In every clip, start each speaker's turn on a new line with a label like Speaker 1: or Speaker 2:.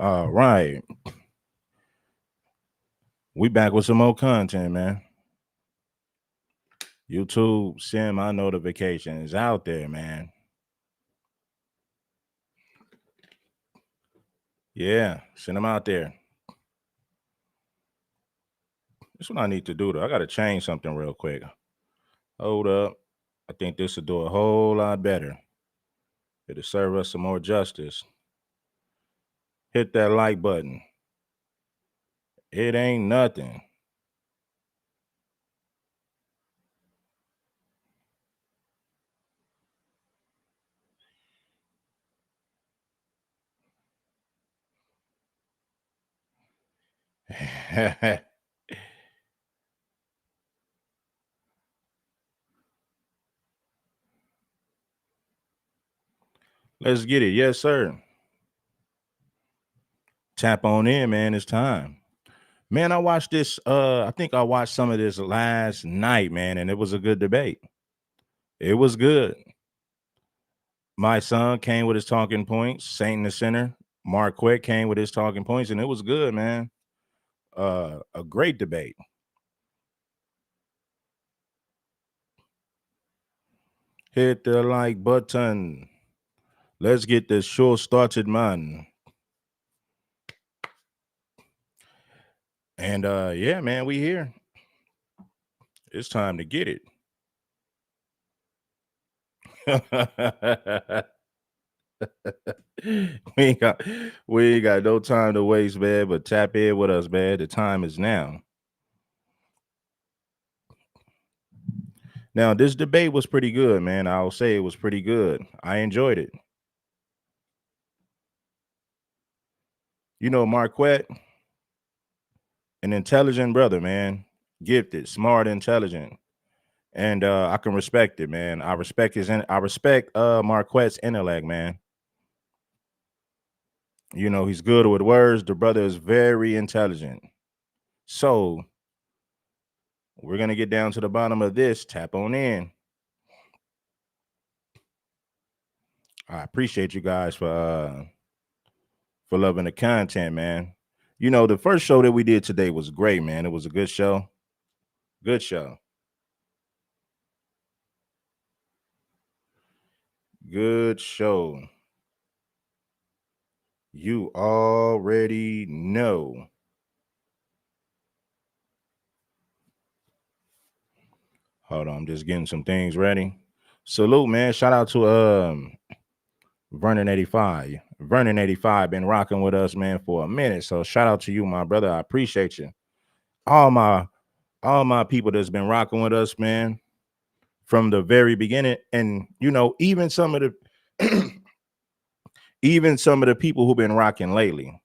Speaker 1: All right. We back with some more content, man. YouTube, send my notifications out there, man. Yeah, send them out there. That's what I need to do, though. I got to change something real quick. Hold up. I think this will do a whole lot better. It'll serve us some more justice. Hit that like button. It ain't nothing. Let's get it. Yes, sir. Tap on in, man. It's time. Man, I watched this. I think I watched some of this last night, man, and it was a good debate. It was good. My son came with his talking points. Saint in the center. Marquette came with his talking points, and it was good, man. A great debate. Hit the like button. Let's get this show started, man. And yeah, man, we here. It's time to get it. we ain't got no time to waste, man. But tap in with us, man. The time is now. Now, this debate was pretty good, man. I'll say it was pretty good. I enjoyed it. You know, Marquette, an intelligent brother, man. Gifted, smart, intelligent. And I can respect it, man. I respect Marquette's intellect, man. You know, he's good with words. The brother is very intelligent. So we're gonna get down to the bottom of this. Tap on in. I appreciate you guys for loving the content, man. You know, the first show that we did today was great, man. It was a good show. Good show. Good show. You already know. Hold on, I'm just getting some things ready. Salute, man. Shout out to Vernon 85. Vernon 85 been rocking with us, man, for a minute. So shout out to you, my brother. I appreciate you. All my people that's been rocking with us, man, from the very beginning. And you know, even some of the even some of the people who've been rocking lately.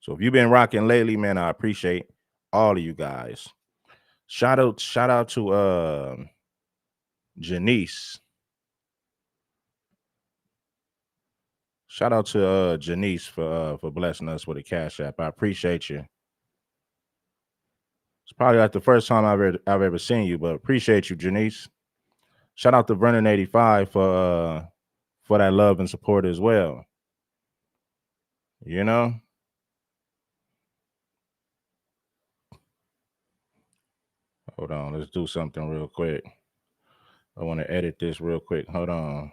Speaker 1: So if you've been rocking lately, man, I appreciate all of you guys. Shout out to Janice. Shout out to Janice for blessing us with a cash app. I appreciate you. It's probably like the first time I've ever seen you, but appreciate you, Janice. Shout out to Vernon 85 for that love and support as well. You know? Hold on, let's do something real quick. I want to edit this real quick. Hold on.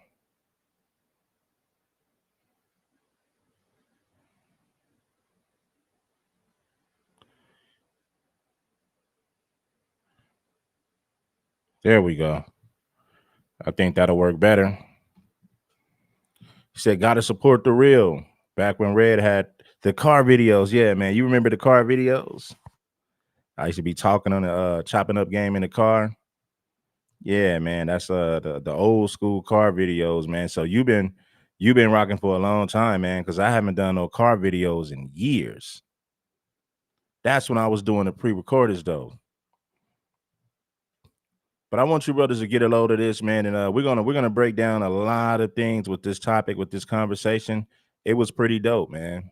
Speaker 1: There we go. I think that'll work better. He said, gotta support the real. Back when Red had the car videos. Yeah, man. You remember the car videos? I used to be talking on the chopping up game in the car. Yeah, man. That's the old school car videos, man. So you've been rocking for a long time, man, because I haven't done no car videos in years. That's when I was doing the pre-recorders though. But I want you brothers to get a load of this, man, and we're gonna break down a lot of things with this topic, with this conversation. It was pretty dope, man.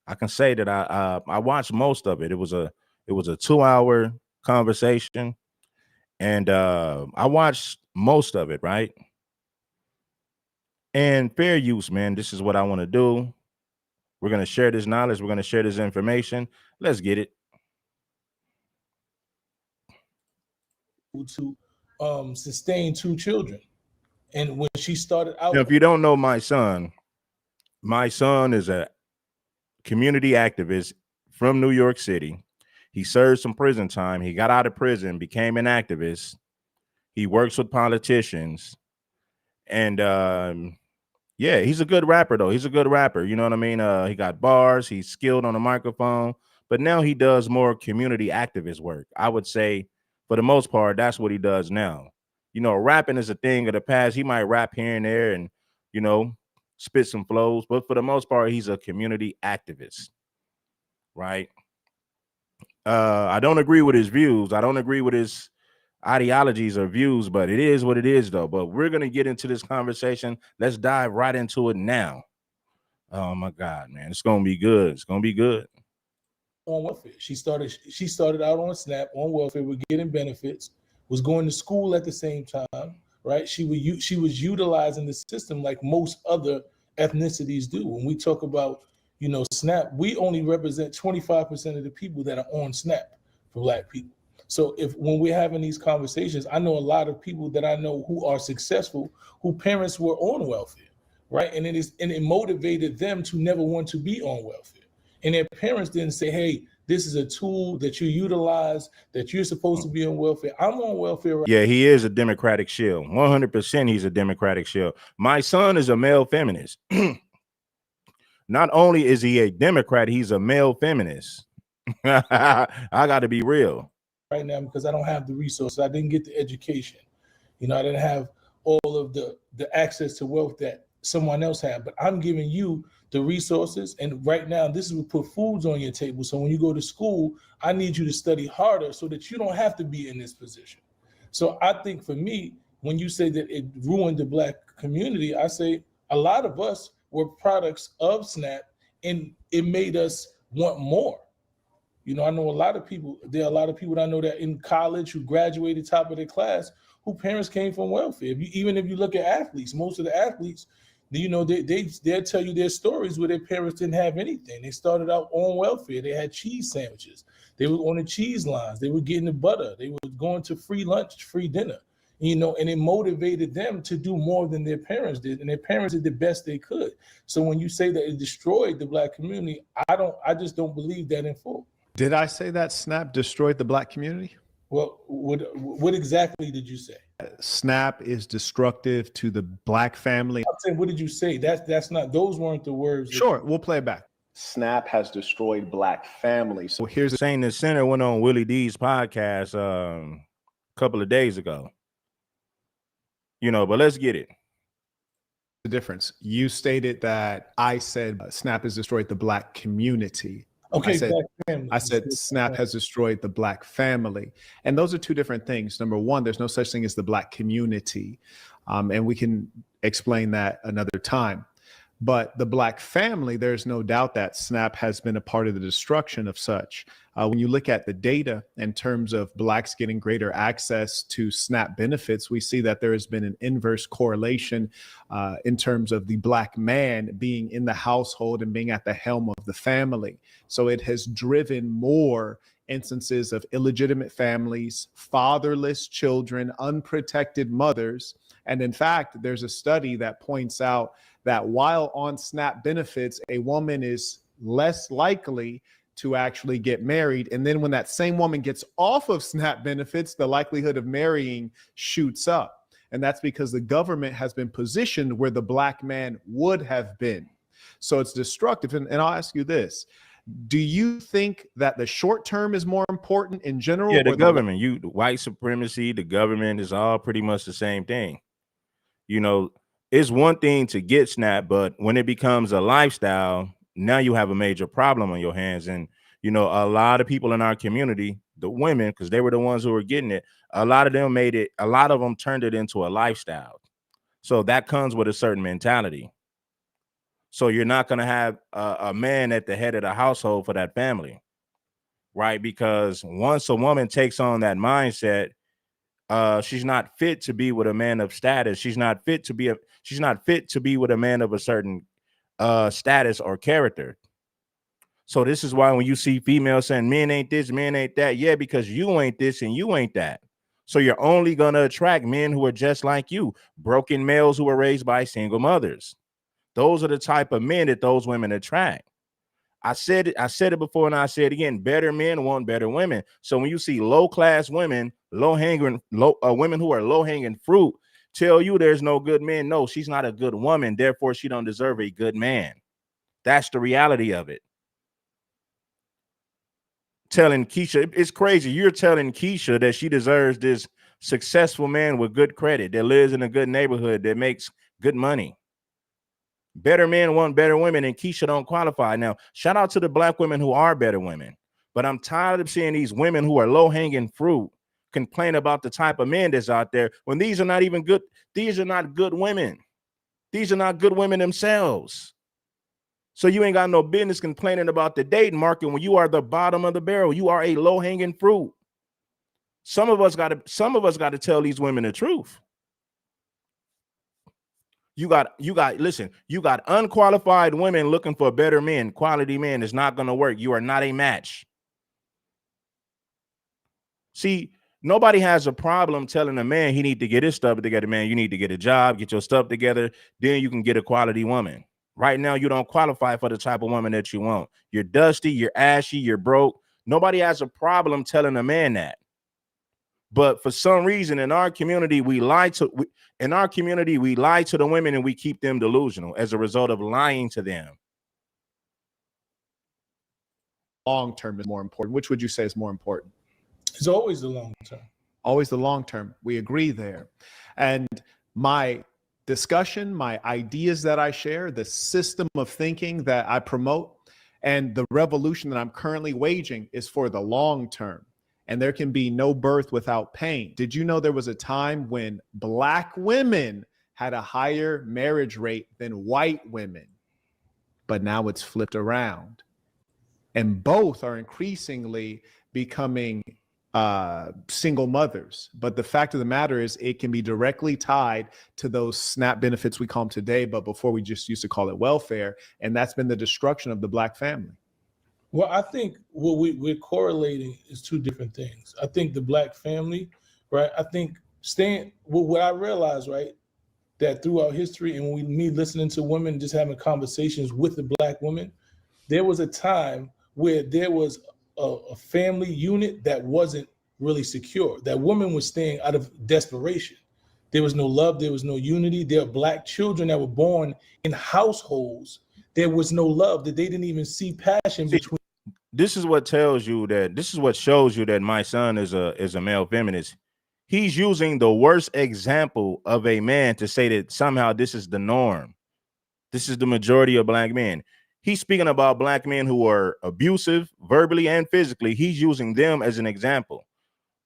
Speaker 1: I can say that I watched most of it. It was a 2 hour conversation, and I watched most of it, right? And fair use, man. This is what I want to do. We're going to share this knowledge. We're going to share this information. Let's get it.
Speaker 2: To sustain 2 children. And when she started out,
Speaker 1: now, if you don't know Mysonne is a community activist from New York City. He served some prison time. He got out of prison, became an activist. He works with politicians. And yeah, he's a good rapper, though. He's a good rapper. You know what I mean? He got bars. He's skilled on the microphone. But now he does more community activist work. I would say, for the most part, that's what he does now. You know, rapping is a thing of the past. He might rap here and there and, you know, spit some flows. But for the most part, he's a community activist, right? I don't agree with his views. I don't agree with his ideologies or views, but it is what it is, though. But we're going to get into this conversation. Let's dive right into it now. Oh my God, man, it's going to be good. It's going to be good.
Speaker 2: On welfare, she started out on SNAP on welfare, with getting benefits, was going to school at the same time, right? She was utilizing the system like most other ethnicities do. When we talk about, you know, SNAP, we only represent 25% of the people that are on SNAP for Black people. So when we're having these conversations, I know a lot of people that I know who are successful, who parents were on welfare, right? And it motivated them to never want to be on welfare. And their parents didn't say, hey, this is a tool that you utilize, that you're supposed to be on welfare. I'm on welfare.
Speaker 1: Yeah, he is a Democratic shill. 100% he's a Democratic shill. Mysonne is a male feminist. Not only is he a Democrat, he's a male feminist. I got to be real.
Speaker 2: Right now, because I don't have the resources. I didn't get the education. You know, I didn't have all of the access to wealth that someone else had, but I'm giving you the resources. And right now, this is what put foods on your table. So when you go to school, I need you to study harder so that you don't have to be in this position. So I think for me, when you say that it ruined the Black community, I say a lot of us were products of SNAP, and it made us want more. You know, I know a lot of people, there are a lot of people that I know that in college who graduated top of their class, who parents came from welfare. Even if you look at athletes, most of the athletes, you know, they'll tell you their stories where their parents didn't have anything. They started out on welfare. They had cheese sandwiches. They were on the cheese lines. They were getting the butter. They were going to free lunch, free dinner, you know, and it motivated them to do more than their parents did. And their parents did the best they could. So when you say that it destroyed the Black community, I just don't believe that in full.
Speaker 3: Did I say that SNAP destroyed the Black community?
Speaker 2: Well, what exactly did you say?
Speaker 3: SNAP is destructive to the Black family.
Speaker 2: I'm saying, what did you say? That's not, those weren't the words.
Speaker 3: Sure, we'll play it back.
Speaker 4: SNAP has destroyed Black families.
Speaker 3: So here's the
Speaker 1: Saying the Center went on Willie D's podcast a couple of days ago. You know, but let's get it.
Speaker 3: the difference. You stated that I said SNAP has destroyed the Black community.
Speaker 2: Okay,
Speaker 3: I said SNAP has destroyed the Black family. And those are two different things. Number one, there's no such thing as the Black community. And we can explain that another time. But the Black family, there's no doubt that SNAP has been a part of the destruction of such. When you look at the data in terms of Blacks getting greater access to SNAP benefits, we see that there has been an inverse correlation in terms of the Black man being in the household and being at the helm of the family. So it has driven more instances of illegitimate families, fatherless children, unprotected mothers. And in fact, there's a study that points out that while on SNAP benefits, a woman is less likely to actually get married. And then when that same woman gets off of SNAP benefits, the likelihood of marrying shoots up. And that's because the government has been positioned where the Black man would have been. So it's destructive. And I'll ask you this. Do you think that the short term is more important in general?
Speaker 1: Yeah, the government, the white supremacy, the government is all pretty much the same thing. You know, it's one thing to get SNAP, but when it becomes a lifestyle, now you have a major problem on your hands. And, you know, a lot of people in our community, the women, because they were the ones who were getting it, a lot of them turned it into a lifestyle. So that comes with a certain mentality. So you're not going to have a man at the head of the household for that family, right? Because once a woman takes on that mindset, she's not fit to be with a man of status. She's not fit to be with a man of a certain status or character. So this is why when you see females saying men ain't this, men ain't that, yeah, because you ain't this and you ain't that. So you're only going to attract men who are just like you, broken males who are raised by single mothers. Those are the type of men that those women attract. I said it before and I say it again. Better men want better women. So when you see low-class women, women who are low-hanging fruit tell you there's no good men, no, she's not a good woman. Therefore, she don't deserve a good man. That's the reality of it. Telling Keisha, it's crazy. You're telling Keisha that she deserves this successful man with good credit, that lives in a good neighborhood, that makes good money. Better men want better women, and Keisha don't qualify. Now, shout out to the black women who are better women, but I'm tired of seeing these women who are low-hanging fruit complain about the type of men that's out there when these are not even good. These are not good women. These are not good women themselves. So you ain't got no business complaining about the dating market when you are the bottom of the barrel. You are a low-hanging fruit. Some of us got to tell these women the truth. You got unqualified women looking for better men. Quality men is not going to work. You are not a match. See, nobody has a problem telling a man he need to get his stuff together, man. You need to get a job, get your stuff together, then you can get a quality woman. Right now, you don't qualify for the type of woman that you want. You're dusty, you're ashy, you're broke. Nobody has a problem telling a man that. But for some reason in our community, we lie to the women and we keep them delusional as a result of lying to them.
Speaker 3: Long term is more important. Which would you say is more important?
Speaker 2: It's always the long term.
Speaker 3: Always the long term. We agree there. And my discussion, my ideas that I share, the system of thinking that I promote, and the revolution that I'm currently waging is for the long term. And there can be no birth without pain. Did you know there was a time when Black women had a higher marriage rate than white women? But now it's flipped around. And both are increasingly becoming single mothers. But the fact of the matter is it can be directly tied to those SNAP benefits we call them today, but before we just used to call it welfare. And that's been the destruction of the Black family.
Speaker 2: Well, I think what we're correlating is two different things. I think the Black family, right? I think what I realized, right, that throughout history and me listening to women, just having conversations with the Black women, there was a time where there was a family unit that wasn't really secure. That woman was staying out of desperation. There was no love. There was no unity. There are Black children that were born in households. There was no love, that they didn't even see passion between.
Speaker 1: This is what shows you that my son is a male feminist. He's using the worst example of a man to say that somehow this is the norm. This is the majority of Black men. He's speaking about Black men who are abusive verbally and physically. He's using them as an example.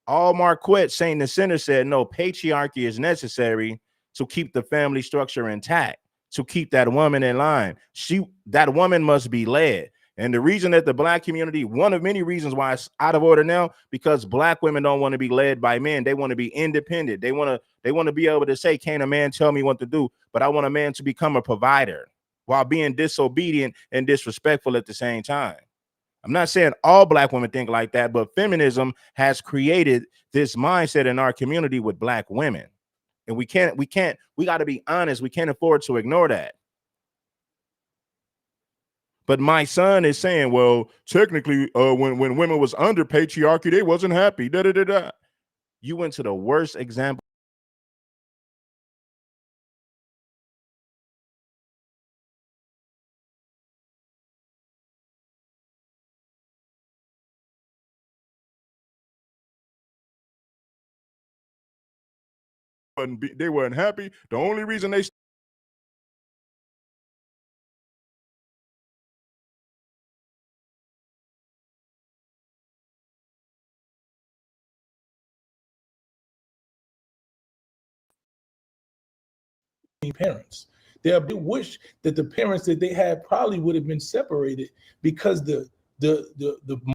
Speaker 1: All Marquette, Saint the Center, said no, patriarchy is necessary to keep the family structure intact, to keep that woman in line. That woman must be led. And the reason that the Black community, one of many reasons why it's out of order now, because Black women don't want to be led by men. They want to be independent. They want to be able to say, can't a man tell me what to do? But I want a man to become a provider while being disobedient and disrespectful at the same time. I'm not saying all Black women think like that, but feminism has created this mindset in our community with Black women. And we got to be honest. We can't afford to ignore that. But my son is saying, well, technically, when women was under patriarchy, they wasn't happy. Da, da, da, da. You went to the worst example. They weren't happy. The only reason they
Speaker 2: parents. They wish that the parents that they had probably would have been separated, because the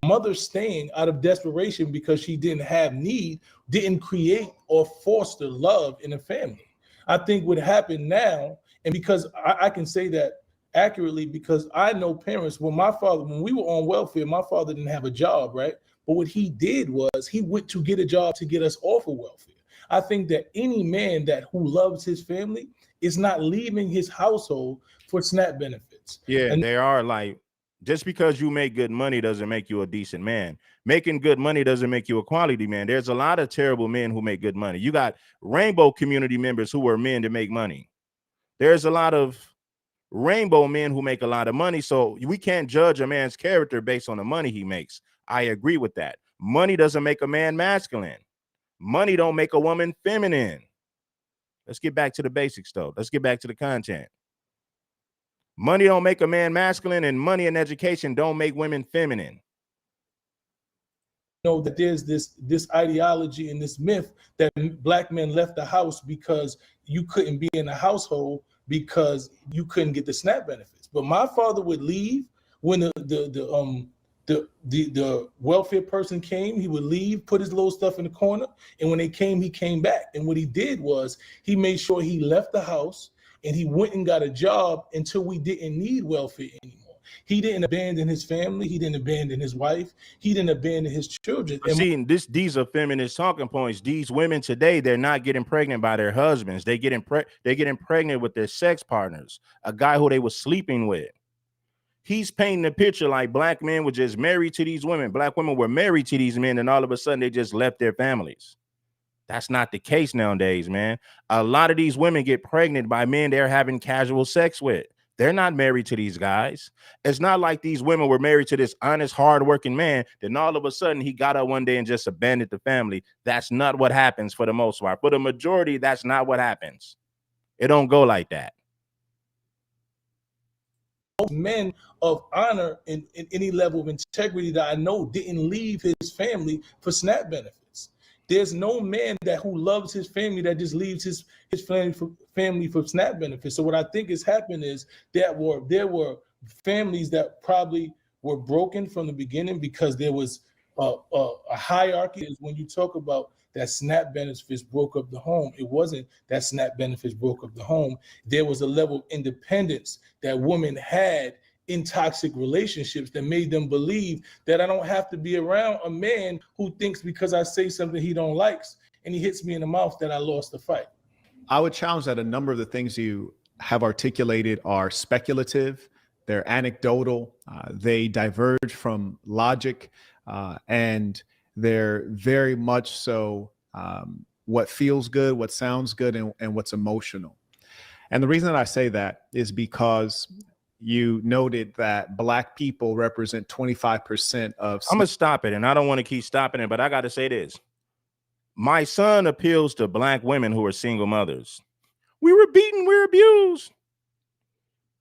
Speaker 2: mother staying out of desperation because she didn't have need didn't create or foster love in a family. I think what happened now, and because I can say that accurately because I know parents. When we were on welfare, my father didn't have a job, right? But what he did was he went to get a job to get us off of welfare. I think that any man who loves his family is not leaving his household for SNAP benefits.
Speaker 1: Yeah,
Speaker 2: And
Speaker 1: they are like, just because you make good money doesn't make you a decent man. Making good money doesn't make you a quality man. There's a lot of terrible men who make good money. You got rainbow community members who are men to make money. There's a lot of rainbow men who make a lot of money. So we can't judge a man's character based on the money he makes. I agree with that. Money doesn't make a man masculine. Money don't make a woman feminine. Let's get back to the basics, though. Let's get back to the content. Money don't make a man masculine, and money and education don't make women feminine.
Speaker 2: know that there's this ideology and this myth that black men left the house because you couldn't be in the household because you couldn't get the SNAP benefits. But my father would leave when the welfare person came. He would leave, put his little stuff in the corner, and when they came, he came back. And what he did was he made sure he left the house and he went and got a job until we didn't need welfare anymore. He didn't abandon his family. He didn't abandon his wife. He didn't abandon his children.
Speaker 1: And see, these are feminist talking points. These women today, they're not getting pregnant by their husbands. They're getting pregnant with their sex partners, a guy who they were sleeping with. He's painting a picture like black men were just married to these women. Black women were married to these men, and all of a sudden they just left their families. That's not the case nowadays, man. A lot of these women get pregnant by men they're having casual sex with. They're not married to these guys. It's not like these women were married to this honest, hardworking man. Then all of a sudden he got up one day and just abandoned the family. That's not what happens for the most part. For the majority, that's not what happens. It don't go like that.
Speaker 2: Most men of honor and any level of integrity that I know didn't leave his family for SNAP benefits. There's no man who loves his family that just leaves his family for SNAP benefits. So what I think has happened is there were families that probably were broken from the beginning because there was a hierarchy. Is when you talk about that SNAP benefits broke up the home, it wasn't that SNAP benefits broke up the home. There was a level of independence that women had in toxic relationships that made them believe that I don't have to be around a man who thinks because I say something he don't likes and he hits me in the mouth that I lost the fight.
Speaker 3: I would challenge that a number of the things you have articulated are speculative, they're anecdotal, they diverge from logic, and they're very much so what feels good, what sounds good, and what's emotional. And the reason that I say that is because you noted that Black people represent 25% of...
Speaker 1: I'm going to stop it, and I don't want to keep stopping it, but I got to say this. Mysonne appeals to Black women who are single mothers. We were beaten, we're abused.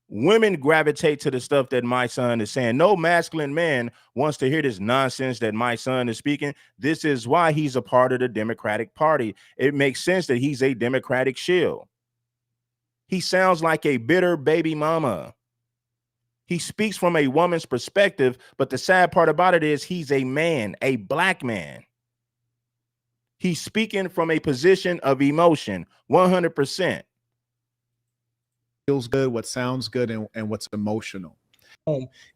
Speaker 1: Women gravitate to the stuff that Mysonne is saying. No masculine man wants to hear this nonsense that Mysonne is speaking. This is why he's a part of the Democratic Party. It makes sense that he's a Democratic shill. He sounds like a bitter baby mama. He speaks from a woman's perspective, but the sad part about it is he's a man, a Black man. He's speaking from a position of emotion, 100%.
Speaker 3: Feels good, what sounds good, and what's emotional.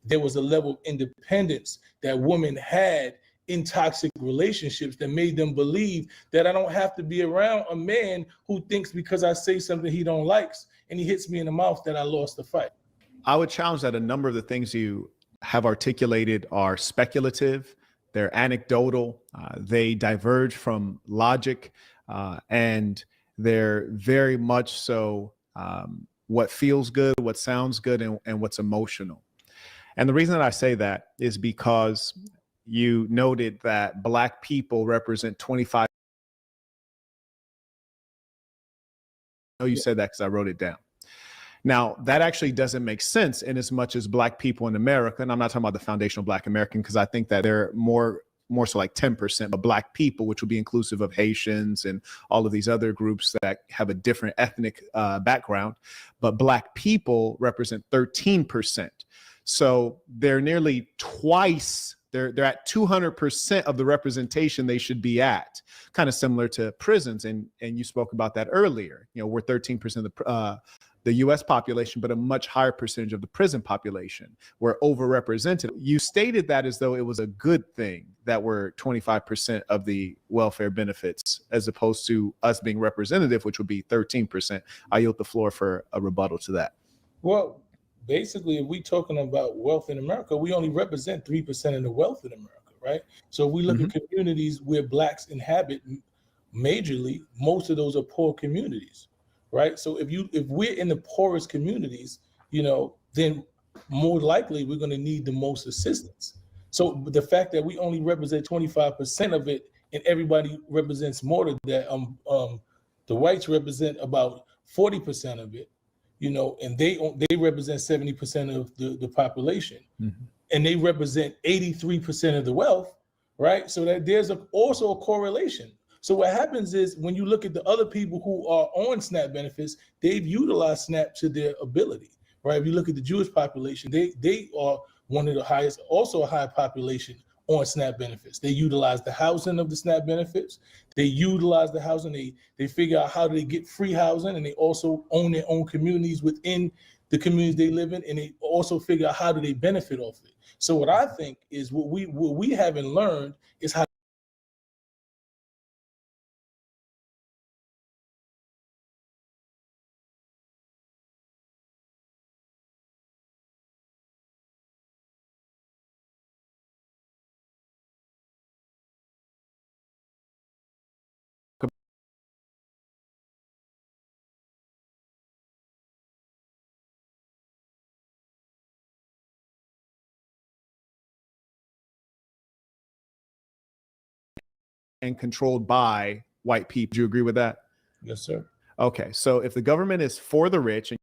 Speaker 2: There was a level of independence that women had in toxic relationships that made them believe that I don't have to be around a man who thinks because I say something he don't likes and he hits me in the mouth that I lost the fight.
Speaker 3: I would challenge that a number of the things you have articulated are speculative, they're anecdotal, they diverge from logic, and they're very much so what feels good, what sounds good, and what's emotional. And the reason that I say that is because you noted that Black people represent 25%. I know you said that because I wrote it down. Now, that actually doesn't make sense in as much as Black people in America, and I'm not talking about the foundational Black American, because I think that they're more so like 10%, but Black people, which will be inclusive of Haitians and all of these other groups that have a different ethnic background. But Black people represent 13%. So they're nearly twice They're at 200% of the representation they should be at, kind of similar to prisons. And you spoke about that earlier. You know, we're 13% of the U.S. population, but a much higher percentage of the prison population. We're overrepresented. You stated that as though it was a good thing that we're 25% of the welfare benefits, as opposed to us being representative, which would be 13%. I yield the floor for a rebuttal to that.
Speaker 2: Well, basically, if we're talking about wealth in America, we only represent 3% of the wealth in America, right? So if we look at communities where Blacks inhabit majorly, most of those are poor communities, right? So if we're in the poorest communities, you know, then more likely we're going to need the most assistance. So the fact that we only represent 25% of it and everybody represents more than that, the whites represent about 40% of it, you know, and they represent 70% of the population, and they represent 83% of the wealth, right? So that there's also a correlation. So what happens is when you look at the other people who are on SNAP benefits, they've utilized SNAP to their ability, right? If you look at the Jewish population, they are one of the highest, also a high population on SNAP benefits. They utilize the housing of the SNAP benefits. They utilize the housing. They figure out how do they get free housing, and they also own their own communities within the communities they live in, and they also figure out how do they benefit off it. So what I think is what we haven't learned is how
Speaker 3: and controlled by white people. Do you agree with that?
Speaker 2: Yes, sir.
Speaker 3: Okay, so if the government is for the rich, and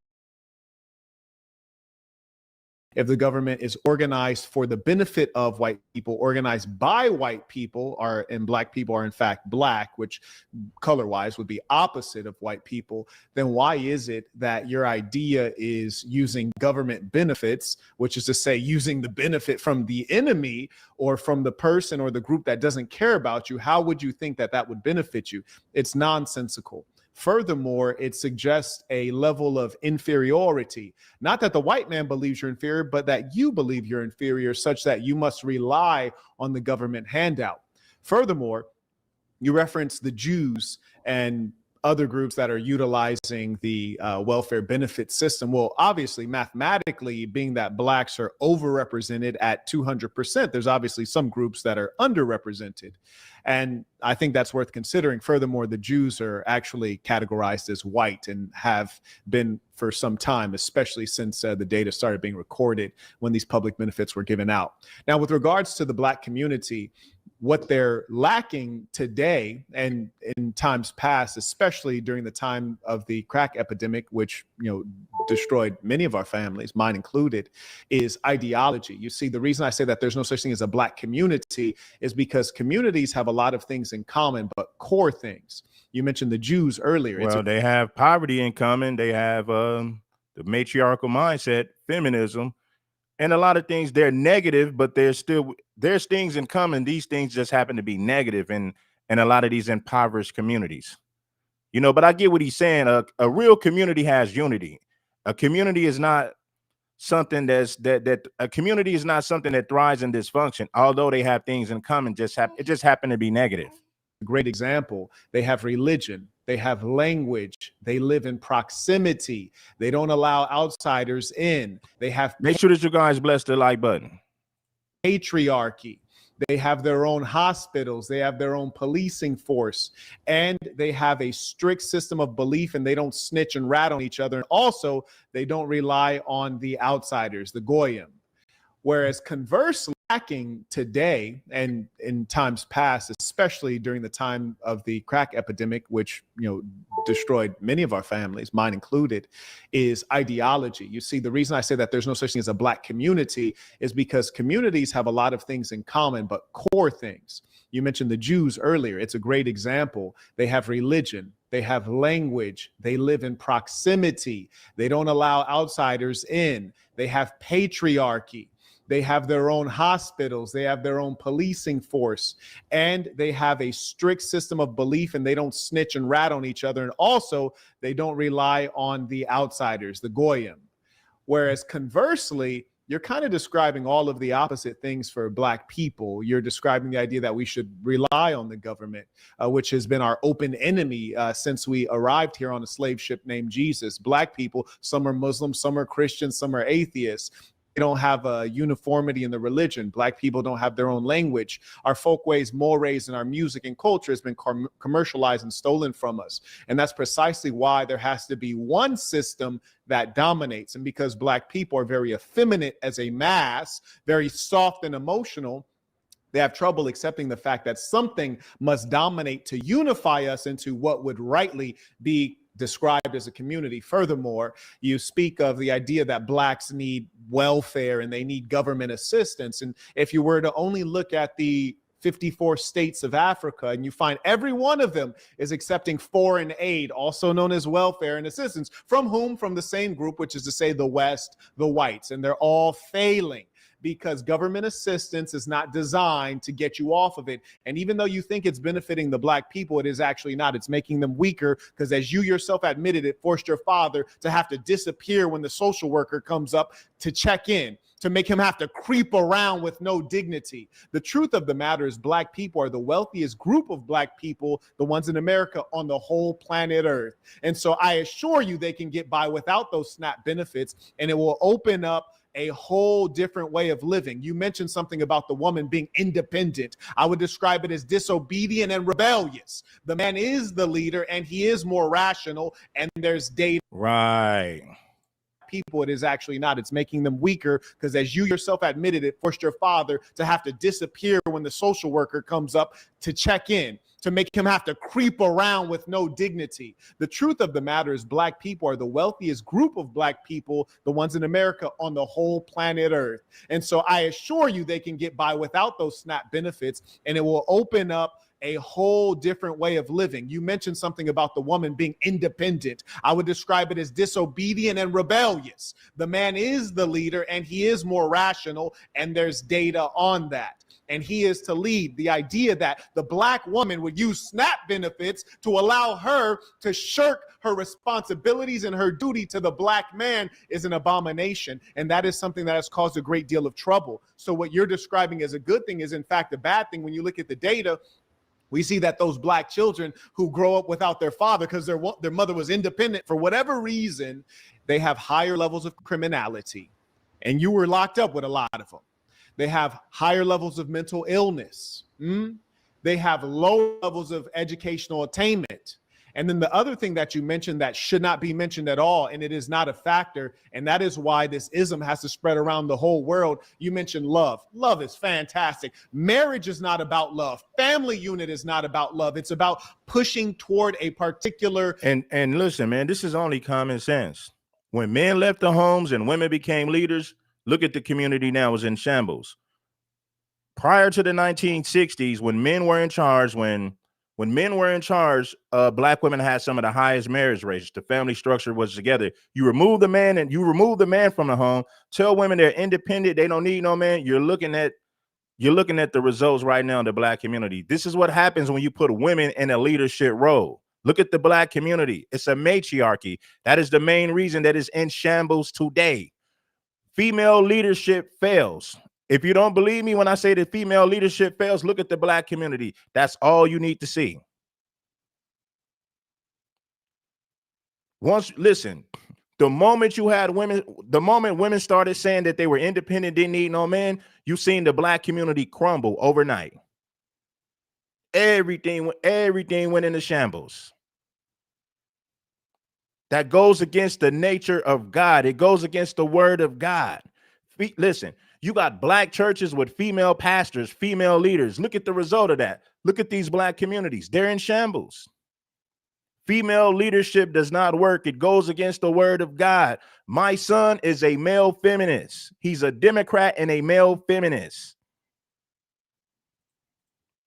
Speaker 3: if the government is organized for the benefit of white people, organized by white people, and black people are in fact black, which color-wise would be opposite of white people, then why is it that your idea is using government benefits, which is to say using the benefit from the enemy or from the person or the group that doesn't care about you? How would you think that that would benefit you? It's nonsensical. Furthermore, it suggests a level of inferiority. Not that the white man believes you're inferior, but that you believe you're inferior, such that you must rely on the government handout. Furthermore, you reference the Jews and other groups that are utilizing the welfare benefit system. Well, obviously, mathematically, being that blacks are overrepresented at 200%, there's obviously some groups that are underrepresented. And I think that's worth considering. Furthermore, the Jews are actually categorized as white and have been for some time, especially since the data started being recorded when these public benefits were given out. Now, with regards to the black community, what they're lacking today and in times past, especially during the time of the crack epidemic, which, you know, destroyed many of our families, mine included, is ideology. You see, the reason I say that there's no such thing as a black community is because communities have a lot of things in common, but core things. You mentioned the Jews earlier.
Speaker 1: Well, they have poverty in common. They have the matriarchal mindset, feminism, and a lot of things. They're negative, but there's things in common. These things just happen to be negative in a lot of these impoverished communities. You know, but I get what he's saying. A real community has unity. A community is not something a community is not something that thrives in dysfunction. Although they have things in common, it just happen to be negative.
Speaker 3: A great example. They have religion, they have language, they live in proximity, they don't allow outsiders in, they have
Speaker 1: Make sure that you guys bless the like button.
Speaker 3: Patriarchy, they have their own hospitals, they have their own policing force, and they have a strict system of belief, and they don't snitch and rat on each other. And also, they don't rely on the outsiders, the goyim. Whereas conversely, lacking today and in times past, especially during the time of the crack epidemic, which, you know, destroyed many of our families, mine included, is ideology. You see, the reason I say that there's no such thing as a black community is because communities have a lot of things in common, but core things. You mentioned the Jews earlier. It's a great example. They have religion, they have language, they live in proximity, they don't allow outsiders in, they have patriarchy. They have their own hospitals. They have their own policing force. And they have a strict system of belief, and they don't snitch and rat on each other. And also, they don't rely on the outsiders, the goyim. Whereas conversely, you're kind of describing all of the opposite things for Black people. You're describing the idea that we should rely on the government, which has been our open enemy since we arrived here on a slave ship named Jesus. Black people, some are Muslims, some are Christians, some are atheists. They don't have a uniformity in the religion. Black people don't have their own language. Our folkways, mores, and our music and culture has been commercialized and stolen from us. And that's precisely why there has to be one system that dominates. And because Black people are very effeminate as a mass, very soft and emotional, they have trouble accepting the fact that something must dominate to unify us into what would rightly be described as a community. Furthermore, you speak of the idea that Blacks need welfare and they need government assistance. And if you were to only look at the 54 states of Africa, and you find every one of them is accepting foreign aid, also known as welfare and assistance, from whom? From the same group, which is to say the West, the whites, and they're all failing, because government assistance is not designed to get you off of it. And even though you think it's benefiting the Black people, it is actually not. It's making them weaker, because as you yourself admitted, it forced your father to have to disappear when the social worker comes up to check in, to make him have to creep around with no dignity. The truth of the matter is Black people are the wealthiest group of Black people, the ones in America, on the whole planet Earth. And so I assure you they can get by without those SNAP benefits, and it will open up a whole different way of living. You mentioned something about the woman being independent. I would describe it as disobedient and rebellious. The man is the leader, and he is more rational, and there's data.
Speaker 1: Right.
Speaker 3: People, it is actually not. It's making them weaker, because as you yourself admitted, it forced your father to have to disappear when the social worker comes up to check in, to make him have to creep around with no dignity. The truth of the matter is Black people are the wealthiest group of Black people, the ones in America, on the whole planet Earth. And so I assure you they can get by without those SNAP benefits, and it will open up a whole different way of living. You mentioned something about the woman being independent. I would describe it as disobedient and rebellious. The man is the leader, and he is more rational, and there's data on that. And he is to lead. The idea that the Black woman would use SNAP benefits to allow her to shirk her responsibilities and her duty to the Black man is an abomination. And that is something that has caused a great deal of trouble. So what you're describing as a good thing is in fact a bad thing. When you look at the data, we see that those Black children who grow up without their father because their mother was independent for whatever reason, they have higher levels of criminality. And you were locked up with a lot of them. They have higher levels of mental illness. They have low levels of educational attainment. And then the other thing that you mentioned that should not be mentioned at all, and it is not a factor, and that is why this ism has to spread around the whole world. You mentioned love. Love is fantastic. Marriage is not about love. Family unit is not about love. It's about pushing toward a particular.
Speaker 1: And listen, man, this is only common sense. When men left the homes and women became leaders, look at the community now is in shambles. Prior to the 1960s, when men were in charge, when men were in charge, Black women had some of the highest marriage rates. The family structure was together. You remove the man from the home, tell women they're independent, they don't need no man. You're looking at the results right now in the Black community. This is what happens when you put women in a leadership role. Look at the Black community. It's a matriarchy. That is the main reason that is in shambles today. Female leadership fails. If you don't believe me when I say that female leadership fails, look at the Black community. That's all you need to see. Listen, the moment women started saying that they were independent, didn't need no man, you seen the Black community crumble overnight. Everything went into shambles. That goes against the nature of God. It goes against the word of God. Listen, you got Black churches with female pastors, female leaders. Look at the result of that. Look at these Black communities. They're in shambles. Female leadership does not work. It goes against the word of God. My son is a male feminist. He's a Democrat and a male feminist.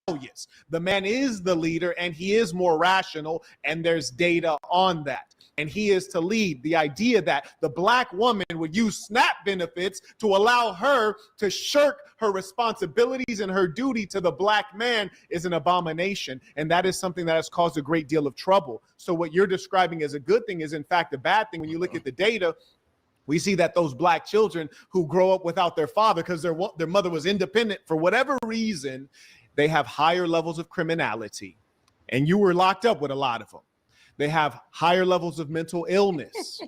Speaker 3: rebellious. The man is the leader and he is more rational, and there's data on that. And he is to lead. The idea that the black woman would use SNAP benefits to allow her to shirk her responsibilities and her duty to the black man is an abomination. And that is something that has caused a great deal of trouble. So what you're describing as a good thing is in fact a bad thing. When you look at the data, we see that those black children who grow up without their father because their mother was independent for whatever reason, they have higher levels of criminality. And you were locked up with a lot of them. They have higher levels of mental illness.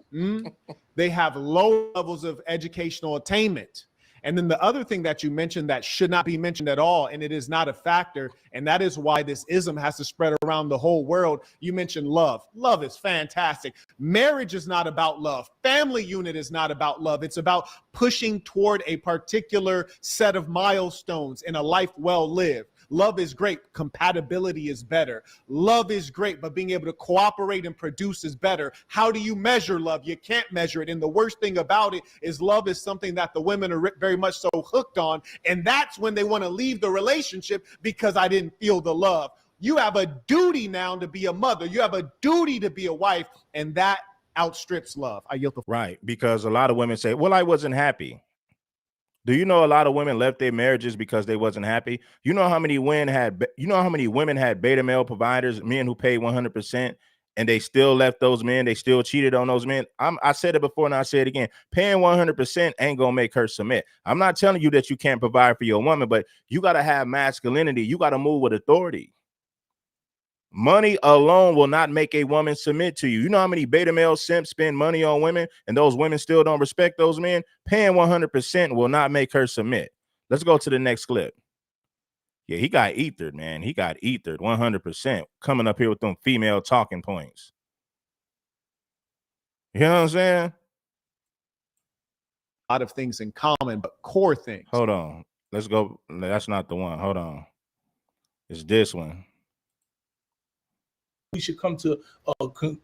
Speaker 3: They have low levels of educational attainment. And then the other thing that you mentioned that should not be mentioned at all, and it is not a factor, and that is why this ism has to spread around the whole world. You mentioned love. Love is fantastic. Marriage is not about love. Family unit is not about love. It's about pushing toward a particular set of milestones in a life well lived. Love is great. Compatibility is better. Love is great, but being able to cooperate and produce is better. How do you measure love? You can't measure it. And the worst thing about it is love is something that the women are very much so hooked on. And that's when they want to leave the relationship because I didn't feel the love. You have a duty now to be a mother. You have a duty to be a wife. And that outstrips love. I yield the floor.
Speaker 1: Right. Because a lot of women say, well, I wasn't happy. Do you know a lot of women left their marriages because they wasn't happy? You know how many women had beta male providers, men who paid 100%, and they still left those men. They still cheated on those men. I said it before and I say it again. Paying 100% ain't gonna make her submit. I'm not telling you that you can't provide for your woman, but you got to have masculinity. You got to move with authority. Money alone will not make a woman submit to you. You know how many beta male simps spend money on women and those women still don't respect those men? Paying 100% will not make her submit. Let's go to the next clip. Yeah, he got ethered, man. He got ethered 100%. Coming up here with them female talking points. You know what I'm saying?
Speaker 3: A lot of things in common, but core things.
Speaker 1: Hold on. Let's go. That's not the one. Hold on. It's this one.
Speaker 2: We should come to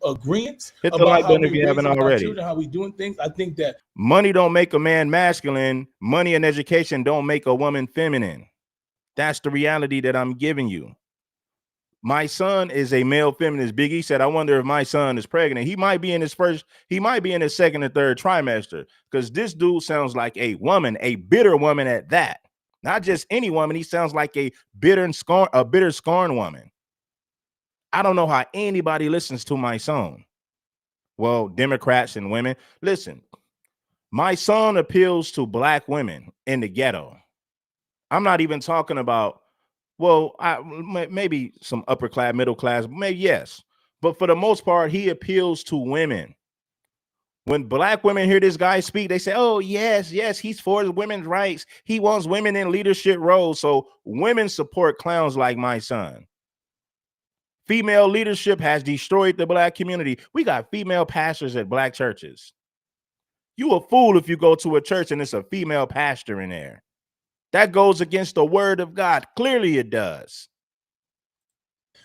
Speaker 2: agreements.
Speaker 1: Hit the like button if you haven't already.
Speaker 2: Children, how we doing things. I think that
Speaker 1: money don't make a man masculine. Money and education don't make a woman feminine. That's the reality that I'm giving you. My son is a male feminist. Big E said, I wonder if my son is pregnant. He might be in his second or third trimester, because this dude sounds like a woman, a bitter woman at that. Not just any woman. He sounds like a bitter scorn woman. I don't know how anybody listens to my song. Well, Democrats and women. Listen, my song appeals to black women in the ghetto. I'm not even talking about, well, maybe some upper class, middle class, maybe yes. But for the most part, he appeals to women. When black women hear this guy speak, they say, oh, yes, he's for women's rights. He wants women in leadership roles. So women support clowns like my son. Female leadership has destroyed the black community. We got female pastors at black churches. You a fool if you go to a church and it's a female pastor in there. That goes against the word of God. Clearly it does.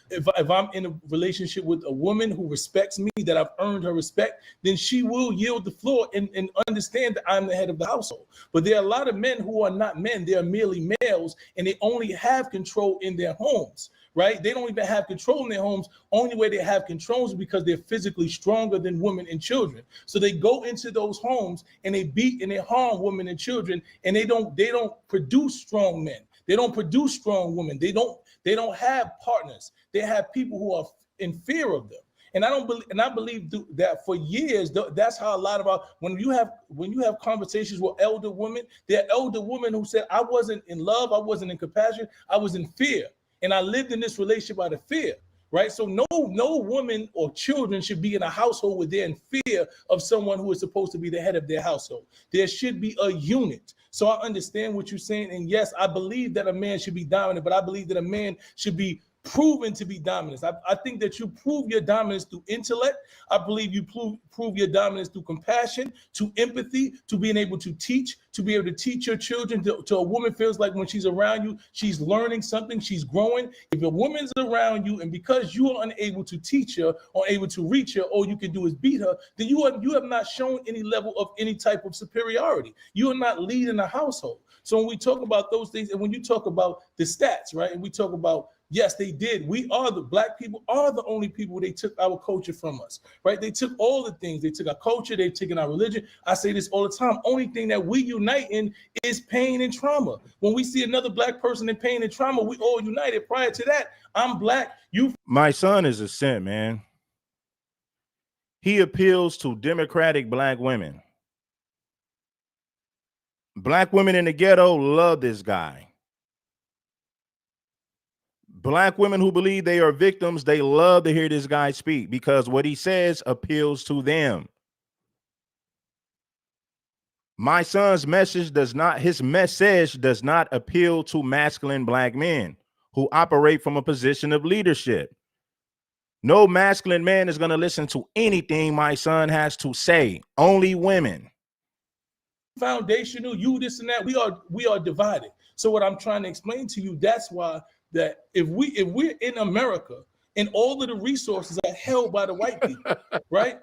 Speaker 2: If I'm in a relationship with a woman who respects me, that I've earned her respect, then she will yield the floor and understand that I'm the head of the household. But there are a lot of men who are not men. They are merely males, and they only have control in their homes, right? They don't even have control in their homes. Only way they have control is because they're physically stronger than women and children. So they go into those homes and they beat and they harm women and children, and they don't produce strong men. They don't produce strong women. They don't have partners. They have people who are in fear of them. And I believe that for years, that's how a lot of our, when you have conversations with elder women, there are elder women who said, I wasn't in love, I wasn't in compassion, I was in fear. And I lived in this relationship out of fear, right? So no woman or children should be in a household where they're in fear of someone who is supposed to be the head of their household. There should be a unit. So I understand what you're saying. And yes, I believe that a man should be dominant, but I believe that a man should be proven to be dominant. I think that you prove your dominance through intellect. I believe you prove your dominance through compassion, to empathy, to being able to teach, to be able to teach your children. To a woman feels like when she's around you, she's learning something, she's growing. If a woman's around you and because you are unable to teach her or able to reach her, all you can do is beat her, then you have not shown any level of any type of superiority. You are not leading a household. So when we talk about those things, and when you talk about the stats, right, and we talk about, yes, they did. The black people are the only people they took our culture from us, right? They took all the things. They took our culture. They've taken our religion. I say this all the time. Only thing that we unite in is pain and trauma. When we see another black person in pain and trauma, we all united. Prior to that, I'm black.
Speaker 1: My son is a simp, man. He appeals to democratic black women. Black women in the ghetto love this guy. Black women who believe they are victims, they love to hear this guy speak because what he says appeals to them. My son's message does not appeal to masculine black men who operate from a position of leadership. No masculine man is going to listen to anything my son has to say. Only women.
Speaker 2: Foundational, you this and that. We are divided. So what I'm trying to explain to you, that's why that if we're in America and all of the resources are held by the white people, right?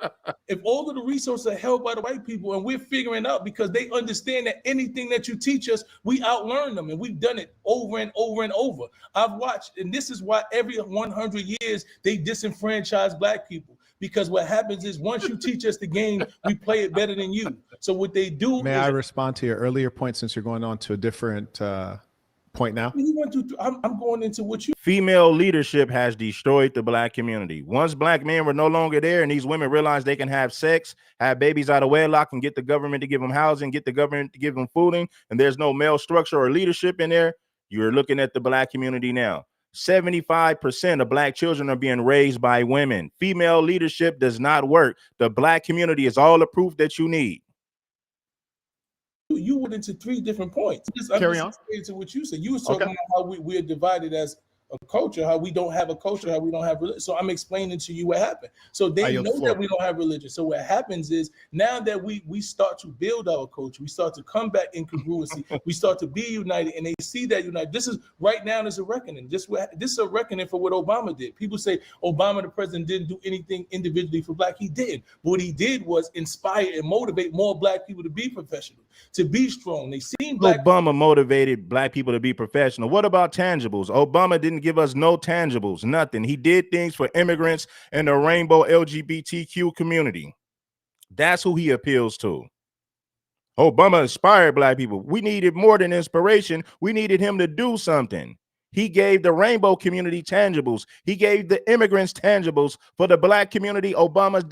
Speaker 2: If all of the resources are held by the white people and we're figuring out because they understand that anything that you teach us, we outlearn them, and we've done it over and over and over. I've watched, and this is why every 100 years they disenfranchise black people. Because what happens is once you teach us the game, we play it better than you. So what they do
Speaker 3: May I respond to your earlier point since you're going on to a different point now?
Speaker 2: I'm going into what you...
Speaker 1: Female leadership has destroyed the black community. Once black men were no longer there and these women realized they can have sex, have babies out of wedlock, and get the government to give them housing, get the government to give them fooding, and there's no male structure or leadership in there, you're looking at the black community now. 75% of black children are being raised by women. Female leadership does not work. The black community is all the proof that you need.
Speaker 2: You went into three different points.
Speaker 3: Carry on.
Speaker 2: To what you said. You were talking about how we are divided as a culture, how we don't have a culture, how we don't have religion. So I'm explaining to you what happened. So they know that we don't have religion. So what happens is now that we start to build our culture, we start to come back in congruency, we start to be united, and they see that united. This is right now, there's a reckoning. This is a reckoning for what Obama did. People say Obama, the president, didn't do anything individually for black. He did. But what he did was inspire and motivate more black people to be professional, to be strong. They seen
Speaker 1: Obama motivated black people to be professional. What about tangibles? Obama didn't give us no tangibles, nothing. He did things for immigrants and the rainbow LGBTQ community. That's who he appeals to. Obama inspired black people. We needed more than inspiration. We needed him to do something. He gave the rainbow community tangibles. He gave the immigrants tangibles. For the black community, Obama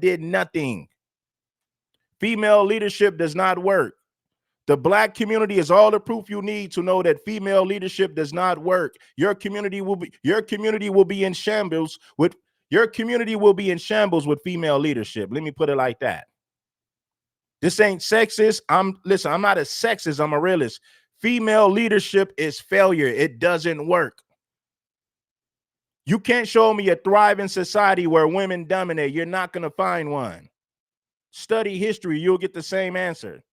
Speaker 1: did nothing. Female leadership does not work. The black community is all the proof you need to know that female leadership does not work. Your community will be in shambles with female leadership. Let me put it like that. This ain't sexist. I'm not a sexist, I'm a realist. Female leadership is failure. It doesn't work. You can't show me a thriving society where women dominate. You're not going to find one. Study history, you'll get the same answer.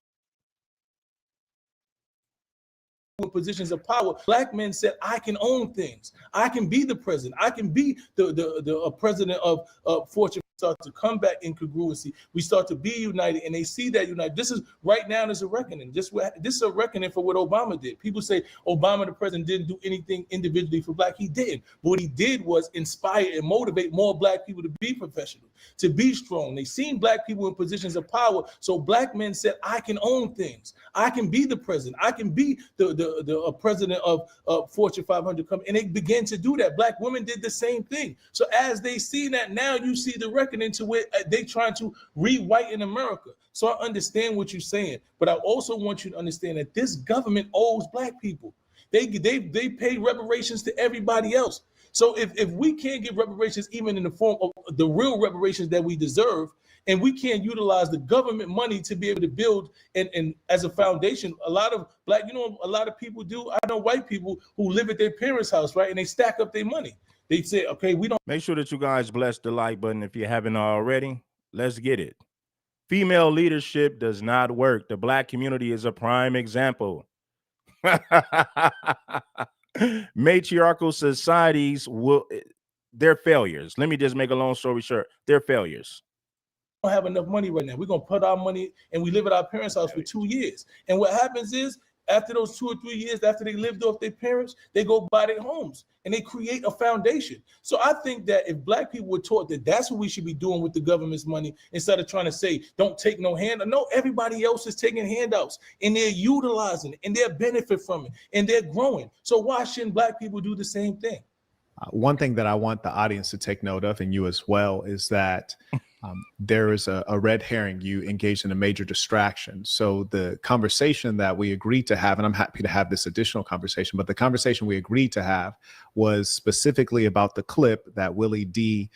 Speaker 2: Positions of power, black men said, I can own things. I can be the president. I can be the president of Fortune. Start to come back in congruency. We start to be united, and they see that united. This is right now. There's a reckoning. This is a reckoning for what Obama did. People say Obama, the president, didn't do anything individually for black. He did. But what he did was inspire and motivate more black people to be professional, to be strong. They seen black people in positions of power. So black men said, I can own things. I can be the president. I can be the president of Fortune 500 company. And they began to do that. Black women did the same thing. So as they see that now, you see the reckoning to where they trying to rewrite in America. So I understand what you're saying, but I also want you to understand that this government owes black people. They pay reparations to everybody else. So if we can't get reparations, even in the form of the real reparations that we deserve, and we can't utilize the government money to be able to build and as a foundation, a lot of black, a lot of people do. I know white people who live at their parents' house, right? And they stack up their money. They say, okay, we don't.
Speaker 1: Make sure that you guys bless the like button if you haven't already. Let's get it. Female leadership does not work. The black community is a prime example. Matriarchal societies they're failures. Let me just make a long story short. They're failures.
Speaker 2: Have enough money right now. We're gonna put our money and we live at our parents' house for 2 years. And what happens is after those 2 or 3 years, after they lived off their parents, they go buy their homes and they create a foundation. So I think that if black people were taught that that's what we should be doing with the government's money, instead of trying to say, don't take no handout. No, everybody else is taking handouts and they're utilizing it and they're benefit from it and they're growing. So why shouldn't black people do the same thing?
Speaker 3: One thing that I want the audience to take note of, and you as well, is that there is a red herring. You engaged in a major distraction. So the conversation that we agreed to have, and I'm happy to have this additional conversation, but the conversation we agreed to have was specifically about the clip that Willie D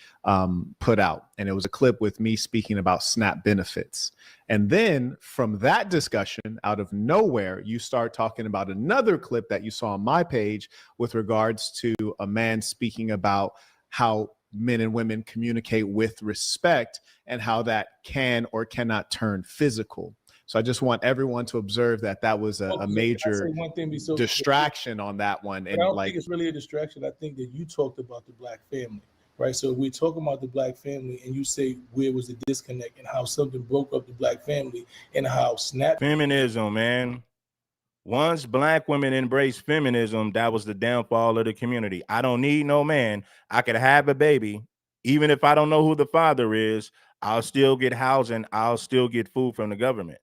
Speaker 3: put out. And it was a clip with me speaking about SNAP benefits. And then from that discussion, out of nowhere, you start talking about another clip that you saw on my page with regards to a man speaking about how men and women communicate with respect and how that can or cannot turn physical. So I just want everyone to observe that that was a major distraction on that one. And
Speaker 2: I don't think it's really a distraction. I think that you talked about the black family, right? So we're talking about the black family and you say where was the disconnect and how something broke up the black family and how SNAP.
Speaker 1: Feminism, man. Once black women embraced feminism, that was the downfall of the community. I don't need no man. I could have a baby. Even if I don't know who the father is, I'll still get housing. I'll still get food from the government.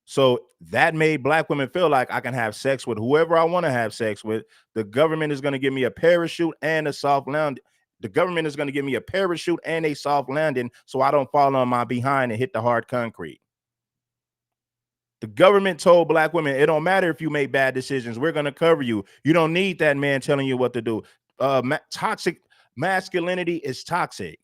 Speaker 1: So that made black women feel like I can have sex with whoever I want to have sex with. The government is going to give me a parachute and a soft landing. The government is going to give me a parachute and a soft landing so I don't fall on my behind and hit the hard concrete. The government told black women, it don't matter if you make bad decisions. We're going to cover you. You don't need that man telling you what to do. Toxic masculinity is toxic.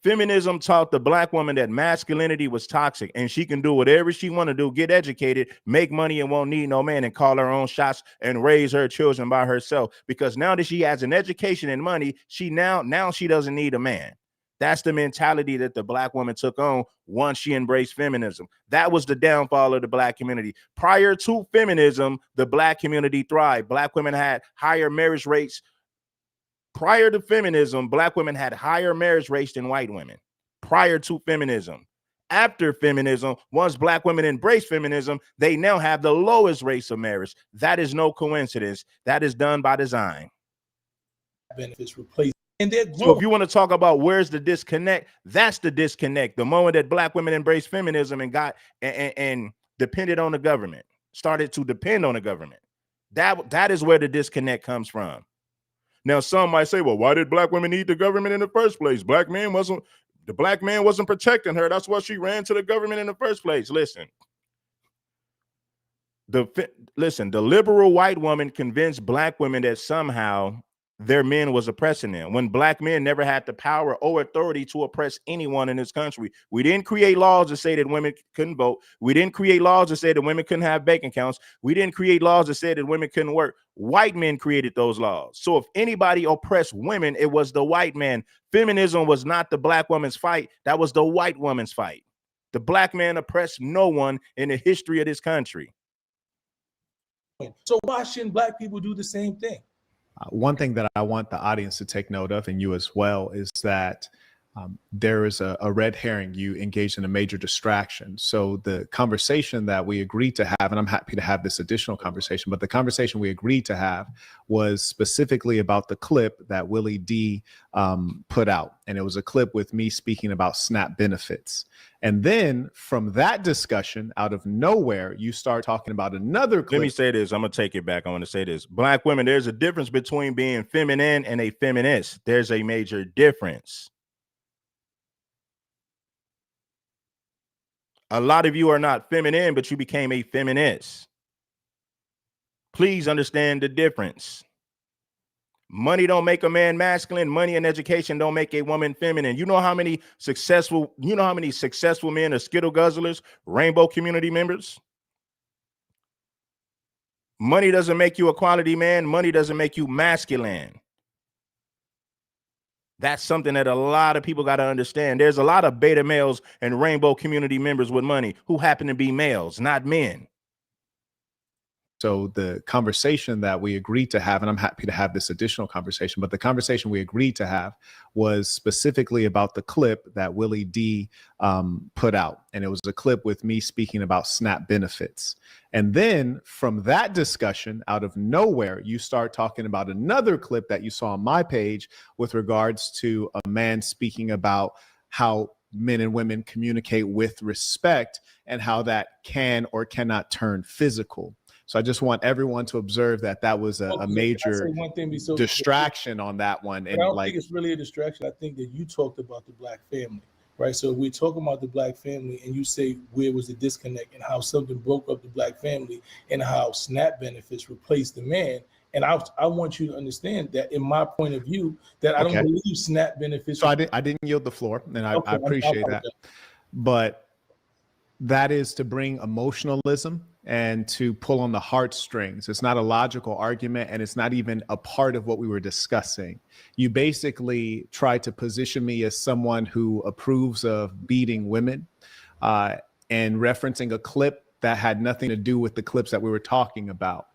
Speaker 1: Feminism taught the black woman that masculinity was toxic and she can do whatever she want to do, get educated, make money, and won't need no man, and call her own shots and raise her children by herself. Because now that she has an education and money, she now she doesn't need a man. That's the mentality that the black woman took on once she embraced feminism. That was the downfall of the black community. Prior to feminism, the black community thrived. Black women had higher marriage rates. Prior to feminism, black women had higher marriage rates than white women. Prior to feminism. After feminism, once black women embraced feminism, they now have the lowest rates of marriage. That is no coincidence. That is done by design.
Speaker 2: Benefits replaced. And
Speaker 1: so if you want to talk about where's the disconnect, that's the disconnect. The moment that black women embraced feminism and got and depended on the government, started to depend on the government. That is where the disconnect comes from. Now, some might say, well, why did black women need the government in the first place? The black man wasn't protecting her. That's why she ran to the government in the first place. Listen, the liberal white woman convinced black women that somehow their men was oppressing them when black men never had the power or authority to oppress anyone in this country. We didn't create laws to say that women couldn't vote. We didn't create laws to say that women couldn't have bank accounts. We didn't create laws to say that women couldn't work. White men created those laws. So if anybody oppressed women, it was the white man. Feminism was not the black woman's fight. That was the white woman's fight. The black man oppressed no one in the history of this country.
Speaker 2: So why shouldn't black people do the same thing?
Speaker 3: One thing that I want the audience to take note of, and you as well, is that there is a red herring. You engaged in a major distraction. So the conversation that we agreed to have, and I'm happy to have this additional conversation, but the conversation we agreed to have was specifically about the clip that Willie D put out. And it was a clip with me speaking about SNAP benefits. And then from that discussion, out of nowhere, you start talking about another clip.
Speaker 1: Let me say this. I'm going to take it back. I want to say this. Black women, there's a difference between being feminine and a feminist. There's a major difference. A lot of you are not feminine, but you became a feminist. Please understand the difference. Money don't make a man masculine. Money and education don't make a woman feminine. You know how many successful men are Skittle guzzlers, rainbow community members? Money doesn't make you a quality man. Money doesn't make you masculine. That's something that a lot of people got to understand. There's a lot of beta males and rainbow community members with money who happen to be males, not men.
Speaker 3: So the conversation that we agreed to have, and I'm happy to have this additional conversation, but the conversation we agreed to have was specifically about the clip that Willie D put out. And it was a clip with me speaking about SNAP benefits. And then from that discussion, out of nowhere, you start talking about another clip that you saw on my page with regards to a man speaking about how men and women communicate with respect and how that can or cannot turn physical. So I just want everyone to observe that that was a major distraction on that one. And
Speaker 2: I don't think it's really a distraction. I think that you talked about the black family, right? So we're talking about the black family and you say where was the disconnect and how something broke up the black family and how SNAP benefits replaced the man. And I want you to understand that in my point of view, that I don't believe SNAP benefits.
Speaker 3: So I didn't yield the floor, and I appreciate that. But that is to bring emotionalism and to pull on the heartstrings. It's not a logical argument, and it's not even a part of what we were discussing. You basically try to position me as someone who approves of beating women and referencing a clip that had nothing to do with the clips that we were talking about.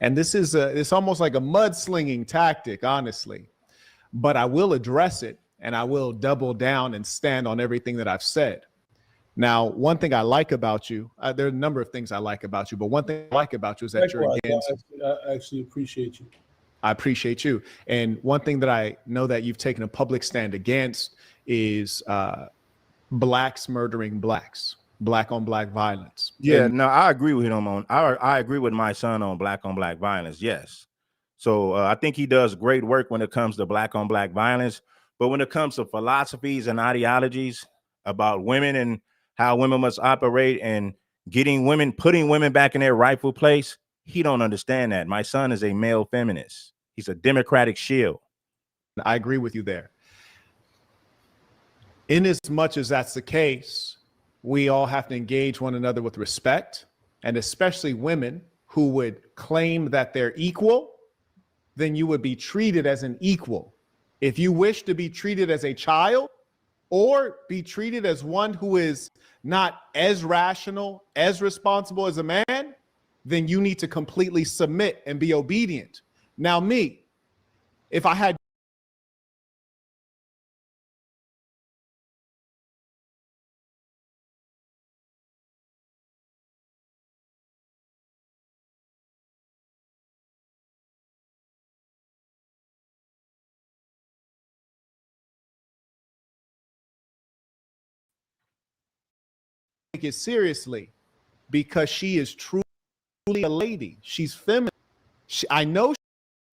Speaker 3: And this is it's almost like a mudslinging tactic, honestly. But I will address it, and I will double down and stand on everything that I've said. Now, one thing I like about you, there are a number of things I like about you, but one thing I like about you is that you're against.
Speaker 2: I actually appreciate you.
Speaker 3: I appreciate you. And one thing that I know that you've taken a public stand against is blacks murdering blacks, black on black violence.
Speaker 1: Yeah, no, I agree with him on. I agree with my son on black violence. Yes. So I think he does great work when it comes to black on black violence. But when it comes to philosophies and ideologies about women and how women must operate and putting women back in their rightful place, he don't understand that. My son is a male feminist. He's a democratic shield.
Speaker 3: I agree with you there. In as much as that's the case, we all have to engage one another with respect, and especially women who would claim that they're equal, then you would be treated as an equal. If you wish to be treated as a child or be treated as one who is not as rational, as responsible as a man, then you need to completely submit and be obedient. Now, me, if I had take it seriously, because she is truly a lady. She's feminine. I know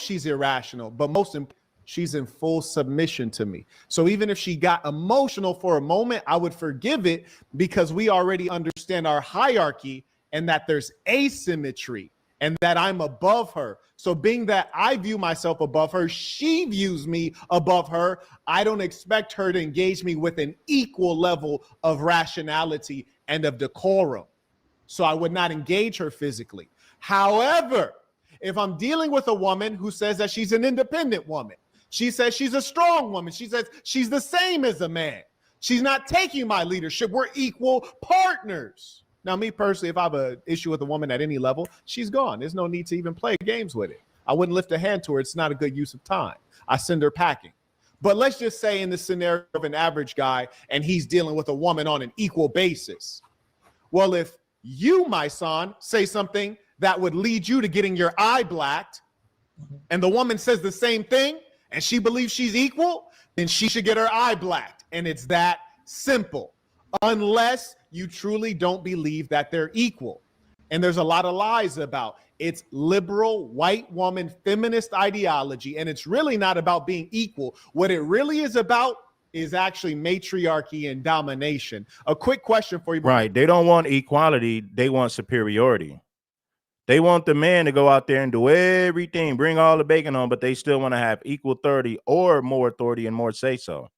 Speaker 3: she's irrational, but most important, she's in full submission to me. So even if she got emotional for a moment, I would forgive it because we already understand our hierarchy and that there's asymmetry and that I'm above her. So being that I view myself above her, she views me above her, I don't expect her to engage me with an equal level of rationality and of decorum. So I would not engage her physically. However, if I'm dealing with a woman who says that she's an independent woman, she says she's a strong woman, she says she's the same as a man, she's not taking my leadership, we're equal partners. Now, me personally, if I have an issue with a woman at any level, she's gone. There's no need to even play games with it. I wouldn't lift a hand to her. It's not a good use of time. I send her packing. But let's just say in the scenario of an average guy and he's dealing with a woman on an equal basis. Well, if you, Mysonne, say something that would lead you to getting your eye blacked, and the woman says the same thing, and she believes she's equal, then she should get her eye blacked. And it's that simple, unless you truly don't believe that they're equal. And there's a lot of lies about it's liberal, white woman, feminist ideology, and it's really not about being equal. What it really is about is actually matriarchy and domination. A quick question for you.
Speaker 1: Right. They don't want equality. They want superiority. They want the man to go out there and do everything, bring all the bacon home, but they still want to have equal authority or more authority and more say so.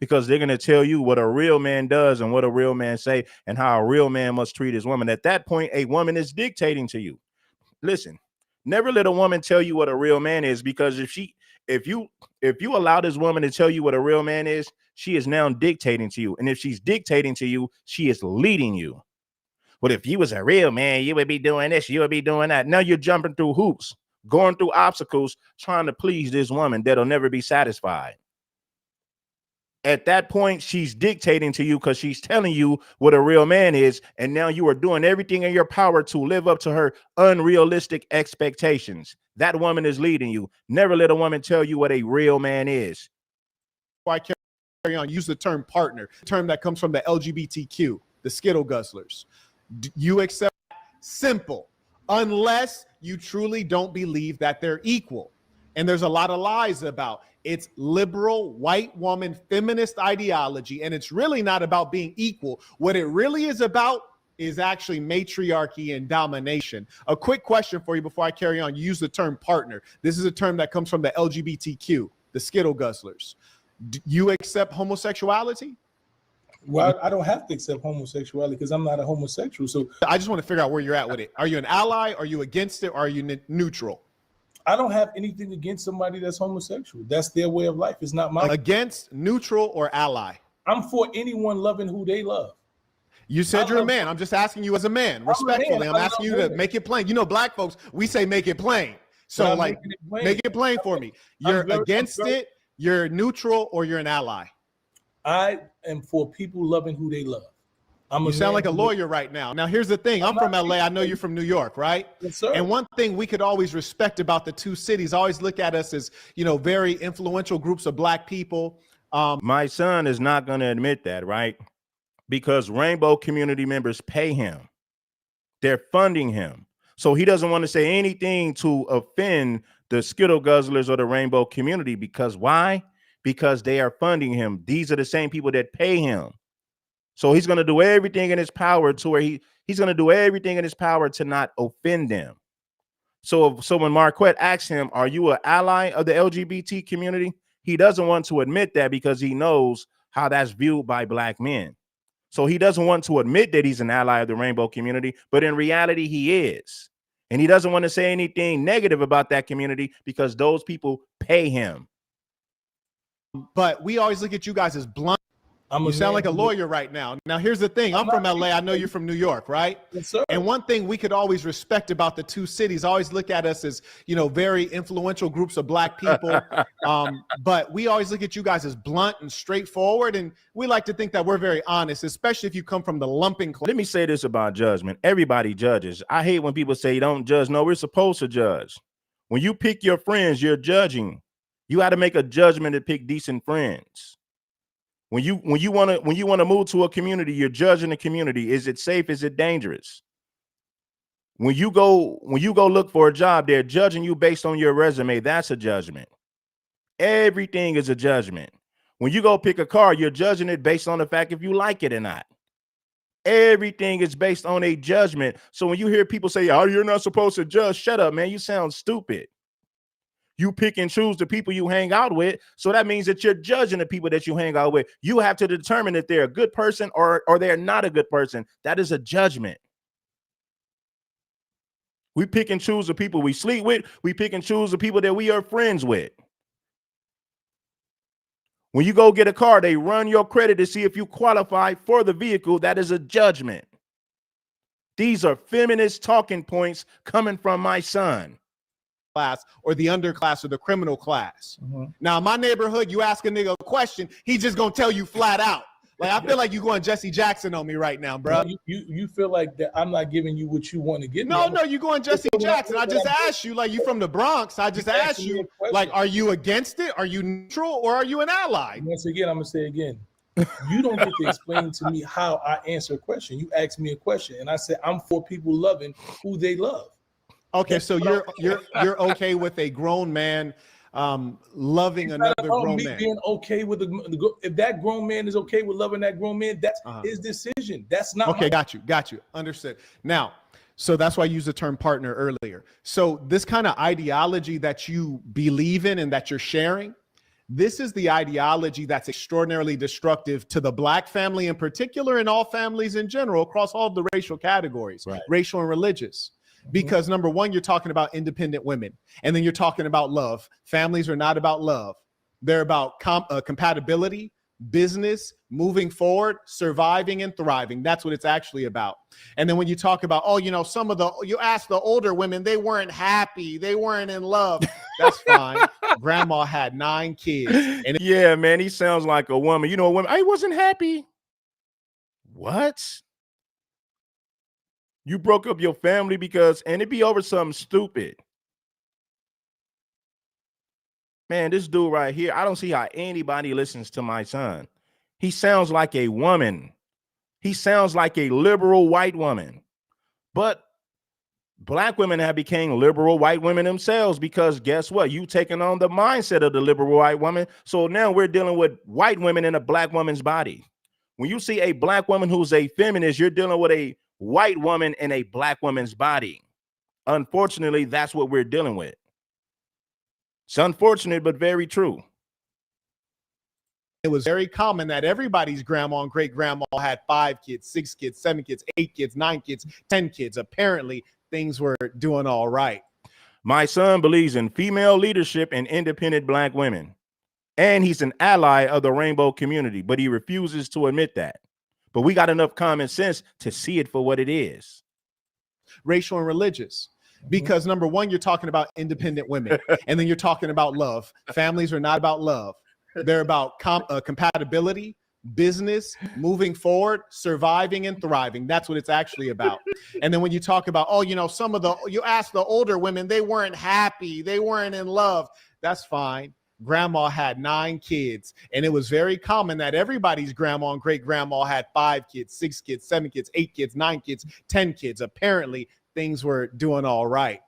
Speaker 1: Because they're going to tell you what a real man does and what a real man say and how a real man must treat his woman. At that point, a woman is dictating to you. Listen, never let a woman tell you what a real man is, because if you allow this woman to tell you what a real man is, she is now dictating to you. And if she's dictating to you, she is leading you. But if you was a real man, you would be doing this, you would be doing that. Now you're jumping through hoops, going through obstacles, trying to please this woman that'll never be satisfied. At that point, she's dictating to you because she's telling you what a real man is. And now you are doing everything in your power to live up to her unrealistic expectations. That woman is leading you. Never let a woman tell you what a real man is.
Speaker 3: Before I carry on, use the term partner, a term that comes from the LGBTQ, the Skittle Guzzlers. You accept simple, unless you truly don't believe that they're equal. And there's a lot of lies about it's liberal, white woman, feminist ideology. And it's really not about being equal. What it really is about is actually matriarchy and domination. A quick question for you before I carry on. You use the term partner. This is a term that comes from the LGBTQ, the Skittle Guzzlers. Do you accept homosexuality?
Speaker 2: Well, I don't have to accept homosexuality because I'm not a homosexual. So
Speaker 3: I just want to figure out where you're at with it. Are you an ally? Are you against it? Or are you neutral?
Speaker 2: I don't have anything against somebody that's homosexual. That's their way of life. It's not mine.
Speaker 3: Against, neutral, or ally?
Speaker 2: I'm for anyone loving who they love.
Speaker 3: You said you're a man. I'm just asking you as a man. Respectfully, I'm asking you to make it plain. You know, black folks, we say make it plain. So like, make it plain for me. You're against it, you're neutral, or you're an ally?
Speaker 2: I am for people loving who they love.
Speaker 3: You sound like a lawyer right now. Now, here's the thing. I'm from LA. I know you're from New York, right?
Speaker 2: Yes, sir.
Speaker 3: And one thing we could always respect about the two cities, always look at us as, you know, very influential groups of black people.
Speaker 1: My son is not going to admit that, right? Because rainbow community members pay him. They're funding him. So he doesn't want to say anything to offend the Skittle Guzzlers or the rainbow community. Because why? Because they are funding him. These are the same people that pay him. So he's going to do everything in his power to where he's going to do everything in his power to not offend them. So when Marquette asks him, are you an ally of the LGBT community? He doesn't want to admit that because he knows how that's viewed by black men. So he doesn't want to admit that he's an ally of the rainbow community, but in reality, he is. And he doesn't want to say anything negative about that community because those people pay him.
Speaker 3: But we always look at you guys as blunt. You sound like a lawyer right now. Now, here's the thing. I'm from LA. I know you're from New York, right?
Speaker 2: Yes, sir.
Speaker 3: And one thing we could always respect about the two cities, always look at us as, you know, very influential groups of black people. But we always look at you guys as blunt and straightforward. And we like to think that we're very honest, especially if you come from the lumping class.
Speaker 1: Let me say this about judgment. Everybody judges. I hate when people say don't judge. No, we're supposed to judge. When you pick your friends, you're judging. You got to make a judgment to pick decent friends. When you want to move to a community, you're judging the community. Is it safe? Is it dangerous? When you go look for a job, they're judging you based on your resume. That's a judgment. Everything is a judgment. When you go pick a car, you're judging it based on the fact if you like it or not. Everything is based on a judgment. So when you hear people say, "Oh, you're not supposed to judge," shut up, man. You sound stupid. You pick and choose the people you hang out with. So that means that you're judging the people that you hang out with. You have to determine if they're a good person or they're not a good person. That is a judgment. We pick and choose the people we sleep with. We pick and choose the people that we are friends with. When you go get a car, they run your credit to see if you qualify for the vehicle. That is a judgment. These are feminist talking points coming from my son.
Speaker 3: Class or the underclass or the criminal class. Now, in my neighborhood, you ask a nigga a question, he just gonna tell you flat out. Like, I feel like you going Jesse Jackson on me right now, bro.
Speaker 2: You feel like that I'm not giving you what you want to get.
Speaker 3: No, you going Jesse Jackson. I just asked you, like, you from the Bronx. I just asked you, like, are you against it? Are you neutral or are you an ally?
Speaker 2: Once again, I'm gonna say again, you don't get to explain to me how I answer a question. You asked me a question, and I said I'm for people loving who they love.
Speaker 3: Okay, so you're okay with a grown man loving another grown man?
Speaker 2: Being okay with if that grown man is okay with loving that grown man, that's his decision. That's not
Speaker 3: okay. Got you. Understood. Now, So that's why I used the term partner earlier. So this kind of ideology that you believe in and that you're sharing, this is the ideology that's extraordinarily destructive to the Black family in particular, and all families in general across all of the racial categories,
Speaker 1: Right.
Speaker 3: racial and religious. Because number one, you're talking about independent women, and then you're talking about love. Families are not about love. They're about compatibility, business, moving forward, surviving and thriving. That's what it's actually about. And then when you talk about, oh, you know, you ask the older women, they weren't happy, they weren't in love. That's fine. Grandma had 9 kids. And
Speaker 1: Yeah, man, he sounds like a woman. You know, a woman, I wasn't happy. What? You broke up your family because, and it be over something stupid. Man, this dude right here, I don't see how anybody listens to my son. He sounds like a woman. He sounds like a liberal white woman. But Black women have become liberal white women themselves, because guess what? You taking on the mindset of the liberal white woman. So now we're dealing with white women in a Black woman's body. When you see a Black woman who's a feminist, you're dealing with a white woman in a Black woman's body. Unfortunately, that's what we're dealing with. It's unfortunate, but very true.
Speaker 3: it was very common that everybody's grandma and great grandma had 5 kids, 6 kids, 7 kids, 8 kids, 9 kids, 10 kids. Apparently, things were doing all right.
Speaker 1: My son believes in female leadership and independent Black women, and he's an ally of the rainbow community, but he refuses to admit that. But we got enough common sense to see it for what it is.
Speaker 3: Racial and religious. Because number one, you're talking about independent women, and then you're talking about love. Families are not about love. They're about compatibility, business, moving forward, surviving and thriving. That's what it's actually about. And then when you talk about, oh, you know, you ask the older women, they weren't happy, they weren't in love. That's fine. Grandma had 9 kids, and it was very common that everybody's grandma and great grandma had 5 kids, 6 kids, 7 kids, 8 kids, 9 kids, 10 kids. Apparently, things were doing all right.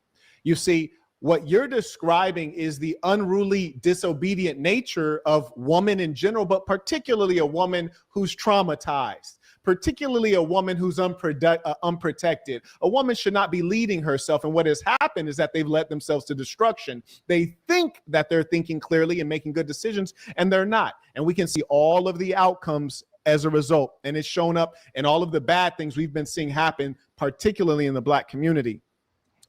Speaker 3: You see, what you're describing is the unruly, disobedient nature of woman in general, but particularly a woman who's traumatized, particularly a woman who's unprotected. A woman should not be leading herself. And what has happened is that they've led themselves to destruction. They think that they're thinking clearly and making good decisions, and they're not. And we can see all of the outcomes as a result. And it's shown up in all of the bad things we've been seeing happen, particularly in the Black community.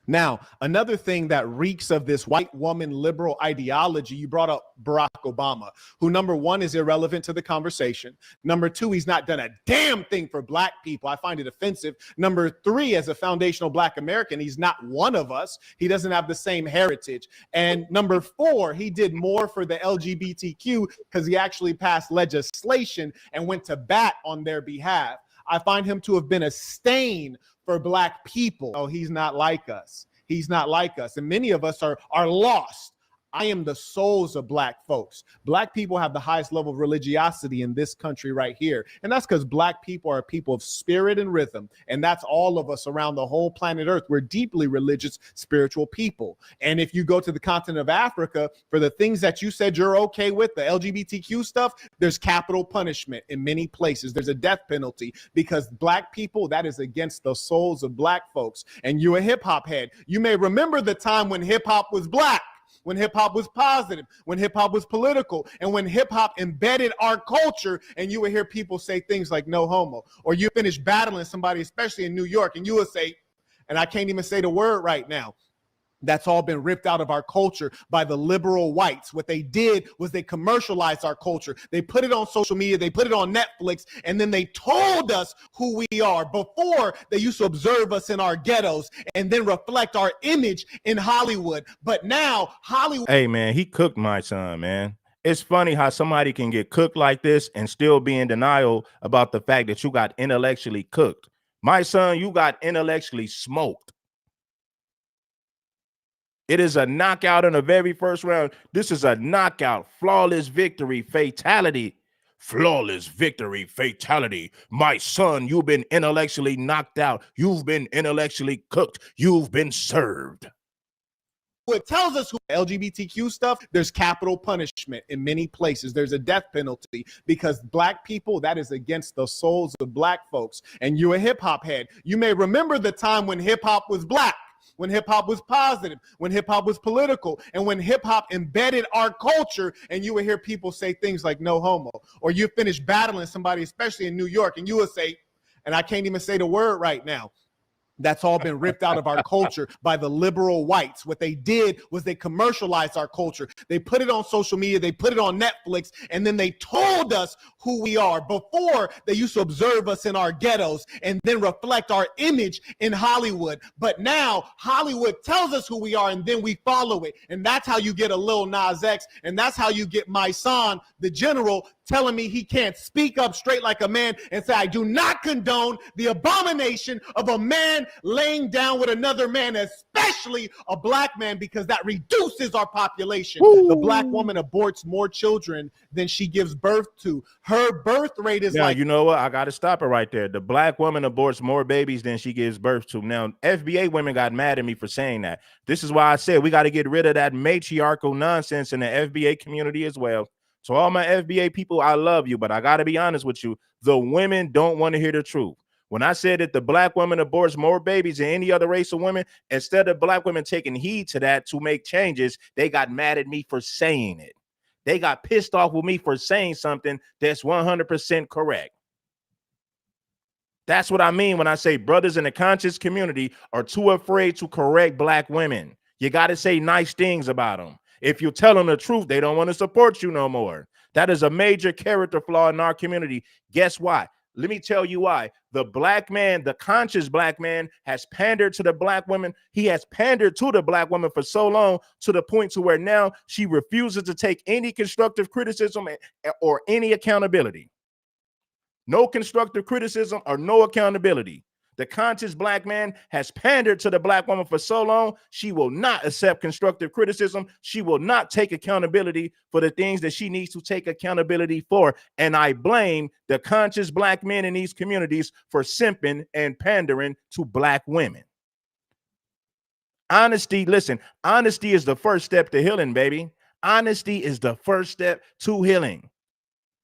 Speaker 3: Now, another thing that reeks of this white woman liberal ideology, you brought up Barack Obama, who number one is irrelevant to the conversation. Number two, he's not done a damn thing for Black people. I find it offensive. Number three, as a foundational Black American, he's not one of us. He doesn't have the same heritage. And number four, he did more for the LGBTQ because he actually passed legislation and went to bat on their behalf. I find him to have been a stain for Black people. Oh, he's not like us. He's not like us. And many of us are lost. I am the souls of Black folks. Black people have the highest level of religiosity in this country right here. And that's because Black people are a people of spirit and rhythm. And that's all of us around the whole planet Earth. We're deeply religious, spiritual people. And if you go to the continent of Africa, for the things that you said you're okay with, the LGBTQ stuff, there's capital punishment in many places. There's a death penalty because Black people, that is against the souls of Black folks. And you're a hip hop head. You may remember the time when hip hop was Black, when hip hop was positive, when hip hop was political, and when hip hop embedded our culture. And you would hear people say things like no homo, or you finish battling somebody, especially in New York, and you would say, and I can't even say the word right now, that's all been ripped out of our culture by the liberal whites. What they did was they commercialized our culture. They put it on social media, they put it on Netflix, and then they told us who we are. Before, they used to observe us in our ghettos and then reflect our image in Hollywood. But now, Hollywood...
Speaker 1: Hey, man, he cooked my son, man. It's funny how somebody can get cooked like this and still be in denial about the fact that you got intellectually cooked. My son, you got intellectually smoked. It is a knockout in the very first round. This is a knockout, flawless victory, fatality. Flawless victory, fatality. My son, you've been intellectually knocked out. You've been intellectually cooked. You've been served.
Speaker 3: It tells us who LGBTQ stuff, there's capital punishment in many places. There's a death penalty because black people, that is against the souls of black folks. And you're a hip hop head. You may remember the time when hip hop was black, when hip hop was positive, when hip hop was political, and when hip hop embedded our culture. And you would hear people say things like no homo, or you finish battling somebody, especially in New York, and you would say, and I can't even say the word right now, that's all been ripped out of our culture by the liberal whites. What they did was they commercialized our culture. They put it on social media, they put it on Netflix, and then they told us who we are. Before, they used to observe us in our ghettos and then reflect our image in Hollywood. But now Hollywood tells us who we are and then we follow it. And that's how you get a Lil Nas X, and that's how you get Mysonne, the general, telling me he can't speak up straight like a man and say, I do not condone the abomination of a man laying down with another man, especially a black man, because that reduces our population. Woo. The black woman aborts more children than she gives birth to. Her birth rate is
Speaker 1: you know what? I got to stop it right there. The black woman aborts more babies than she gives birth to. Now, FBA women got mad at me for saying that. This is why I said we got to get rid of that matriarchal nonsense in the FBA community as well. So all my FBA people, I love you, but I got to be honest with you. The women don't want to hear the truth. When I said that the black woman aborts more babies than any other race of women, instead of black women taking heed to that to make changes, they got mad at me for saying it. They got pissed off with me for saying something that's 100% correct. That's what I mean when I say brothers in the conscious community are too afraid to correct black women. You got to say nice things about them. If you tell them the truth, they don't want to support you no more. That is a major character flaw in our community. Guess why? Let me tell you why. The black man, the conscious black man, has pandered to the black woman. He has pandered to the black woman for so long to the point to where now she refuses to take any constructive criticism or any accountability. No constructive criticism or no accountability. The conscious black man has pandered to the black woman for so long, she will not accept constructive criticism. She will not take accountability for the things that she needs to take accountability for. And I blame the conscious black men in these communities for simping and pandering to black women. Honesty, listen, honesty is the first step to healing, baby. Honesty is the first step to healing.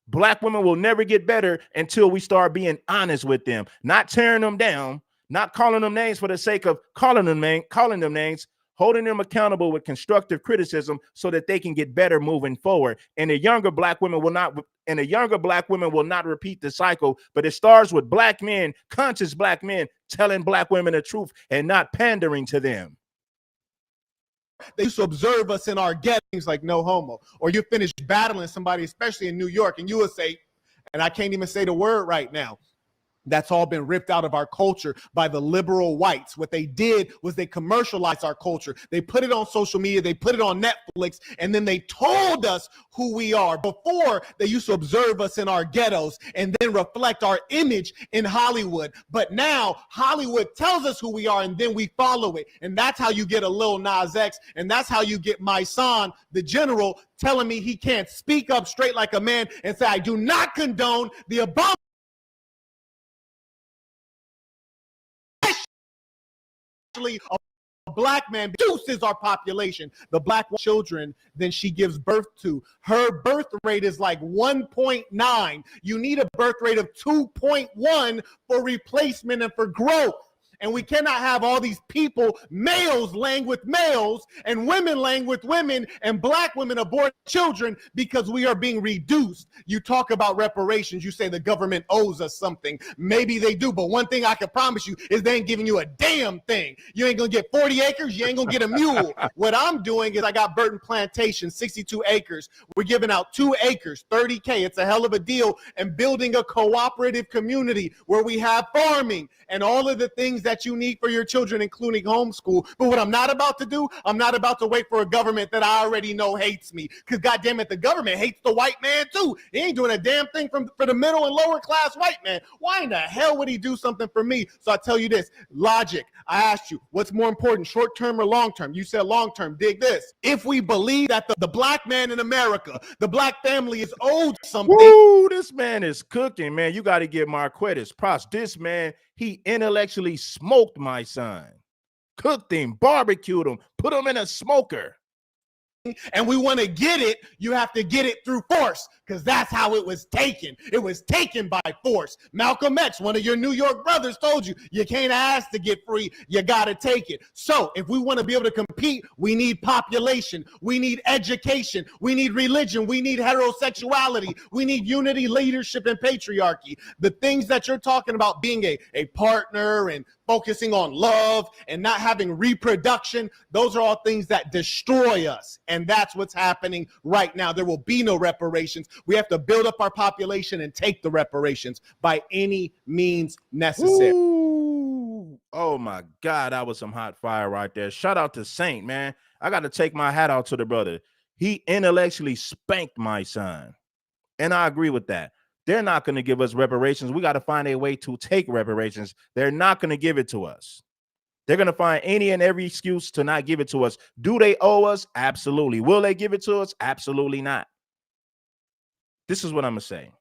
Speaker 1: Black women will never get better until we start being honest with them, not tearing them down, not calling them names for the sake of calling them names, holding them accountable with constructive criticism so that they can get better moving forward. And the younger black women will not repeat the cycle, but it starts with black men, conscious black men, telling black women the truth and not pandering to them.
Speaker 3: They used to observe us in our ghettos like no homo, or you finish battling somebody, especially in New York, and you would say, and I can't even say the word right now, that's all been ripped out of our culture by the liberal whites. What they did was they commercialized our culture. They put it on social media, they put it on Netflix, and then they told us who we are. Before, they used to observe us in our ghettos and then reflect our image in Hollywood. But now Hollywood tells us who we are and then we follow it. And that's how you get a Lil Nas X, and that's how you get Mysonne, the general, telling me he can't speak up straight like a man and say, I do not condone the abomination a black man reduces our population. The black children then she gives birth to. Her birth rate is like 1.9. You need a birth rate of 2.1 for replacement and for growth. And we cannot have all these people, males laying with males and women laying with women and black women abort children because we are being reduced. You talk about reparations. You say the government owes us something. Maybe they do. But one thing I can promise you is they ain't giving you a damn thing. You ain't going to get 40 acres. You ain't going to get a mule. What I'm doing is I got Burton Plantation, 62 acres. We're giving out 2 acres, $30K. It's a hell of a deal. And building a cooperative community where we have farming and all of the things that you need for your children, including homeschool. But what I'm not about to do, I'm not about to wait for a government that I already know hates me. Because goddamn it, the government hates the white man too. He ain't doing a damn thing for the middle and lower class white man. Why in the hell would he do something for me? So I tell you this, logic. I asked you, what's more important, short term or long term? You said long term. Dig this. If we believe that the black man in America, the black family is owed something.
Speaker 1: Woo, this man is cooking, man. You got to give Marquettis props. This man, he intellectually smoked my son. cooked him, barbecued him, put him in a smoker.
Speaker 5: And we want to get it, you have to get it through force, because that's how it was taken. It was taken by force. Malcolm X, one of your New York brothers, told you, you can't ask to get free, you got to take it. So if we want to be able to compete, we need population, we need education, we need religion, we need heterosexuality, we need unity, leadership, and patriarchy. The things that you're talking about, being a partner and focusing on love and not having reproduction, those are all things that destroy us. And that's what's happening right now. There will be no reparations. We have to build up our population and take the reparations by any means necessary.
Speaker 1: Ooh. Oh my God, that was some hot fire right there. Shout out to Saint, man. I got to take my hat out to the brother. He intellectually spanked my son. And I agree with that. They're not going to give us reparations. We got to find a way to take reparations. They're not going to give it to us. They're going to find any and every excuse to not give it to us. Do they owe us? Absolutely. Will they give it to us? Absolutely not. This is what I'm going to say.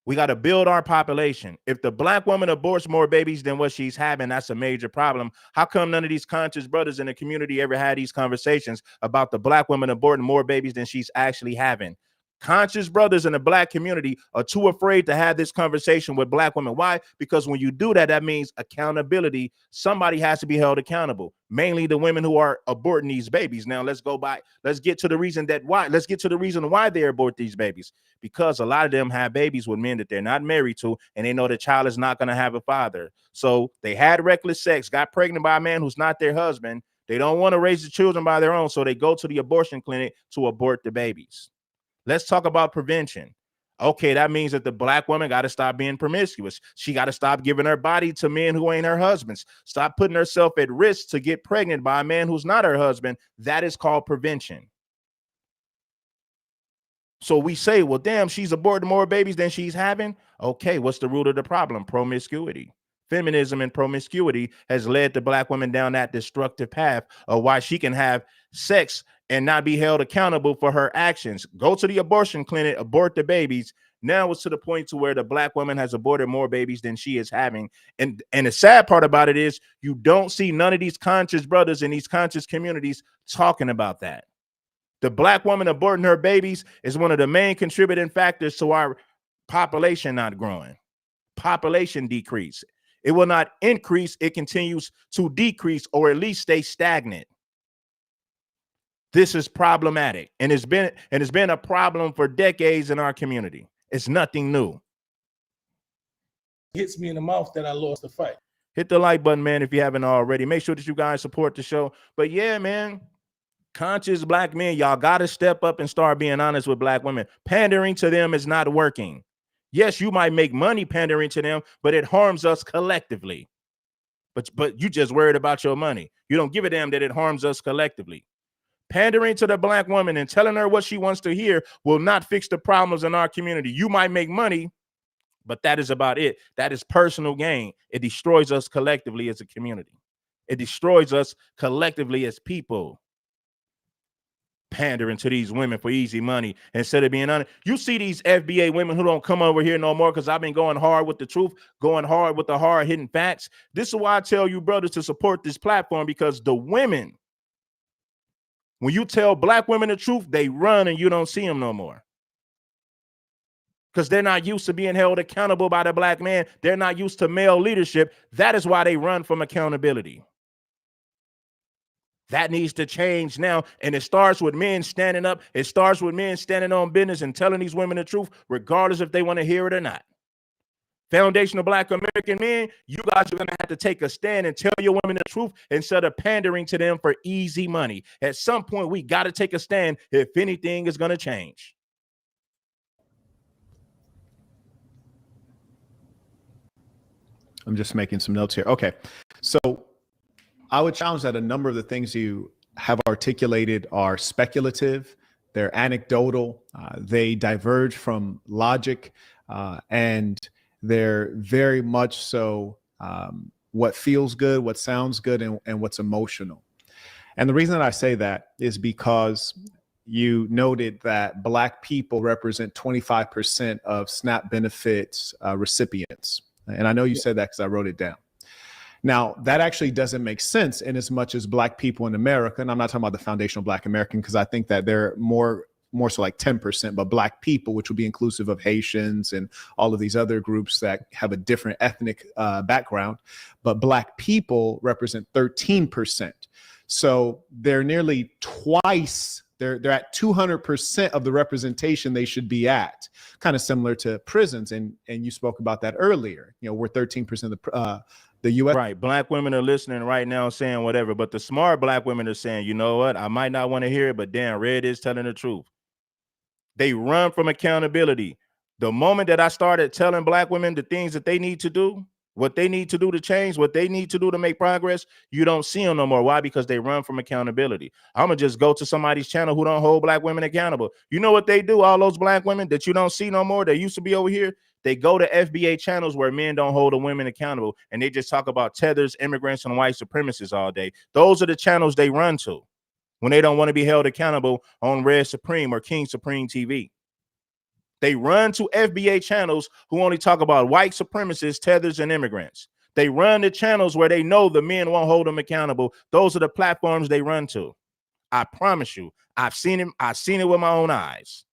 Speaker 1: We got to build our population. If the black woman aborts more babies than what she's having, that's a major problem. How come none of these conscious brothers in the community ever had these conversations about the black woman aborting more babies than she's actually having? Conscious brothers in the black community are too afraid to have this conversation with black women. Why? Because when you do that, that means accountability. Somebody has to be held accountable, mainly the women who are aborting these babies. Now let's get to the reason why they abort these babies. Because a lot of them have babies with men that they're not married to, and they know the child is not going to have a father. So they had reckless sex, got pregnant by a man who's not their husband. They don't want to raise the children by their own, so they go to the abortion clinic to abort the babies. Let's talk about prevention. Okay, that means that the black woman got to stop being promiscuous. She got to stop giving her body to men who ain't her husbands. Stop putting herself at risk to get pregnant by a man who's not her husband. That is called prevention. So we say, well, damn, she's aborting more babies than she's having. Okay, what's the root of the problem? Promiscuity. Feminism and promiscuity has led the black woman down that destructive path of why she can have sex and not be held accountable for her actions. Go to the abortion clinic, abort the babies. Now it's to the point to where the black woman has aborted more babies than she is having. And the sad part about it is you don't see none of these conscious brothers in these conscious communities talking about that. The black woman aborting her babies is one of the main contributing factors to our population not growing. Population decrease. It will not increase. It continues to decrease or at least stay stagnant. This is problematic, and it's been a problem for decades in our community. It's nothing new.
Speaker 2: Hits me in the mouth that I lost the fight.
Speaker 1: Hit the like button, man, if you haven't already. Make sure that you guys support the show. But yeah, man, conscious black men, y'all got to step up and start being honest with black women. Pandering to them is not working. Yes, you might make money pandering to them, but it harms us collectively. But you just worried about your money. You don't give a damn that it harms us collectively. Pandering to the black woman and telling her what she wants to hear will not fix the problems in our community. You might make money, but that is about it. That is personal gain. It destroys us collectively as a community. It destroys us collectively as people. Pandering to these women for easy money instead of being honest. You see these FBA women who don't come over here no more because I've been going hard with the truth, going hard with the hard hitting facts. This is why I tell you brothers to support this platform, because the women, when you tell black women the truth, they run and you don't see them no more. Because they're not used to being held accountable by the black man. They're not used to male leadership. That is why they run from accountability. That needs to change now. And it starts with men standing up. It starts with men standing on business and telling these women the truth, regardless if they want to hear it or not. Foundational Black American men, you guys are going to have to take a stand and tell your women the truth instead of pandering to them for easy money. At some point, we got to take a stand if anything is going to change.
Speaker 3: I'm just making some notes here. Okay. So I would challenge that a number of the things you have articulated are speculative, they're anecdotal, they diverge from logic, and they're very much so what feels good, what sounds good, and what's emotional. And the reason that I say that is because you noted that Black people represent 25% of SNAP benefits recipients. And I know you said that because I wrote it down. Now, that actually doesn't make sense in as much as Black people in America, and I'm not talking about the foundational Black American, because I think that they're more so like 10%, but Black people, which would be inclusive of Haitians and all of these other groups that have a different ethnic background. But Black people represent 13%. So they're nearly twice, they're at 200% of the representation they should be at, kind of similar to prisons. And you spoke about that earlier. You know, we're 13% of the U.S.
Speaker 1: Right. Black women are listening right now saying whatever, but the smart Black women are saying, you know what? I might not want to hear it, but damn, Red is telling the truth. They run from accountability. The moment that I started telling Black women the things that they need to do, what they need to do to change, what they need to do to make progress, you don't see them no more. Why? Because they run from accountability. I'm going to just go to somebody's channel who don't hold Black women accountable. You know what they do? All those Black women that you don't see no more, they used to be over here. They go to FBA channels where men don't hold the women accountable, and they just talk about tethers, immigrants, and white supremacists all day. Those are the channels they run to when they don't want to be held accountable on Red Supreme or King Supreme TV. They run to FBA channels who only talk about white supremacists, tethers, and immigrants. They run to channels where they know the men won't hold them accountable. Those are the platforms they run to. I promise you, I've seen it. I've seen it with my own eyes.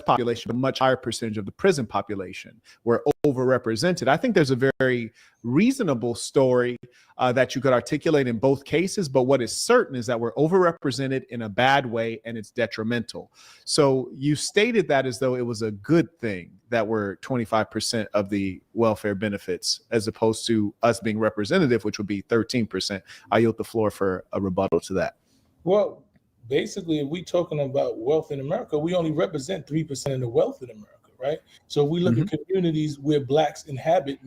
Speaker 3: Population, a much higher percentage of the prison population were overrepresented. I think there's a very reasonable story that you could articulate in both cases, but what is certain is that we're overrepresented in a bad way and it's detrimental. So you stated that as though it was a good thing that we're 25% of the welfare benefits as opposed to us being representative, which would be 13%. I yield the floor for a rebuttal to that.
Speaker 2: Well, basically, if we're talking about wealth in America, we only represent 3% of the wealth in America, right? So if we look at communities where Blacks inhabit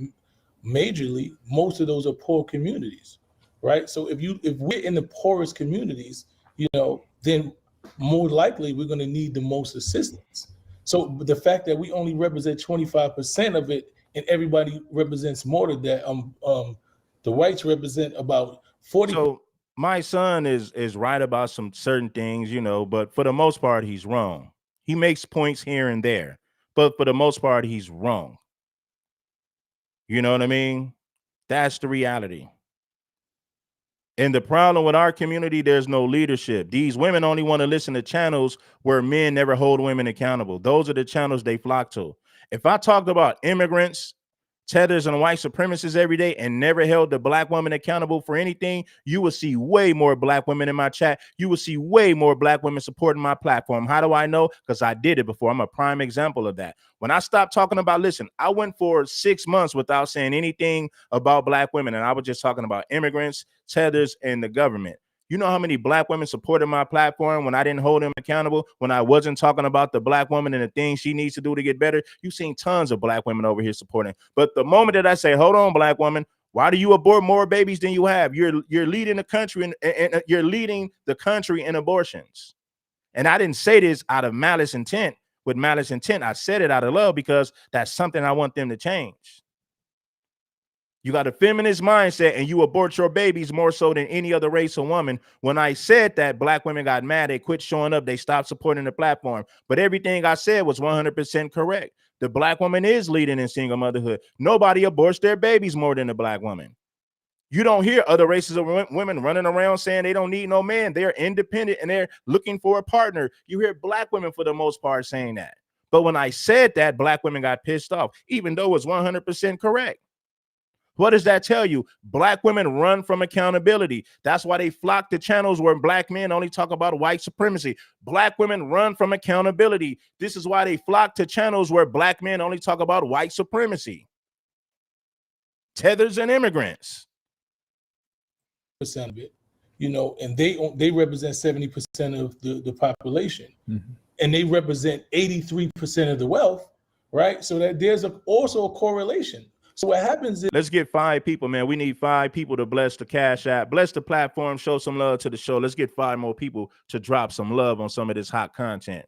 Speaker 2: majorly, most of those are poor communities, right? So if we're in the poorest communities, you know, then more likely we're going to need the most assistance. So the fact that we only represent 25% of it and everybody represents more than that, the whites represent about 40%.
Speaker 1: So Mysonne is right about some certain things, you know, but for the most part, he's wrong. He makes points here and there, but for the most part, he's wrong. You know what I mean? That's the reality. And the problem with our community, there's no leadership. These women only want to listen to channels where men never hold women accountable. Those are the channels they flock to. If I talked about immigrants, tethers, and white supremacists every day and never held the Black woman accountable for anything, you will see way more Black women in my chat. You will see way more Black women supporting my platform. How do I know? Because I did it before. I'm a prime example of that. When I stopped talking about, listen, I went for 6 months without saying anything about Black women, and I was just talking about immigrants, tethers, and the government. You know how many Black women supported my platform when I didn't hold them accountable, when I wasn't talking about the Black woman and the things she needs to do to get better? You've seen tons of Black women over here supporting. But the moment that I say, hold on, Black woman, why do you abort more babies than you have? You're leading the country and you're leading the country in abortions. And I didn't say this out of malice intent. With malice intent, I said it out of love because that's something I want them to change. You got a feminist mindset and you abort your babies more so than any other race or woman. When I said that, Black women got mad. They quit showing up. They stopped supporting the platform. But everything I said was 100% correct. The Black woman is leading in single motherhood. Nobody aborts their babies more than the Black woman. You don't hear other races of women running around saying they don't need no man. They're independent and they're looking for a partner. You hear Black women for the most part saying that. But when I said that, Black women got pissed off, even though it's 100% correct. What does that tell you? Black women run from accountability. That's why they flock to channels where Black men only talk about white supremacy. Black women run from accountability. This is why they flock to channels where Black men only talk about white supremacy, tethers, and immigrants.
Speaker 2: Percent of it, you know, and they represent 70% of the population, and they represent 83% of the wealth, right? So that there's also a correlation. So what happens is,
Speaker 1: let's get 5 people, man. We need 5 people to bless the Cash App, bless the platform, show some love to the show. Let's get 5 more people to drop some love on some of this hot content.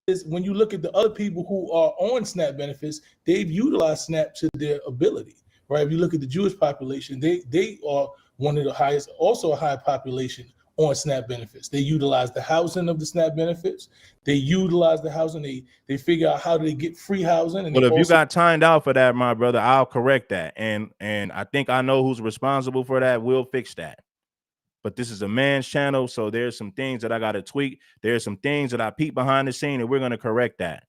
Speaker 2: is when you look at the other people who are on SNAP benefits, they've utilized SNAP to their ability, right? If you look at the Jewish population, they are one of the highest, also a high population on SNAP benefits. They utilize the housing of the SNAP benefits. They utilize the housing. They figure out how do they get free housing. And
Speaker 1: Well,
Speaker 2: they
Speaker 1: if you
Speaker 2: also
Speaker 1: got timed out for that, my brother, I'll correct that. And I think I know who's responsible for that. We'll fix that. But this is a man's channel, so there's some things that I got to tweak. There's some things that I peep behind the scene, and we're going to correct that.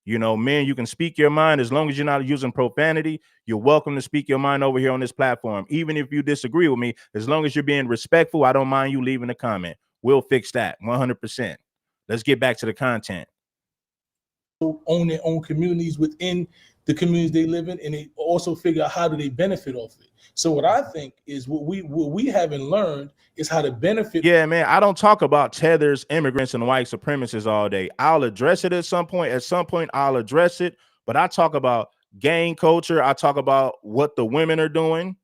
Speaker 1: You know, men, you can speak your mind as long as you're not using profanity. You're welcome to speak your mind over here on this platform. Even if you disagree with me, as long as you're being respectful, I don't mind you leaving a comment. We'll fix that 100%. Let's get back to the content.
Speaker 2: own their own communities within the communities they live in, and they also figure out how do they benefit off it. So what I think is what we haven't learned is how to benefit.
Speaker 1: Yeah, man, I don't talk about tethers, immigrants, and white supremacists all day. I'll address it at some point. At some point, I'll address it, but I talk about gang culture. I talk about what the women are doing.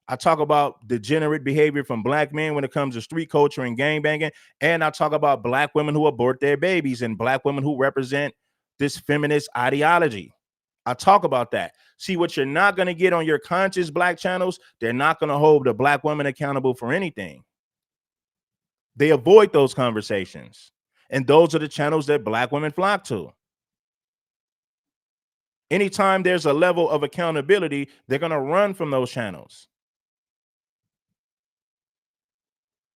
Speaker 1: I talk about degenerate behavior from black men when it comes to street culture and gang banging. And I talk about black women who abort their babies and black women who represent this feminist ideology. I talk about that. See, what you're not going to get on your conscious black channels, they're not going to hold the black woman accountable for anything. They avoid those conversations. And those are the channels that black women flock to. Anytime there's a level of accountability, they're going to run from those channels.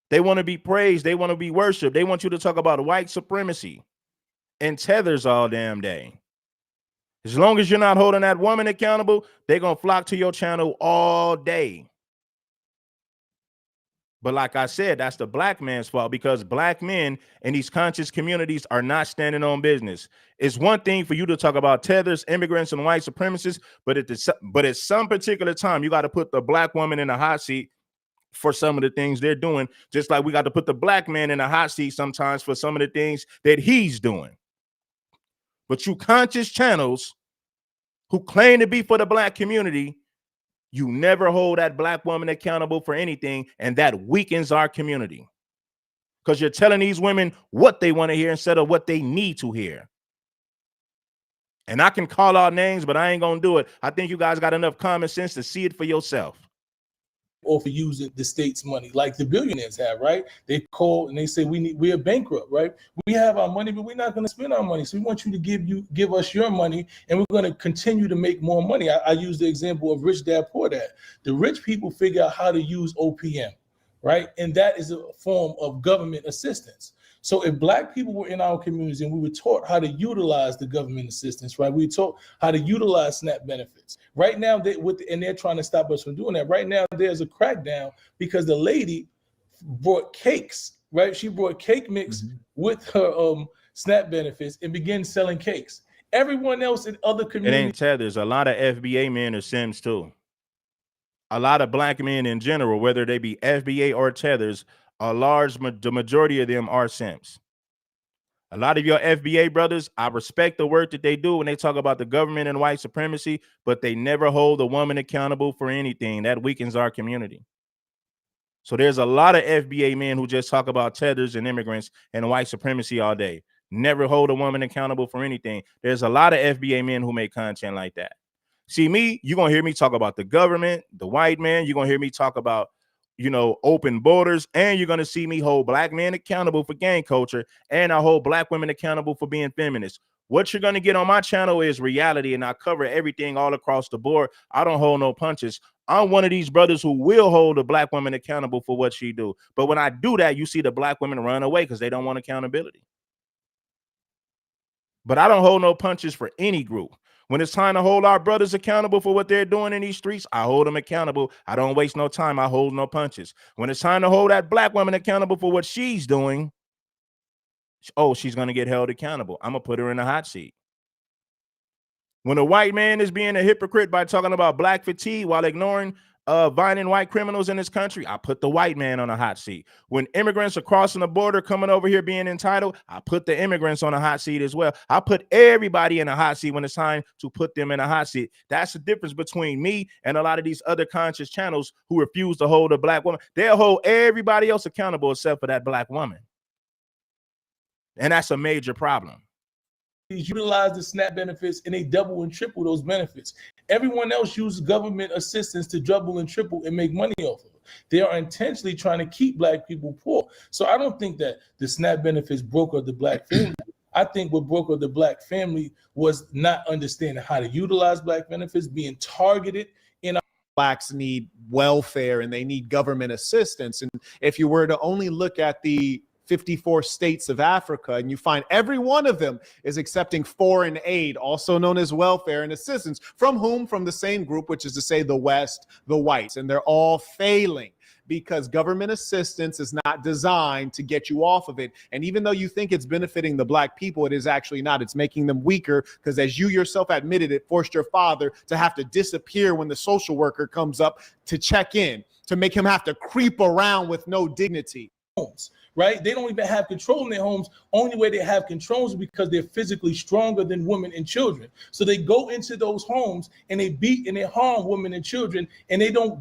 Speaker 1: They want to be praised. They want to be worshiped. They want you to talk about white supremacy and tethers all damn day. As long as you're not holding that woman accountable, they're going to flock to your channel all day. But like I said, that's the black man's fault, because black men in these conscious communities are not standing on business. It's one thing for you to talk about tethers, immigrants, and white supremacists, but at some particular time, you got to put the black woman in a hot seat for some of the things they're doing, just like we got to put the black man in a hot seat sometimes for some of the things that he's doing. But you conscious channels who claim to be for the black community, you never hold that black woman accountable for anything, and that weakens our community. Because you're telling these women what they want to hear instead of what they need to hear. And I can call out names, but I ain't going to do it. I think you guys got enough common sense to see it for yourself.
Speaker 2: Or for using the state's money, like the billionaires have, right? They call and they say we are bankrupt, right? We have our money, but we're not going to spend our money. So we want you to give us your money, and we're going to continue to make more money. I use the example of Rich Dad Poor Dad. The rich people figure out how to use OPM, right? And that is a form of government assistance. So if black people were in our communities and we were taught how to utilize the government assistance, right? We were taught how to utilize SNAP benefits. Right now, they're trying to stop us from doing that. Right now, there's a crackdown because the lady brought cakes, right? She brought cake mix with her SNAP benefits and began selling cakes. Everyone else in other communities.
Speaker 1: It ain't tethers. A lot of FBA men are Sims too. A lot of black men in general, whether they be FBA or tethers, the majority of them are simps. A lot of your FBA brothers, I respect the work that they do when they talk about the government and white supremacy, but they never hold a woman accountable for anything. That weakens our community. So there's a lot of FBA men who just talk about tethers and immigrants and white supremacy all day. Never hold a woman accountable for anything. There's a lot of FBA men who make content like that. See me, you're going to hear me talk about the government, the white man. You're going to hear me talk about, open borders, and you're going to see me hold black men accountable for gang culture, and I hold black women accountable for being feminists. What you're going to get on my channel is reality, and I cover everything all across the board. I don't hold no punches. I'm one of these brothers who will hold a black woman accountable for what she do. But when I do that, you see the black women run away because they don't want accountability. But I don't hold no punches for any group. When it's time to hold our brothers accountable for what they're doing in these streets, I hold them accountable. I don't waste no time. I hold no punches. When it's time to hold that black woman accountable for what she's doing, she's going to get held accountable. I'm going to put her in a hot seat. When a white man is being a hypocrite by talking about black fatigue while ignoring violent white criminals in this country, I put the white man on a hot seat. When immigrants are crossing the border, coming over here being entitled, I put the immigrants on a hot seat as well. I put everybody in a hot seat when it's time to put them in a hot seat. That's the difference between me and a lot of these other conscious channels who refuse to hold a black woman. They'll hold everybody else accountable except for that black woman. And that's a major problem.
Speaker 2: Utilize the SNAP benefits, and they double and triple those benefits. Everyone else uses government assistance to double and triple and make money off of it. They are intentionally trying to keep black people poor. So I don't think that the SNAP benefits broke up the black family. I think what broke up the black family was not understanding how to utilize black benefits, being targeted in.
Speaker 3: Blacks need welfare and they need government assistance. And if you were to only look at the 54 states of Africa, and you find every one of them is accepting foreign aid, also known as welfare and assistance, from whom? From the same group, which is to say the West, the whites, and they're all failing because government assistance is not designed to get you off of it. And even though you think it's benefiting the black people, it is actually not. It's making them weaker because, as you yourself admitted, it forced your father to have to disappear when the social worker comes up to check in, to make him have to creep around with no dignity.
Speaker 2: Homes, right? They don't even have control in their homes. Only way they have control is because they're physically stronger than women and children. So they go into those homes and they beat and they harm women and children, and they don't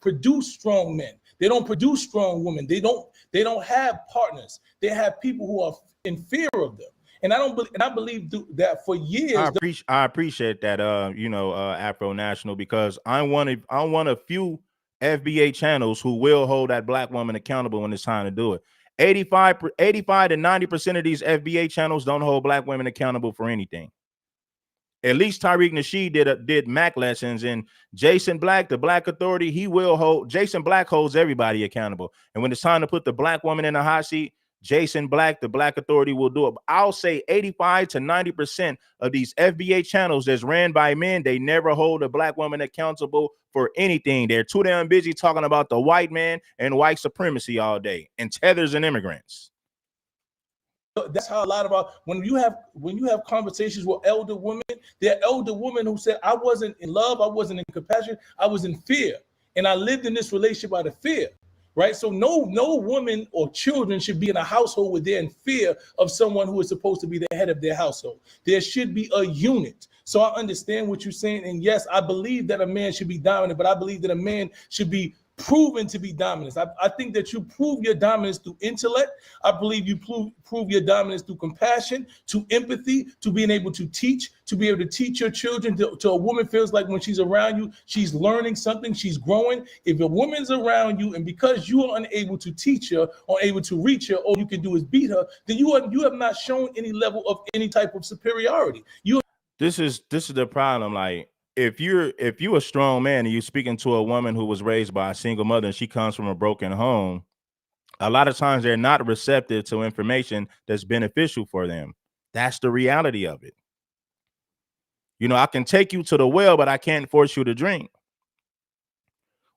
Speaker 2: produce strong men. They don't produce strong women. They don't have partners. They have people who are in fear of them. And I believe that for years.
Speaker 1: I appreciate that, Afro National, because I'm one of few FBA channels who will hold that black woman accountable when it's time to do it. 85 to 90% of these FBA channels don't hold black women accountable for anything. At least Tariq Nasheed did Mac lessons, and Jason Black, the Black Authority, Jason Black holds everybody accountable. And when it's time to put the black woman in the hot seat, Jason Black, the Black Authority, will do it. I'll say 85 to 90% of these FBA channels that's ran by men, they never hold a black woman accountable for anything. They're too damn busy talking about the white man and white supremacy all day and tethers and immigrants.
Speaker 2: That's how a lot of when you have conversations with elder women, they're elder women who said, I wasn't in love, I wasn't in compassion, I was in fear. And I lived in this relationship out of fear. Right. So no woman or children should be in a household where they're in fear of someone who is supposed to be the head of their household. There should be a unit. So I understand what you're saying. And yes, I believe that a man should be dominant, but I believe that a man should be proven to be dominant. I think that you prove your dominance through intellect. I believe you prove your dominance through compassion, to empathy, to being able to teach, to be able to teach your children. To a woman feels like when she's around you, she's learning something, she's growing. If a woman's around you and because you are unable to teach her or able to reach her, all you can do is beat her, then you have not shown any level of any type of superiority.
Speaker 1: This is the problem. Like, if you're a strong man and you're speaking to a woman who was raised by a single mother and she comes from a broken home, a lot of times they're not receptive to information that's beneficial for them. That's the reality of it. I can take you to the well, but I can't force you to drink.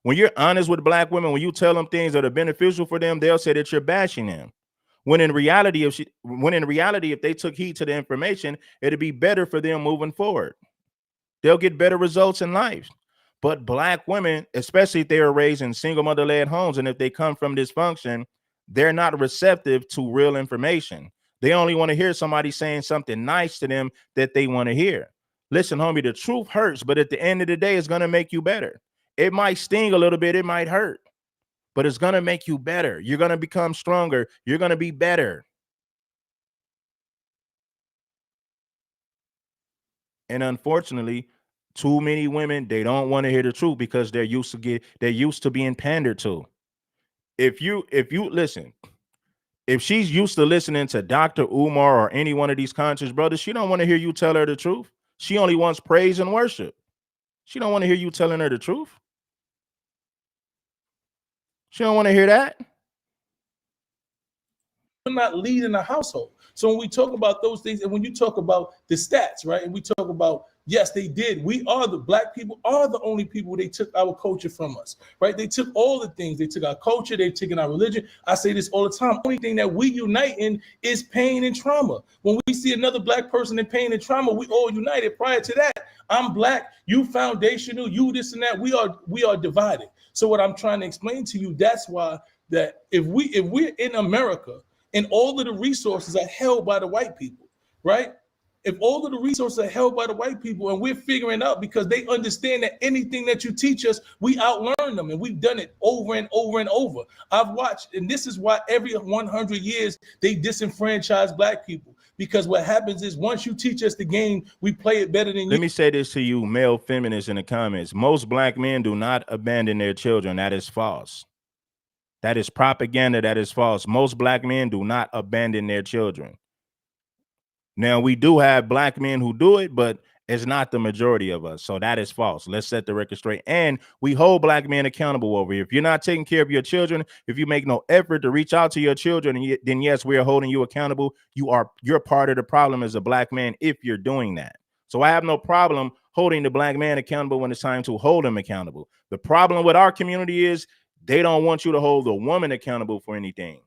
Speaker 1: When you're honest with black women, when you tell them things that are beneficial for them, they'll say that you're bashing them. When in reality, if they took heed to the information, it'd be better for them moving forward. They'll get better results in life. But black women, especially if they are raised in single mother-led homes, and if they come from dysfunction, they're not receptive to real information. They only want to hear somebody saying something nice to them that they want to hear. Listen, homie, the truth hurts, but at the end of the day, it's going to make you better. It might sting a little bit. It might hurt, but it's going to make you better. You're going to become stronger. You're going to be better. And unfortunately, too many women, they don't want to hear the truth because they're used to being pandered to. If you listen, if she's used to listening to Dr. Umar or any one of these conscious brothers, she don't want to hear you tell her the truth. She only wants praise and worship. She don't want to hear you telling her the truth. She don't want to hear that.
Speaker 2: You're not leading a household. So when we talk about those things, and when you talk about the stats, right, and we talk about, yes, they did. The black people are the only people. They took our culture from us, right? They took all the things. They took our culture. They've taken our religion. I say this all the time. The only thing that we unite in is pain and trauma. When we see another black person in pain and trauma, we all united. Prior to that, I'm black, you foundational, you this and that. We are divided. So what I'm trying to explain to you, that's why that if we're in America and all of the resources are held by the white people, right? If all of the resources are held by the white people and we're figuring out because they understand that anything that you teach us, we outlearn them, and we've done it over and over and over. I've watched, and this is why every 100 years they disenfranchise black people. because what happens is once you teach us the game, we play it better than you.
Speaker 1: Let me say this to you, male feminists in the comments. Most black men do not abandon their children. That is false. That is propaganda. That is false. Most black men do not abandon their children. Now, we do have black men who do it, but it's not the majority of us. So that is false. Let's set the record straight. And we hold black men accountable over here. If you're not taking care of your children, if you make no effort to reach out to your children, then yes, we are holding you accountable. You're part of the problem as a black man if you're doing that. So I have no problem holding the black man accountable when it's time to hold him accountable. The problem with our community is they don't want you to hold the woman accountable for anything.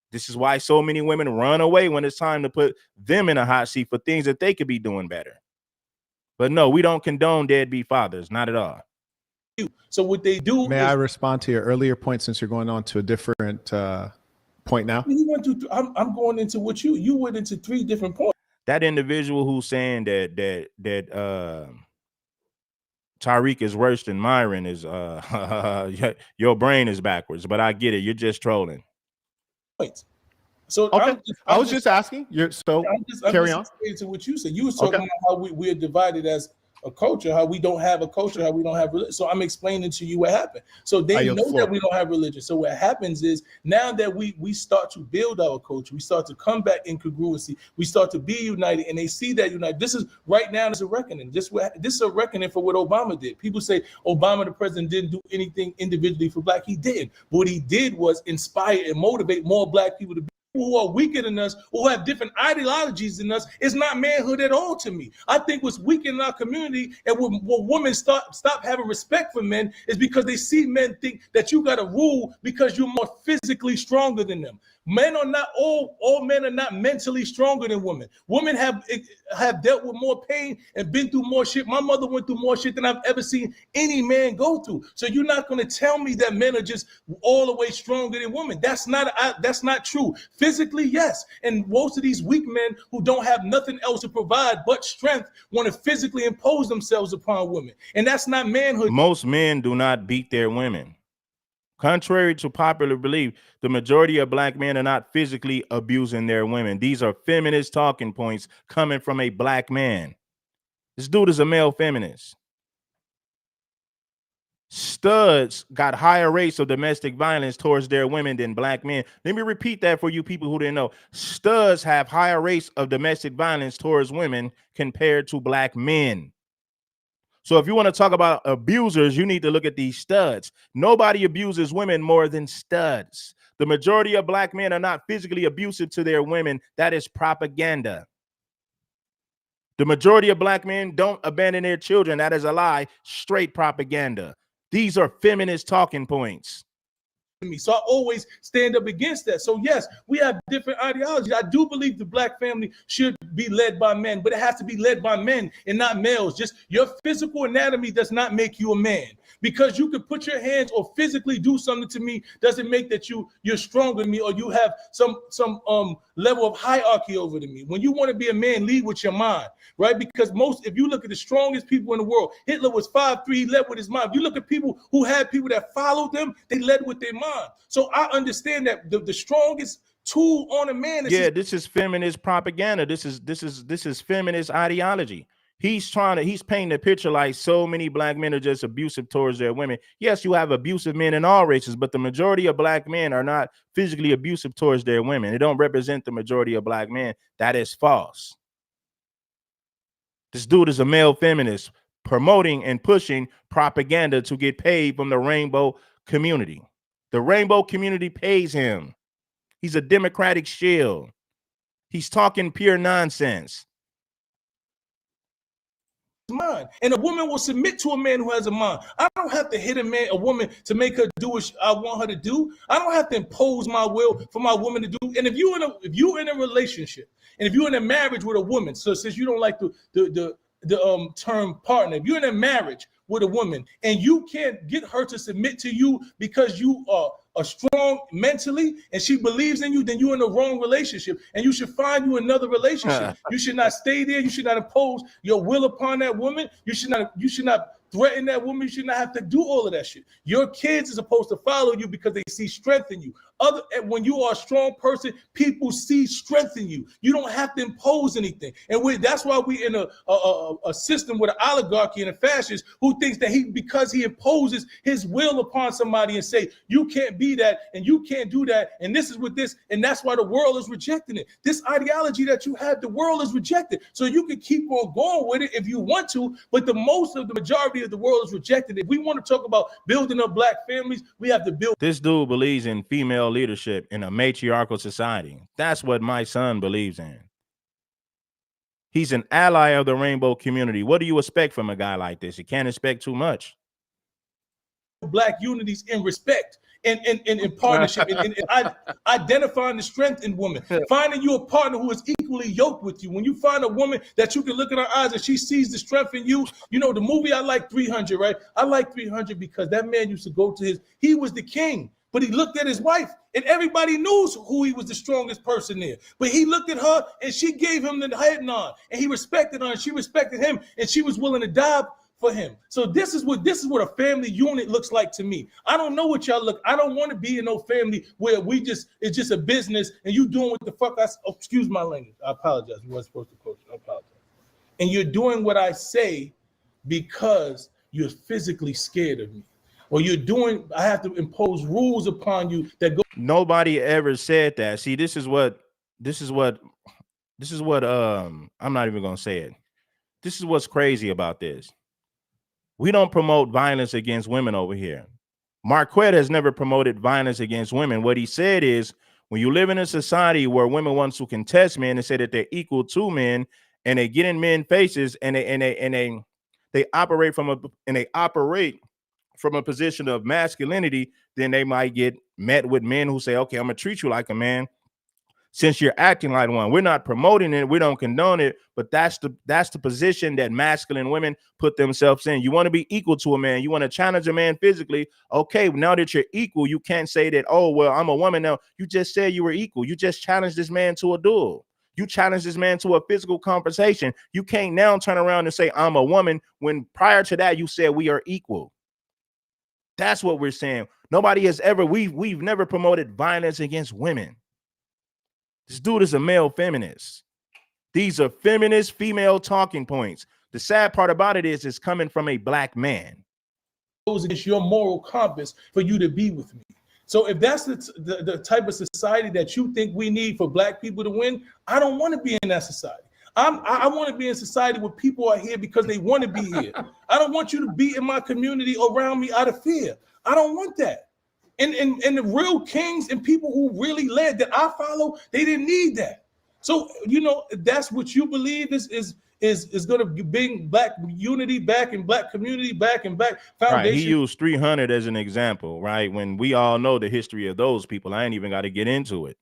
Speaker 1: This is why so many women run away when it's time to put them in a hot seat for things that they could be doing better. But no, we don't condone deadbeat fathers, not at all.
Speaker 2: So what they do
Speaker 3: May I respond to your earlier point since you're going on to a different point now?
Speaker 2: I'm going into what you went into 3 different points.
Speaker 1: That individual who's saying that Tariq is worse than Myron is your brain is backwards, but I get it. You're just trolling.
Speaker 2: So
Speaker 3: okay. I was just asking. Carry on.
Speaker 2: To what you said. You was talking about how we're divided as a culture, how we don't have a culture, how we don't have religion. So I'm explaining to you what happened. So they know that we don't have religion. So what happens is now that we start to build our culture, we start to come back in congruency, we start to be united, and they see that united. This is right now is a reckoning. This is a reckoning for what Obama did. People say Obama, the president, didn't do anything individually for black. He did. But what he did was inspire and motivate more black people to be who are weaker than us, who have different ideologies than us. It's not manhood at all to me. I think what's weak in our community and what women stop having respect for men is because they see men think that you got to rule because you're more physically stronger than them. Men are not all men are not mentally stronger than women. Women have dealt with more pain and been through more shit. My mother went through more shit than I've ever seen any man go through. So you're not going to tell me that men are just all the way stronger than women. That's not true. Physically, yes. And most of these weak men who don't have nothing else to provide but strength want to physically impose themselves upon women. And that's not manhood.
Speaker 1: Most men do not beat their women. Contrary to popular belief, the majority of black men are not physically abusing their women. These are feminist talking points coming from a black man. This dude is a male feminist. Studs got higher rates of domestic violence towards their women than black men. Let me repeat that for you people who didn't know. Studs have higher rates of domestic violence towards women compared to black men. So if you want to talk about abusers, you need to look at these studs. Nobody abuses women more than studs. The majority of black men are not physically abusive to their women. That is propaganda. The majority of black men don't abandon their children. That is a lie. Straight propaganda. These are feminist talking points.
Speaker 2: So I always stand up against that. So yes, we have different ideologies. I do believe the black family should be led by men, but it has to be led by men and not males. Just your physical anatomy does not make you a man. Because you could put your hands or physically do something to me doesn't make that you're stronger than me or you have some level of hierarchy over me. When you want to be a man, lead with your mind, right? Because if you look at the strongest people in the world, Hitler was 5'3", he led with his mind. If you look at people who had people that followed them, they led with their mind. So I understand that the strongest tool on a man is
Speaker 1: this is feminist propaganda. This is feminist ideology. He's painting a picture like so many black men are just abusive towards their women. Yes, you have abusive men in all races, but the majority of black men are not physically abusive towards their women. They don't represent the majority of black men. That is false. This dude is a male feminist promoting and pushing propaganda to get paid from the rainbow community. The rainbow community pays him. He's a Democratic shield. He's talking pure nonsense.
Speaker 2: Mind, and a woman will submit to a man who has a mind. I don't have to hit a woman to make her do what I want her to do. I don't have to impose my will for my woman to do. And if you're in a relationship, and if you're in a marriage with a woman, so since you don't like the term partner, if you're in a marriage with a woman and you can't get her to submit to you because you are strong mentally and she believes in you, then you're in the wrong relationship and you should find you another relationship. You should not stay there. You should not impose your will upon that woman. You should not threaten that woman. You should not have to do all of that shit. Your kids are supposed to follow you because they see strength in you. When you are a strong person, people see strength in you. You don't have to impose anything. And that's why we in a system with an oligarchy and a fascist who thinks that because he imposes his will upon somebody and say, you can't be that and you can't do that. And this is what this, and that's why the world is rejecting it. This ideology that you have, the world is rejected. So you can keep on going with it if you want to, but the majority of the world is rejected. If we want to talk about building up black families, we have to build.
Speaker 1: This dude believes in female leadership in a matriarchal society. That's what Mysonne believes in. He's an ally of the rainbow community. What do you expect from a guy like this? You can't expect too much.
Speaker 2: Black unities in respect and in partnership and identifying the strength in women, finding you a partner who is equally yoked with you. When you find a woman that you can look in her eyes and she sees the strength in you, you know, the movie I like 300, right? I like 300 because that man used to go to he was the king, but he looked at his wife and everybody knew who he was the strongest person there. But he looked at her and she gave him the head nod and he respected her and she respected him and she was willing to die for him. So this is what a family unit looks like to me. I don't know what y'all look. I don't want to be in no family where it's just a business and you doing what the fuck excuse my language. I apologize. You weren't supposed to coach. I apologize. And you're doing what I say because you're physically scared of me. Or I have to impose rules upon you that go.
Speaker 1: Nobody ever said that. See, this is what I'm not even gonna say it. This is what's crazy about this. We don't promote violence against women over here. Marquette has never promoted violence against women. What he said is, when you live in a society where women want to contest men and say that they're equal to men, and they get in men's faces and they operate from a position of masculinity, then they might get met with men who say, okay, I'm gonna treat you like a man since you're acting like one. We're not promoting it, we don't condone it, but that's the position that masculine women put themselves in. You want to be equal to a man, you want to challenge a man physically. Okay, now that you're equal, you can't say that, oh, well, I'm a woman now. You just said you were equal. You just challenged this man to a duel. You challenge this man to a physical conversation. You can't now turn around and say I'm a woman when prior to that you said we are equal. That's what we're saying. Nobody has ever, we've never promoted violence against women. This dude is a male feminist. These are feminist female talking points. The sad part about it is it's coming from a black man.
Speaker 2: It's your moral compass for you to be with me. So if that's the type of society that you think we need for black people to win, I don't want to be in that society. I want to be in society where people are here because they want to be here. I don't want you to be in my community around me out of fear. I don't want that. And the real kings and people who really led that I follow, they didn't need that. So, you know, that's what you believe is going to bring black unity back and black community back and back. Foundation.
Speaker 1: Right. He used 300 as an example, right? When we all know the history of those people, I ain't even got to get into it.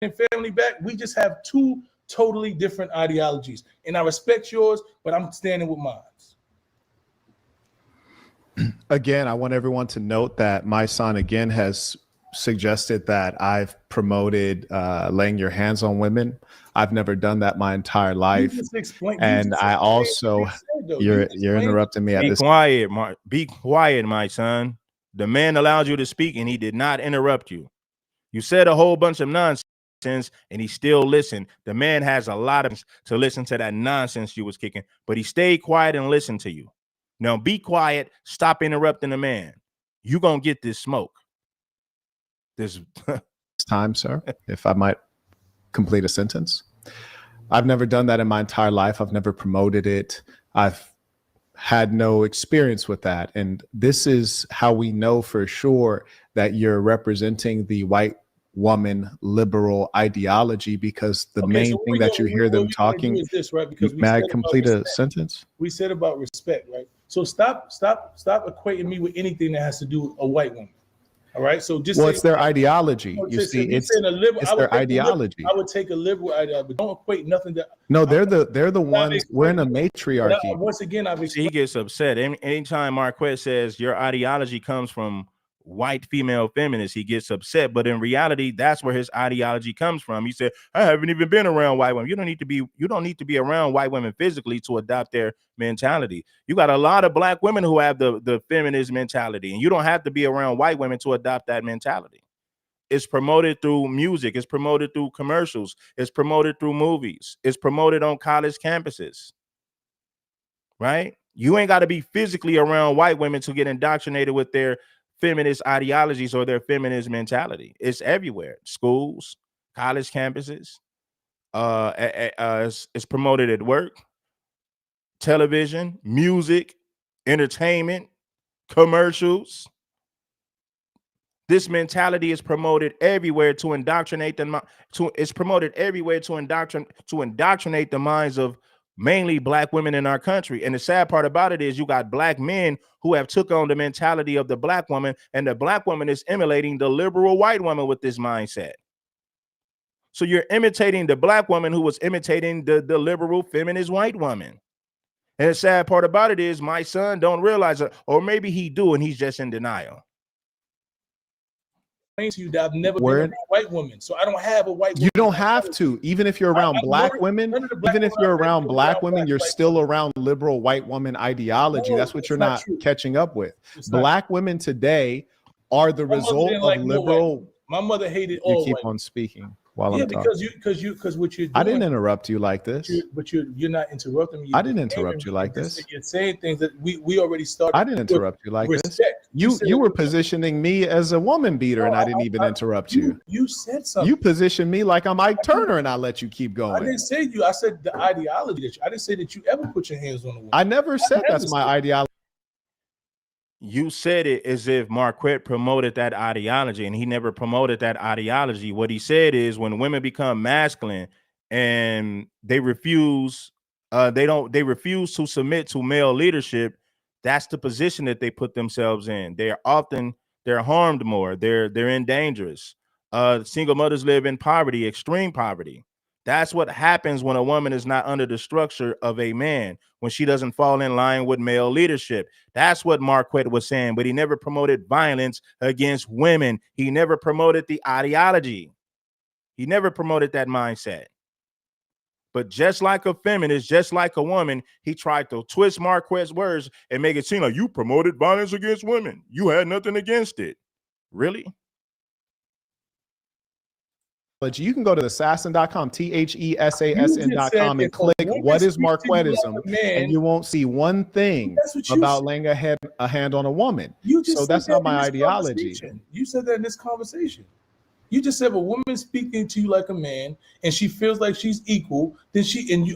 Speaker 2: And family back, we just have two totally different ideologies. And I respect yours, but I'm standing with mine.
Speaker 3: Again, I want everyone to note that Mysonne again has suggested that I've promoted laying your hands on women. I've never done that my entire life. And I also, you're interrupting me at this.
Speaker 1: Be quiet, my son. The man allowed you to speak and he did not interrupt you. You said a whole bunch of nonsense and he still listened. The man has a lot of to listen to that nonsense you was kicking, but he stayed quiet and listened to you. Now be quiet. Stop interrupting the man. You're going to get this smoke. This
Speaker 3: time, sir, if I might complete a sentence. I've never done that in my entire life. I've never promoted it. I've had no experience with that. And this is how we know for sure that you're representing the white woman liberal ideology, because the main thing that you hear them talking is this, right? Because may I complete a sentence?
Speaker 2: We said about respect, right? So stop equating me with anything that has to do with a white woman. All right. So just
Speaker 3: it's their ideology. You see, it's their ideology.
Speaker 2: I would take a liberal ideology, but don't equate nothing that.
Speaker 3: No, they're the ones. We're in a matriarchy.
Speaker 2: Once again,
Speaker 1: he gets upset anytime Marquette says your ideology comes from white female feminists. He gets upset, but in reality, that's where his ideology comes from. He said, "I haven't even been around white women." You don't need to be around white women physically to adopt their mentality. You got a lot of black women who have the feminist mentality, and you don't have to be around white women to adopt that mentality. It's promoted through music. It's promoted through commercials. It's promoted through movies. It's promoted on college campuses, right? You ain't got to be physically around white women to get indoctrinated with their feminist ideologies or their feminist mentality. It's everywhere. Schools, college campuses. It's promoted at work, television, music, entertainment, commercials. This mentality is promoted everywhere to indoctrinate them. It's promoted everywhere to indoctrinate the minds of mainly black women in our country. And the sad part about it is you got black men who have took on the mentality of the black woman, and the black woman is emulating the liberal white woman with this mindset. So you're imitating the black woman who was imitating the liberal feminist white woman. And the sad part about it is my son don't realize it, or maybe he do, and he's just in denial.
Speaker 2: To you that I've never been around white women, so I don't have a white woman.
Speaker 3: You don't have to. Even if you're around black women, even if you're around black women, you're still around liberal white woman ideology. That's what you're not catching up with. Black women today are the result of liberal.
Speaker 2: My mother hated all.
Speaker 3: You keep on speaking while I'm talking.
Speaker 2: because what you're doing.
Speaker 3: I didn't interrupt you like this.
Speaker 2: You're not interrupting me.
Speaker 3: I didn't interrupt you like this.
Speaker 2: You're saying things that we already started.
Speaker 3: I didn't interrupt you like this. You were positioning me as a woman beater, and I didn't even interrupt you.
Speaker 2: You said something.
Speaker 3: You positioned me like I'm Ike Turner, and I let you keep going.
Speaker 2: I didn't say you. I said the ideology. I didn't say that you ever put your hands on a woman.
Speaker 3: I never said that's my ideology.
Speaker 1: You said it as if Marquette promoted that ideology, and he never promoted that ideology. What he said is when women become masculine and they refuse to submit to male leadership, that's the position that they put themselves in. They're harmed more. They're dangerous. Single mothers live in poverty, extreme poverty. That's what happens when a woman is not under the structure of a man, when she doesn't fall in line with male leadership. That's what Marquette was saying, but he never promoted violence against women. He never promoted the ideology. He never promoted that mindset. But just like a feminist, just like a woman, he tried to twist Marquette's words and make it seem like you promoted violence against women. You had nothing against it. Really?
Speaker 3: But you can go to thesassin.com, THESASN.com, and click what is Marquettism, and you won't see one thing about laying a hand on a woman. So that's not my ideology.
Speaker 2: You said that in this conversation. You just said if a woman speaking to you like a man and she feels like she's equal, then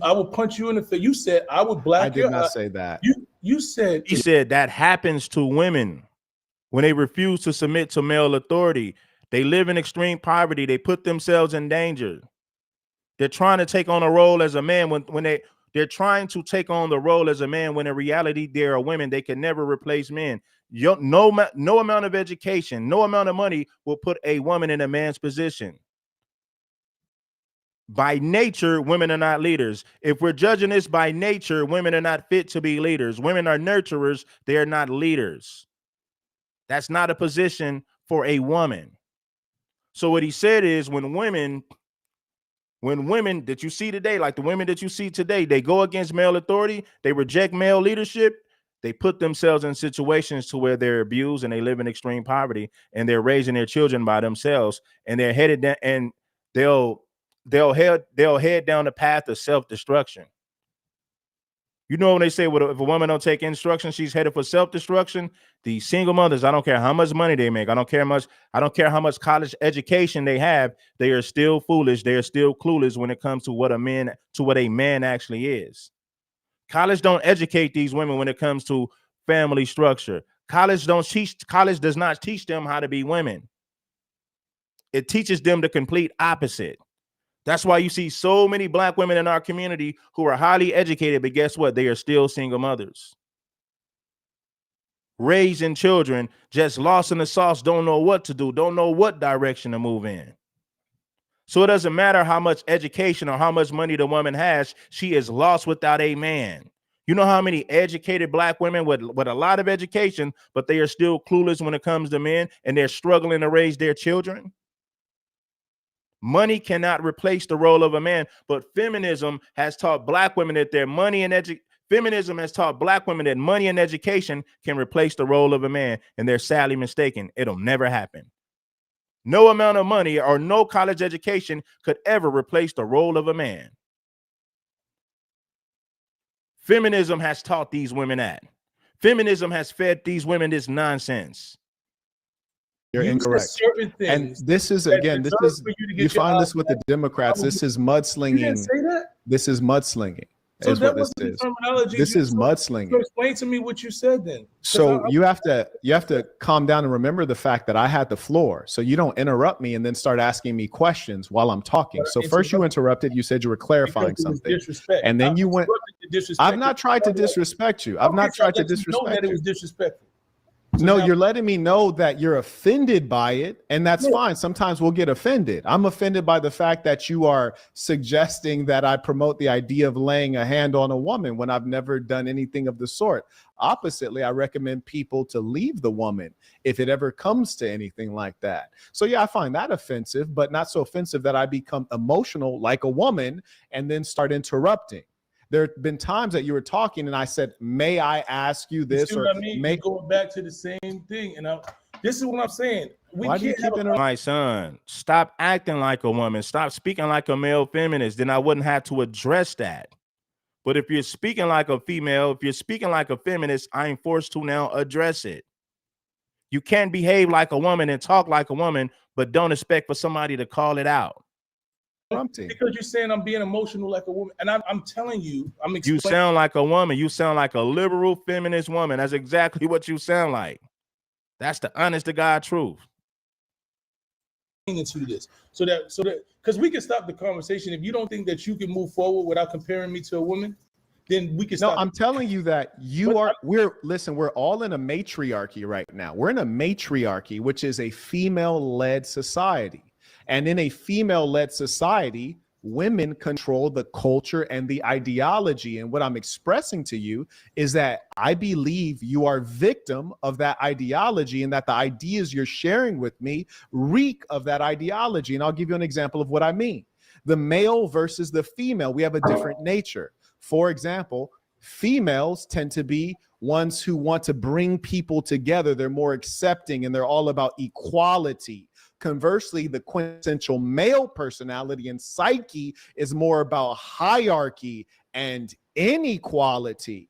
Speaker 2: I will punch you in the face. You said I would black your eye. I did not
Speaker 3: say that.
Speaker 2: You said
Speaker 1: he said that happens to women when they refuse to submit to male authority. They live in extreme poverty. They put themselves in danger. They're trying to take on a role as a man when they're trying to take on the role as a man when in reality there are women. They can never replace men. No amount of education, no amount of money will put a woman in a man's position. By nature, women are not leaders. If we're judging this by nature, women are not fit to be leaders. Women are nurturers. They are not leaders. That's not a position for a woman. So what he said is when women that you see today, like the women that you see today, they go against male authority, they reject male leadership, they put themselves in situations to where they're abused and they live in extreme poverty and they're raising their children by themselves and they're headed down and they'll head down the path of self-destruction. You know, when they say, well, if a woman don't take instruction, she's headed for self-destruction. These single mothers, I don't care how much money they make. I don't care how much college education they have. They are still foolish. They are still clueless when it comes to what a man actually is. College don't educate these women when it comes to family structure. College does not teach them how to be women. It teaches them the complete opposite. That's why you see so many black women in our community who are highly educated, but guess what? They are still single mothers. Raising children, just lost in the sauce, don't know what to do, don't know what direction to move in. So it doesn't matter how much education or how much money the woman has, she is lost without a man. You know how many educated black women with a lot of education, but they are still clueless when it comes to men and they're struggling to raise their children? Money cannot replace the role of a man, but feminism has taught black women that feminism has taught black women that money and education can replace the role of a man, and they're sadly mistaken. It'll never happen. No amount of money or no college education could ever replace the role of a man. Feminism has taught these women that. Feminism has fed these women this nonsense.
Speaker 3: You're
Speaker 2: You said
Speaker 3: incorrect.
Speaker 2: certain
Speaker 3: And
Speaker 2: things
Speaker 3: this is,
Speaker 2: that
Speaker 3: again, this
Speaker 2: deserve
Speaker 3: is,
Speaker 2: for you to
Speaker 3: you
Speaker 2: get your
Speaker 3: find
Speaker 2: eyes
Speaker 3: this with the
Speaker 2: back.
Speaker 3: Democrats. This is
Speaker 2: You didn't
Speaker 3: mudslinging.
Speaker 2: say that.
Speaker 3: This is mudslinging.
Speaker 2: So
Speaker 3: Is
Speaker 2: that
Speaker 3: what this
Speaker 2: wasn't the
Speaker 3: is.
Speaker 2: terminology.
Speaker 3: This is
Speaker 2: So
Speaker 3: mudslinging.
Speaker 2: explain to me what you said then.
Speaker 3: So you have to calm down and remember the fact that I had the floor. So you don't interrupt me and then start asking me questions while I'm talking. So first you interrupted. You said you were clarifying something,
Speaker 2: disrespect.
Speaker 3: and then you went. I've not tried to disrespect you. I've not tried to disrespect
Speaker 2: that it was disrespectful. So
Speaker 3: no,
Speaker 2: now,
Speaker 3: you're letting me know that you're offended by it, and that's fine. Sometimes we'll get offended. I'm offended by the fact that you are suggesting that I promote the idea of laying a hand on a woman when I've never done anything of the sort. Oppositely, I recommend people to leave the woman if it ever comes to anything like that. So yeah, I find that offensive, but not so offensive that I become emotional like a woman and then start interrupting. There have been times that you were talking and I said, may I ask you this?
Speaker 2: you
Speaker 3: Or
Speaker 2: what I mean? You're going back to the same thing. And this is what I'm saying.
Speaker 3: Why do you keep interrupting?
Speaker 1: My son, stop acting like a woman. Stop speaking like a male feminist. Then I wouldn't have to address that. But if you're speaking like a female, if you're speaking like a feminist, I am forced to now address it. You can't behave like a woman and talk like a woman, but don't expect for somebody to call it out.
Speaker 2: Because you're saying I'm being emotional like a woman, and I'm telling you,
Speaker 1: you sound like a woman. You sound like a liberal feminist woman. That's exactly what you sound like. That's the honest to God truth.
Speaker 2: Into this, so that because we can stop the conversation. If you don't think that you can move forward without comparing me to a woman, then we can stop.
Speaker 3: No, I'm telling you that we're all in a matriarchy right now. We're in a matriarchy, which is a female-led society. And in a female-led society, women control the culture and the ideology. And what I'm expressing to you is that I believe you are victim of that ideology and that the ideas you're sharing with me reek of that ideology. And I'll give you an example of what I mean. The male versus the female, we have a different nature. For example, females tend to be ones who want to bring people together. They're more accepting and they're all about equality. Conversely, the quintessential male personality and psyche is more about hierarchy and inequality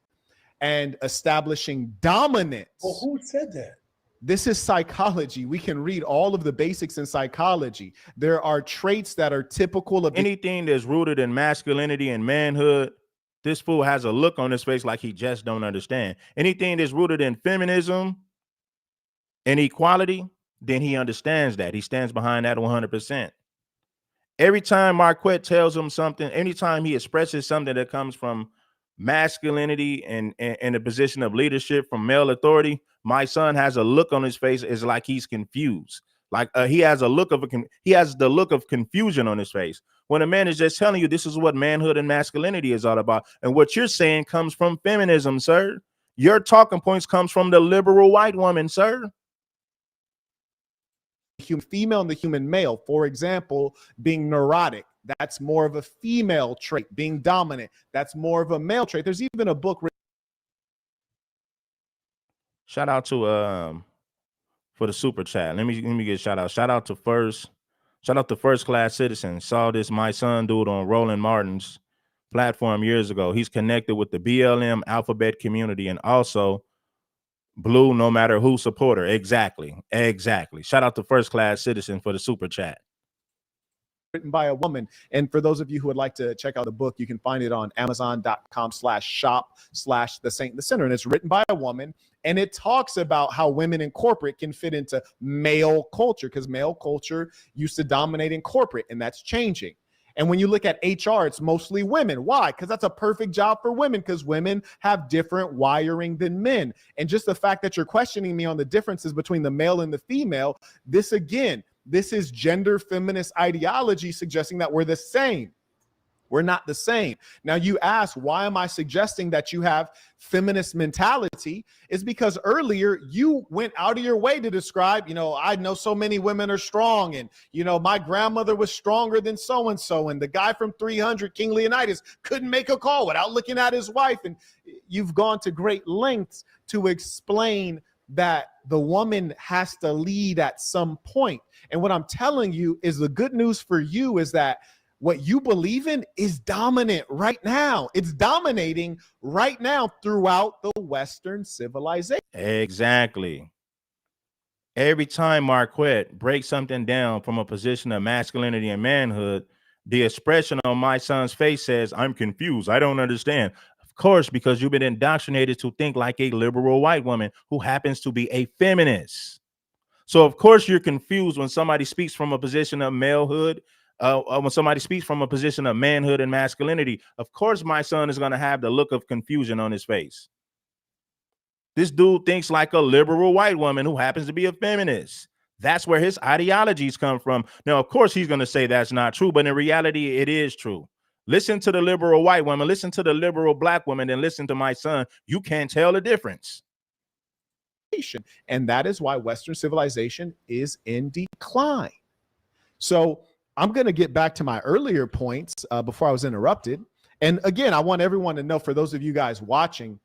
Speaker 3: and establishing dominance.
Speaker 2: Well, who said that?
Speaker 3: This is psychology. We can read all of the basics in psychology. There are traits that are typical of
Speaker 1: anything that's rooted in masculinity and manhood. This fool has a look on his face like he just don't understand. Anything that's rooted in feminism and equality, then he understands that. He stands behind that 100%. Every time Marquette tells him something, anytime he expresses something that comes from masculinity and a position of leadership from male authority, my son has a look on his face is like he's confused. Like he has the look of confusion on his face. When a man is just telling you this is what manhood and masculinity is all about. And what you're saying comes from feminism, sir. Your talking points comes from the liberal white woman, sir.
Speaker 3: Human female and the human male. For example, being neurotic, that's more of a female trait. Being dominant, that's more of a male trait. There's even a book.
Speaker 1: Shout out to for the super chat. Let me get a shout out. Shout out to first class citizen. Saw this my son dude on Roland Martin's platform years ago. He's connected with the BLM alphabet community and also Blue no matter who supporter. Exactly. Shout out to first class citizen for the super chat.
Speaker 3: Written by a woman. And for those of you who would like to check out the book, you can find it on amazon.com/shop/the Saint in the Center. And it's written by a woman. And it talks about how women in corporate can fit into male culture because male culture used to dominate in corporate, and that's changing. And when you look at HR, it's mostly women. Why? Because that's a perfect job for women because women have different wiring than men. And just the fact that you're questioning me on the differences between the male and the female, this is gender feminist ideology suggesting that we're the same. We're not the same. Now you ask, why am I suggesting that you have feminist mentality? Is because earlier you went out of your way to describe, I know so many women are strong and, my grandmother was stronger than so-and-so. And the guy from 300, King Leonidas, couldn't make a call without looking at his wife. And you've gone to great lengths to explain that the woman has to lead at some point. And what I'm telling you is the good news for you is that what you believe in is dominant right now. It's dominating right now throughout the Western civilization.
Speaker 1: Exactly. Every time Marquette breaks something down from a position of masculinity and manhood, the expression on my son's face says, I'm confused. I don't understand. Of course, because you've been indoctrinated to think like a liberal white woman who happens to be a feminist. So, of course, you're confused when somebody speaks from a position of malehood, when somebody speaks from a position of manhood and masculinity. Of course, my son is going to have the look of confusion on his face. This dude thinks like a liberal white woman who happens to be a feminist. That's where his ideologies come from. Now, of course, he's going to say that's not true, but in reality, it is true. Listen to the liberal white woman, listen to the liberal black woman, and listen to my son. You can't tell the difference.
Speaker 3: And that is why Western civilization is in decline. So I'm going to get back to my earlier points before I was interrupted. And again, I want everyone to know, for those of you guys watching,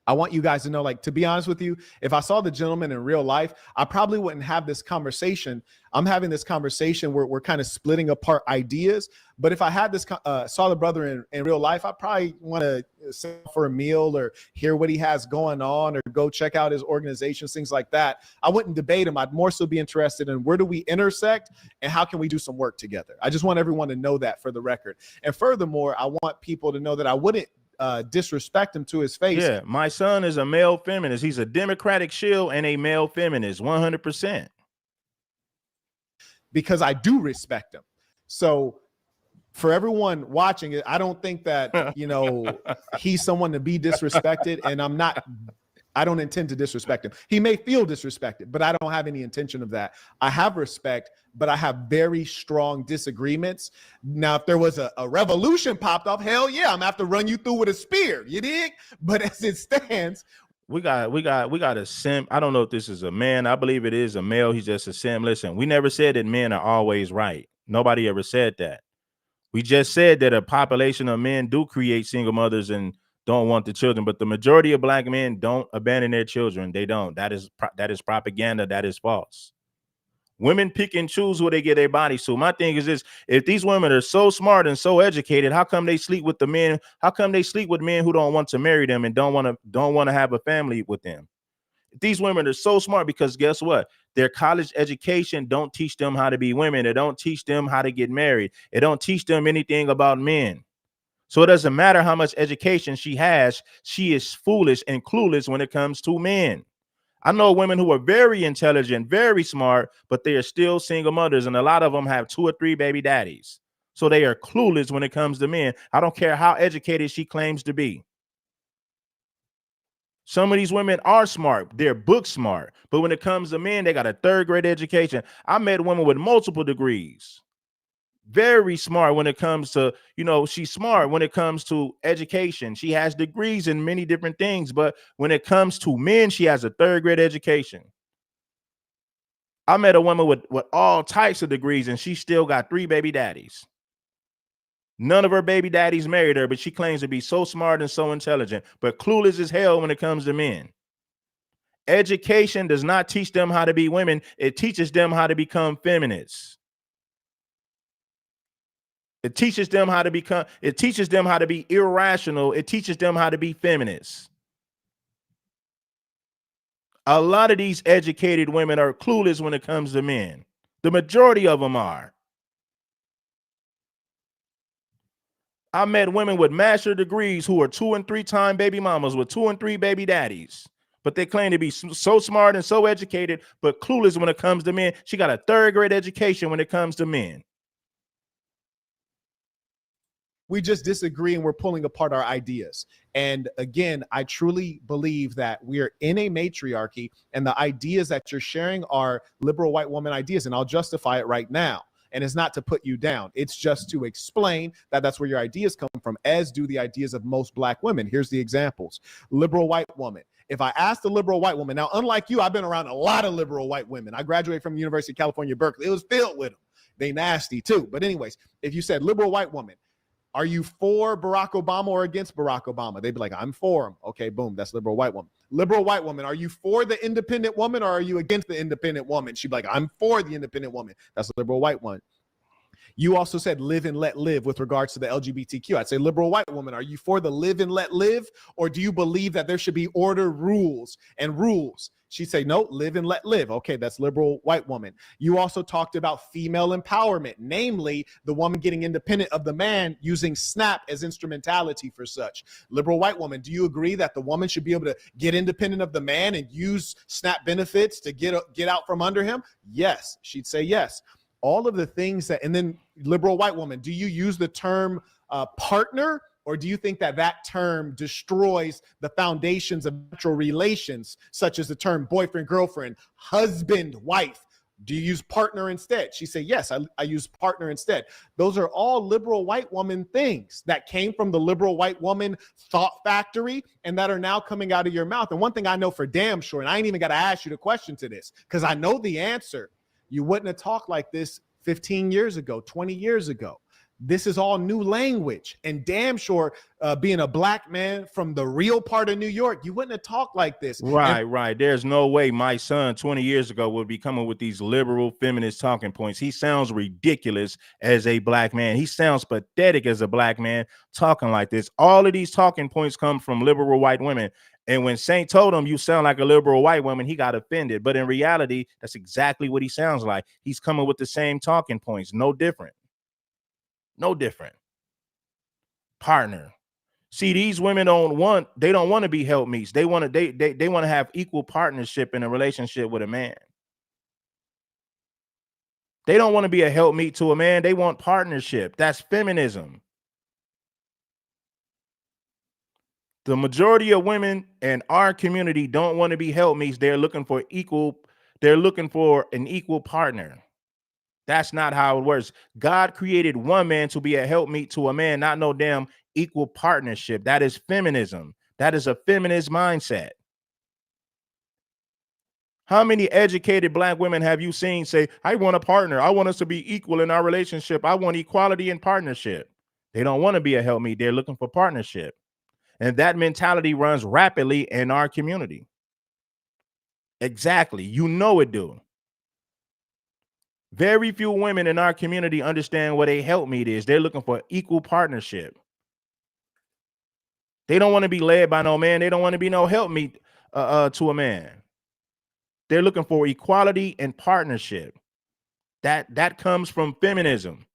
Speaker 3: I want you guys to know, like, to be honest with you, if I saw the gentleman in real life, I probably wouldn't have this conversation. I'm having this conversation where we're kind of splitting apart ideas. But if I had this, saw the brother in real life, I probably want to sit for a meal or hear what he has going on or go check out his organizations, things like that. I wouldn't debate him. I'd more so be interested in where do we intersect and how can we do some work together. I just want everyone to know that for the record. And furthermore, I want people to know that I wouldn't disrespect him to his face.
Speaker 1: Yeah, my son is a male feminist. He's a Democratic shill and a male feminist, 100%.
Speaker 3: Because I do respect him. So for everyone watching it, I don't think that, you know, he's someone to be disrespected, and I don't intend to disrespect him. He may feel disrespected, but I don't have any intention of that. I have respect, but I have very strong disagreements. Now, if there was a revolution popped up, hell yeah, I'm gonna have to run you through with a spear. You dig? But as it stands,
Speaker 1: we got a sim. I don't know if this is a man. I believe it is a male. He's just a sim. Listen, we never said that men are always right. Nobody ever said that. We just said that a population of men do create single mothers and don't want the children, but the majority of black men don't abandon their children. They don't. That is propaganda. That is false. Women pick and choose who they get their bodies to. My thing is this: if these women are so smart and so educated, how come they sleep with the men? How come they sleep with men who don't want to marry them and don't want to have a family with them? These women are so smart because guess what? Their college education don't teach them how to be women. It don't teach them how to get married. It don't teach them anything about men. So it doesn't matter how much education she has. She is foolish and clueless when it comes to men. I know women who are very intelligent, very smart, but they are still single mothers. And a lot of them have 2 or 3 baby daddies. So they are clueless when it comes to men. I don't care how educated she claims to be. Some of these women are smart. They're book smart. But when it comes to men, they got a 3rd grade education. I met women with multiple degrees. Very smart when it comes to, you know, she's smart when it comes to education. She has degrees in many different things. But when it comes to men, she has a 3rd grade education. I met a woman with all types of degrees, and she still got 3 baby daddies. None of her baby daddies married her, but she claims to be so smart and so intelligent, but clueless as hell when it comes to men. Education does not teach them how to be women. It teaches them how to become feminists. It teaches them how to be irrational. It teaches them how to be feminists. A lot of these educated women are clueless when it comes to men. The majority of them are. I met women with master degrees who are 2 and 3 time baby mamas with 2 and 3 baby daddies, but they claim to be so smart and so educated, but clueless when it comes to men. She got a 3rd grade education when it comes to men.
Speaker 3: we just disagree and we're pulling apart our ideas. And again, I truly believe that we're in a matriarchy and the ideas that you're sharing are liberal white woman ideas. And I'll justify it right now. And it's not to put you down. It's just to explain that that's where your ideas come from, as do the ideas of most black women. Here's the examples. Liberal white woman. If I asked a liberal white woman, now, unlike you, I've been around a lot of liberal white women. I graduated from the University of California, Berkeley. It was filled with them. They nasty too. But anyways, if you said liberal white woman, are you for Barack Obama or against Barack Obama? They'd be like, I'm for him. Okay, boom, that's liberal white woman.
Speaker 5: liberal white woman, are you for the independent woman or are you against the independent woman? She'd be like, I'm for the independent woman. That's a liberal white one. You also said live and let live with regards to the LGBTQ. I'd say liberal white woman, are you for the live and let live, or do you believe that there should be order, rules, and rules? She'd say, no, live and let live. Okay, that's liberal white woman. You also talked about female empowerment, namely the woman getting independent of the man using SNAP as instrumentality for such. Liberal white woman, do you agree that the woman should be able to get independent of the man and use SNAP benefits to get out from under him? Yes, she'd say yes. All of the things that, and then liberal white woman, do you use the term partner, or do you think that that term destroys the foundations of natural relations, such as the term boyfriend, girlfriend, husband, wife? Do you use partner instead? She said, yes, I use partner instead. Those are all liberal white woman things that came from the liberal white woman thought factory and that are now coming out of your mouth. And one thing I know for damn sure, and I ain't even got to ask you the question to this, because I know the answer. You wouldn't have talked like this 15 years ago, 20 years ago. This is all new language. And damn sure, being a black man from the real part of New York, you wouldn't have talked like this.
Speaker 1: Right. There's no way my son 20 years ago would be coming with these liberal feminist talking points. He sounds ridiculous as a black man. He sounds pathetic as a black man talking like this. All of these talking points come from liberal white women. And when Saint told him you sound like a liberal white woman, he got offended. But in reality, that's exactly what he sounds like. He's coming with the same talking points. No different. No different. Partner. See, these women don't want to be helpmeets. They want to have equal partnership in a relationship with a man. They don't want to be a helpmeet to a man. They want partnership. That's feminism. The majority of women in our community don't want to be helpmeets. They're looking for an equal partner. That's not how it works. God created one man to be a helpmeet to a man, not no damn equal partnership. That is feminism. That is a feminist mindset. How many educated black women have you seen say, I want a partner. I want us to be equal in our relationship. I want equality in partnership. They don't want to be a helpmeet. They're looking for partnership. And that mentality runs rapidly in our community. Exactly. You know it do. Very few women in our community understand what a helpmeet is. They're looking for equal partnership. They don't want to be led by no man. They don't want to be no helpmeet to a man. They're looking for equality and partnership. That comes from feminism.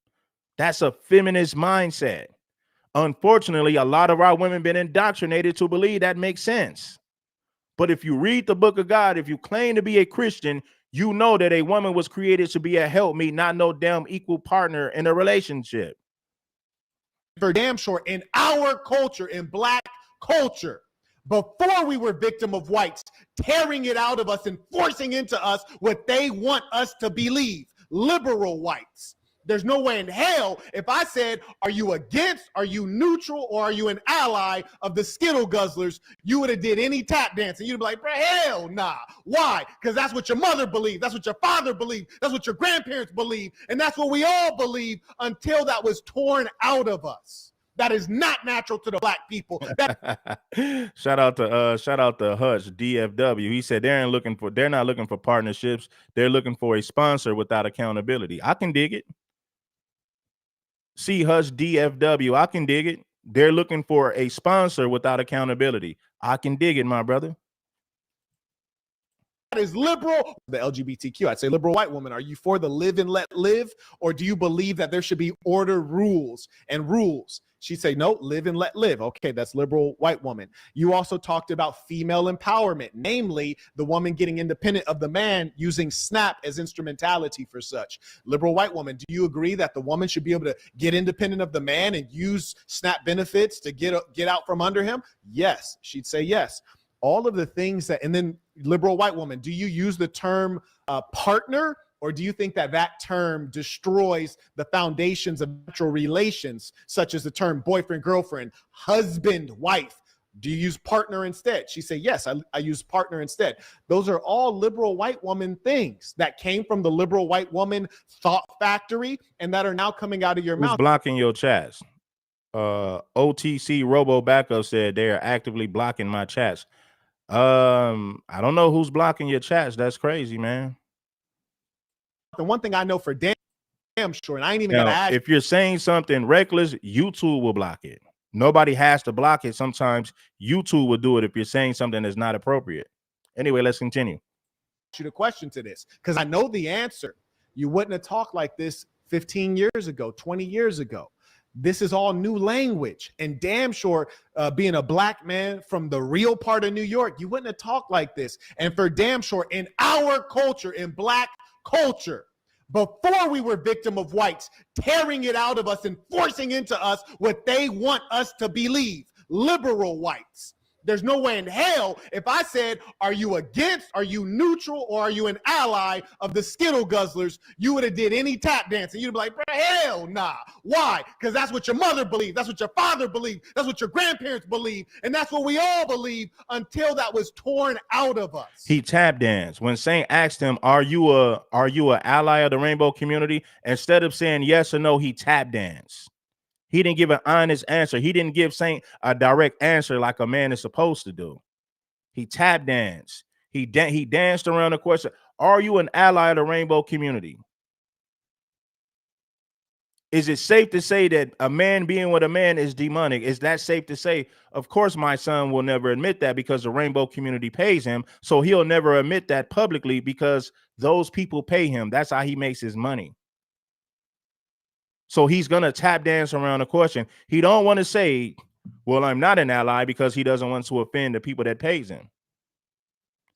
Speaker 1: That's a feminist mindset. Unfortunately, a lot of our women been indoctrinated to believe that makes sense. But if you read the book of God, if you claim to be a Christian, you know that a woman was created to be a helpmeet, not no damn equal partner in a relationship.
Speaker 5: For damn sure, in our culture, in black culture, before we were victim of whites tearing it out of us and forcing into us what they want us to believe, liberal whites. There's no way in hell if I said, are you against, are you neutral, or are you an ally of the Skittle guzzlers, you would have did any tap dancing. You'd be like, bro, hell nah. Why? Because that's what your mother believed. That's what your father believed. That's what your grandparents believed. And that's what we all believe until that was torn out of us. That is not natural to the black people.
Speaker 1: Shout out to Hutch DFW. He said they're not looking for partnerships. They're looking for a sponsor without accountability. I can dig it. See, Hutch DFW, I can dig it. They're looking for a sponsor without accountability. I can dig it, my brother.
Speaker 5: That is liberal, the LGBTQ. I'd say liberal white woman, are you for the live and let live, or do you believe that there should be order, rules, and rules? She'd say, no, live and let live. Okay, that's liberal white woman. You also talked about female empowerment, namely the woman getting independent of the man using SNAP as instrumentality for such. Liberal white woman, do you agree that the woman should be able to get independent of the man and use SNAP benefits to get out from under him? Yes, she'd say yes. All of the things that, and then liberal white woman, do you use the term partner, or do you think that that term destroys the foundations of natural relations, such as the term boyfriend, girlfriend, husband, wife? Do you use partner instead? She said, yes, I use partner instead. Those are all liberal white woman things that came from the liberal white woman thought factory and that are now coming out of your mouth.
Speaker 1: Who's blocking your chats? OTC Robo Backup said they are actively blocking my chats. I don't know who's blocking your chats. That's crazy, man.
Speaker 5: The one thing I know for damn sure, and I ain't even
Speaker 1: Now,
Speaker 5: gotta ask.
Speaker 1: if you're saying something reckless, YouTube will block it. Nobody has to block it. Sometimes YouTube will do it if you're saying something that's not appropriate. Anyway, let's continue.
Speaker 5: You the question to this because I know the answer. You wouldn't have talked like this 15 years ago, 20 years ago. This is all new language, and damn sure being a black man from the real part of New York, you wouldn't have talked like this. And for damn sure in our culture, in black culture, before we were victim of whites tearing it out of us and forcing into us what they want us to believe, liberal whites. There's no way in hell if I said, are you against, are you neutral, or are you an ally of the Skittle Guzzlers, you would have did any tap dancing. You'd be like, bro, hell nah. Why? Because that's what your mother believed. That's what your father believed. That's what your grandparents believed. And that's what we all believe until that was torn out of us.
Speaker 1: He tap danced. When Saint asked him, are you an ally of the rainbow community? Instead of saying yes or no, he tap danced. He didn't give an honest answer. He didn't give Saint a direct answer like a man is supposed to do. He tap danced. He danced around the question, are you an ally of the rainbow community? Is it safe to say that a man being with a man is demonic? Is that safe to say? Of course, my son will never admit that because the rainbow community pays him. So he'll never admit that publicly because those people pay him. That's how he makes his money. So he's going to tap dance around the question. He don't want to say, well, I'm not an ally because he doesn't want to offend the people that pays him.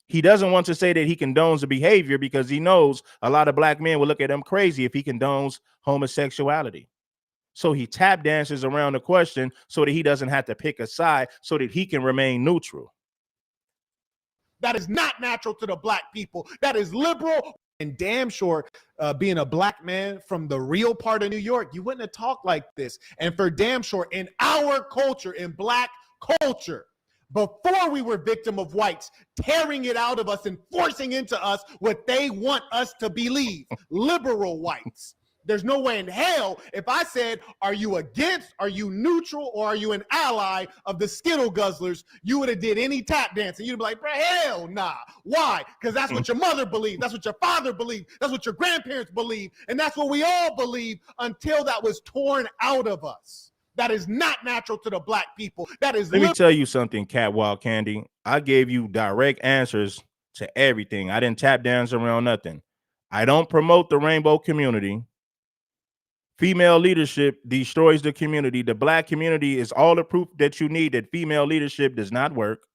Speaker 1: He doesn't want to say that he condones the behavior because he knows a lot of black men will look at him crazy if he condones homosexuality. So he tap dances around the question so that he doesn't have to pick a side so that he can remain neutral.
Speaker 5: That is not natural to the black people. That is liberal. And damn sure being a black man from the real part of New York, you wouldn't have talked like this. And for damn sure in our culture, in black culture, before we were victim of whites tearing it out of us and forcing into us what they want us to believe, liberal whites. There's no way in hell if I said, are you against, are you neutral, or are you an ally of the Skittle Guzzlers, you would have did any tap dancing. You'd be like, bro, hell nah. Why? Because that's what your mother believed. That's what your father believed. That's what your grandparents believed. And that's what we all believe until that was torn out of us. That is not natural to the black people. That is.
Speaker 1: Let me tell you something, Catwalk Candy. I gave you direct answers to everything. I didn't tap dance around nothing. I don't promote the rainbow community. Female leadership destroys the community. The black community is all the proof that you need that female leadership does not work.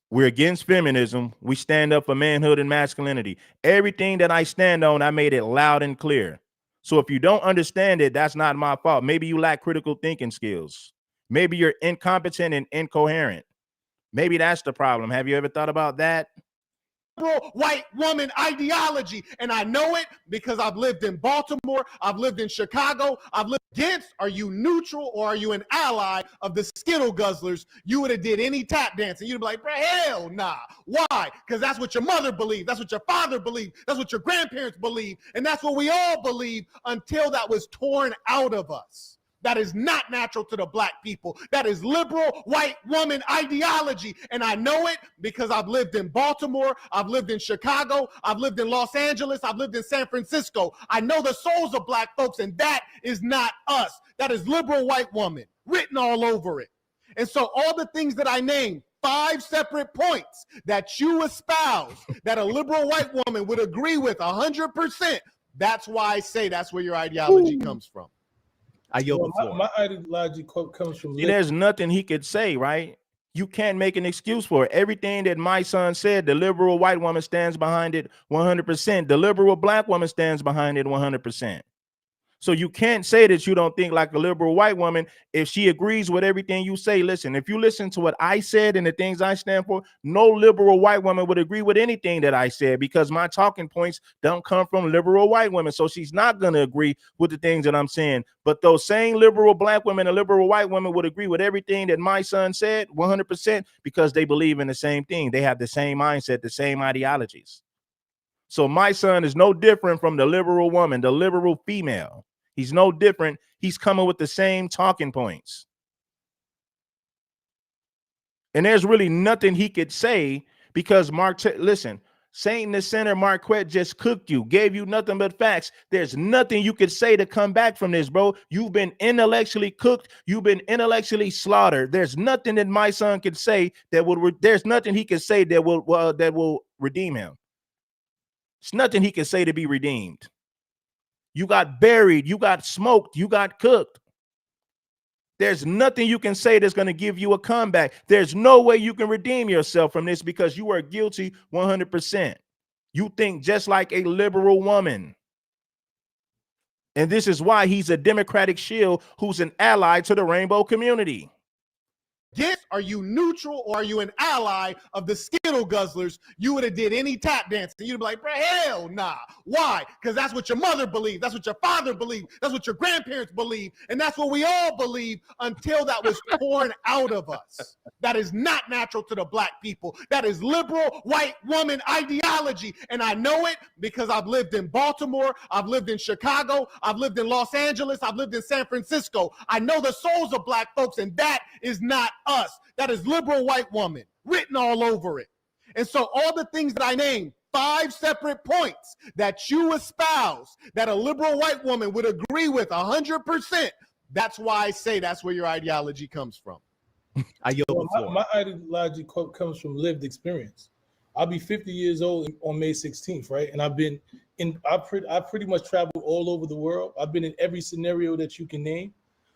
Speaker 1: We're against feminism. We stand up for manhood and masculinity. Everything that I stand on, I made it loud and clear. So if you don't understand it, that's not my fault. Maybe you lack critical thinking skills. Maybe you're incompetent and incoherent. Maybe that's the problem. Have you ever thought about that?
Speaker 5: White woman ideology, and I know it because I've lived in Baltimore, I've lived in Chicago, I've lived against, are you neutral or are you an ally of the Skittle Guzzlers, you would have did any tap dancing. You'd be like, bro, hell nah. Why? Because that's what your mother believed, that's what your father believed, that's what your grandparents believed, and that's what we all believe until that was torn out of us. That is not natural to the black people. That is liberal white woman ideology. And I know it because I've lived in Baltimore, I've lived in Chicago, I've lived in Los Angeles, I've lived in San Francisco. I know the souls of black folks, and that is not us. That is liberal white woman written all over it. And so all the things that I named, 5 separate points that you espouse that a liberal white woman would agree with 100%. That's why I say that's where your ideology comes from. I yield the floor.
Speaker 2: My ideology comes from.
Speaker 1: See, there's nothing he could say, right? You can't make an excuse for it. Everything that my son said, the liberal white woman stands behind it 100%. The liberal black woman stands behind it 100%. So you can't say that you don't think like a liberal white woman if she agrees with everything you say. Listen, if you listen to what I said and the things I stand for, no liberal white woman would agree with anything that I said because my talking points don't come from liberal white women. So she's not going to agree with the things that I'm saying. But those same liberal black women and liberal white women would agree with everything that my son said 100% because they believe in the same thing. They have the same mindset, the same ideologies. So my son is no different from the liberal woman, the liberal female. He's no different. He's coming with the same talking points. And there's really nothing he could say because listen, Saint the Center Marquette just cooked you, gave you nothing but facts. There's nothing you could say to come back from this, bro. You've been intellectually cooked. You've been intellectually slaughtered. There's nothing that my son could say that would. There's nothing he could say that will redeem him. It's nothing he can say to be redeemed. You got buried. You got smoked. You got cooked. There's nothing you can say that's going to give you a comeback. There's no way you can redeem yourself from this because you are guilty 100%. You think just like a liberal woman. And this is why he's a Democratic shield who's an ally to the rainbow community.
Speaker 5: Are you neutral or are you an ally of the Skittle guzzlers? You would have did any tap dancing. You'd be like, bro, hell nah. Why? Because that's what your mother believed. That's what your father believed. That's what your grandparents believed. And that's what we all believe until that was torn out of us. That is not natural to the black people. That is liberal white woman ideology. And I know it because I've lived in Baltimore. I've lived in Chicago. I've lived in Los Angeles. I've lived in San Francisco. I know the souls of black folks, and that is not us. That is liberal white woman written all over it. And so all the things that I named, 5 separate points that you espouse that a liberal white woman would agree with 100%. That's why I say that's where your ideology comes from. I yield the floor.
Speaker 2: My ideology comes from lived experience. I'll be 50 years old on May 16th, right? And I pretty much traveled all over the world. I've been in every scenario that you can name.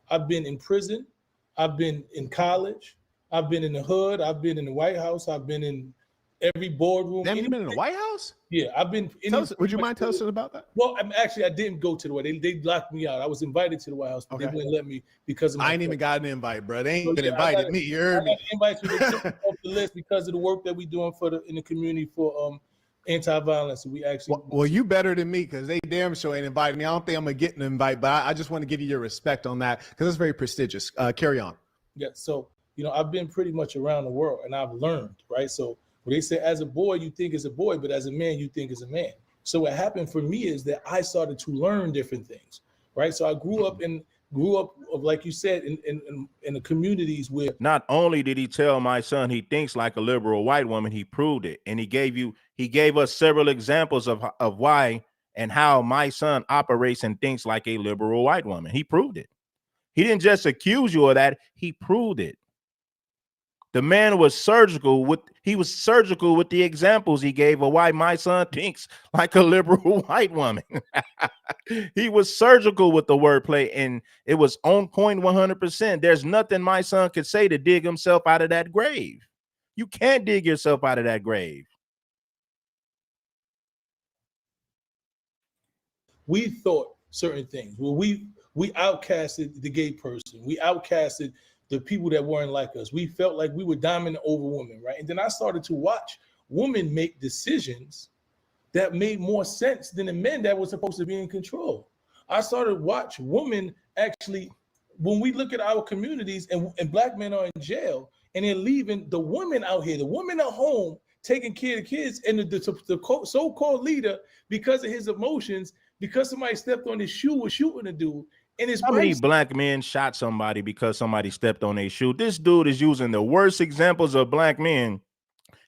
Speaker 2: I've been in prison. I've been in college. I've been in the hood. I've been in the White House. I've been in every boardroom.
Speaker 3: Have you been in the White House?
Speaker 2: Yeah, I've been.
Speaker 3: Would you mind telling us about that?
Speaker 2: Well, I didn't go to the White House. They blocked me out. I was invited to the White House, but they wouldn't let me because of my
Speaker 3: I ain't even got an invite, bro. They ain't even invited me. You heard
Speaker 2: I
Speaker 3: me?
Speaker 2: got invited to the off the list because of the work that we're doing in the community for anti-violence. We actually.
Speaker 3: Well, you better than me because they damn sure ain't invited me. I don't think I'm gonna get an invite, but I just want to give you your respect on that because it's very prestigious. Carry on.
Speaker 2: Yeah. So I've been pretty much around the world and I've learned, right? So when they say as a boy you think as a boy, but as a man you think as a man. So what happened for me is that I started to learn different things, right? So I grew up like you said in the communities where
Speaker 1: not only did he tell my son he thinks like a liberal white woman, he proved it, and he gave us several examples of why and how my son operates and thinks like a liberal white woman. He proved it. He didn't just accuse you of that; he proved it. The man was surgical with the examples he gave of why my son thinks like a liberal white woman. He was surgical with the wordplay, and it was on point 100%. There's nothing my son could say to dig himself out of that grave. You can't dig yourself out of that grave.
Speaker 2: we thought certain things. Well, we outcasted the gay person. We outcasted the people that weren't like us. We felt like we were dominant over women, right? And then I started to watch women make decisions that made more sense than the men that were supposed to be in control. I started to watch women actually, when we look at our communities and black men are in jail and they're leaving the women out here, the women at home taking care of kids, and the so-called leader, because of his emotions, because somebody stepped on his shoe, was shooting a dude. And his
Speaker 1: How many black men shot somebody because somebody stepped on their shoe? This dude is using the worst examples of black men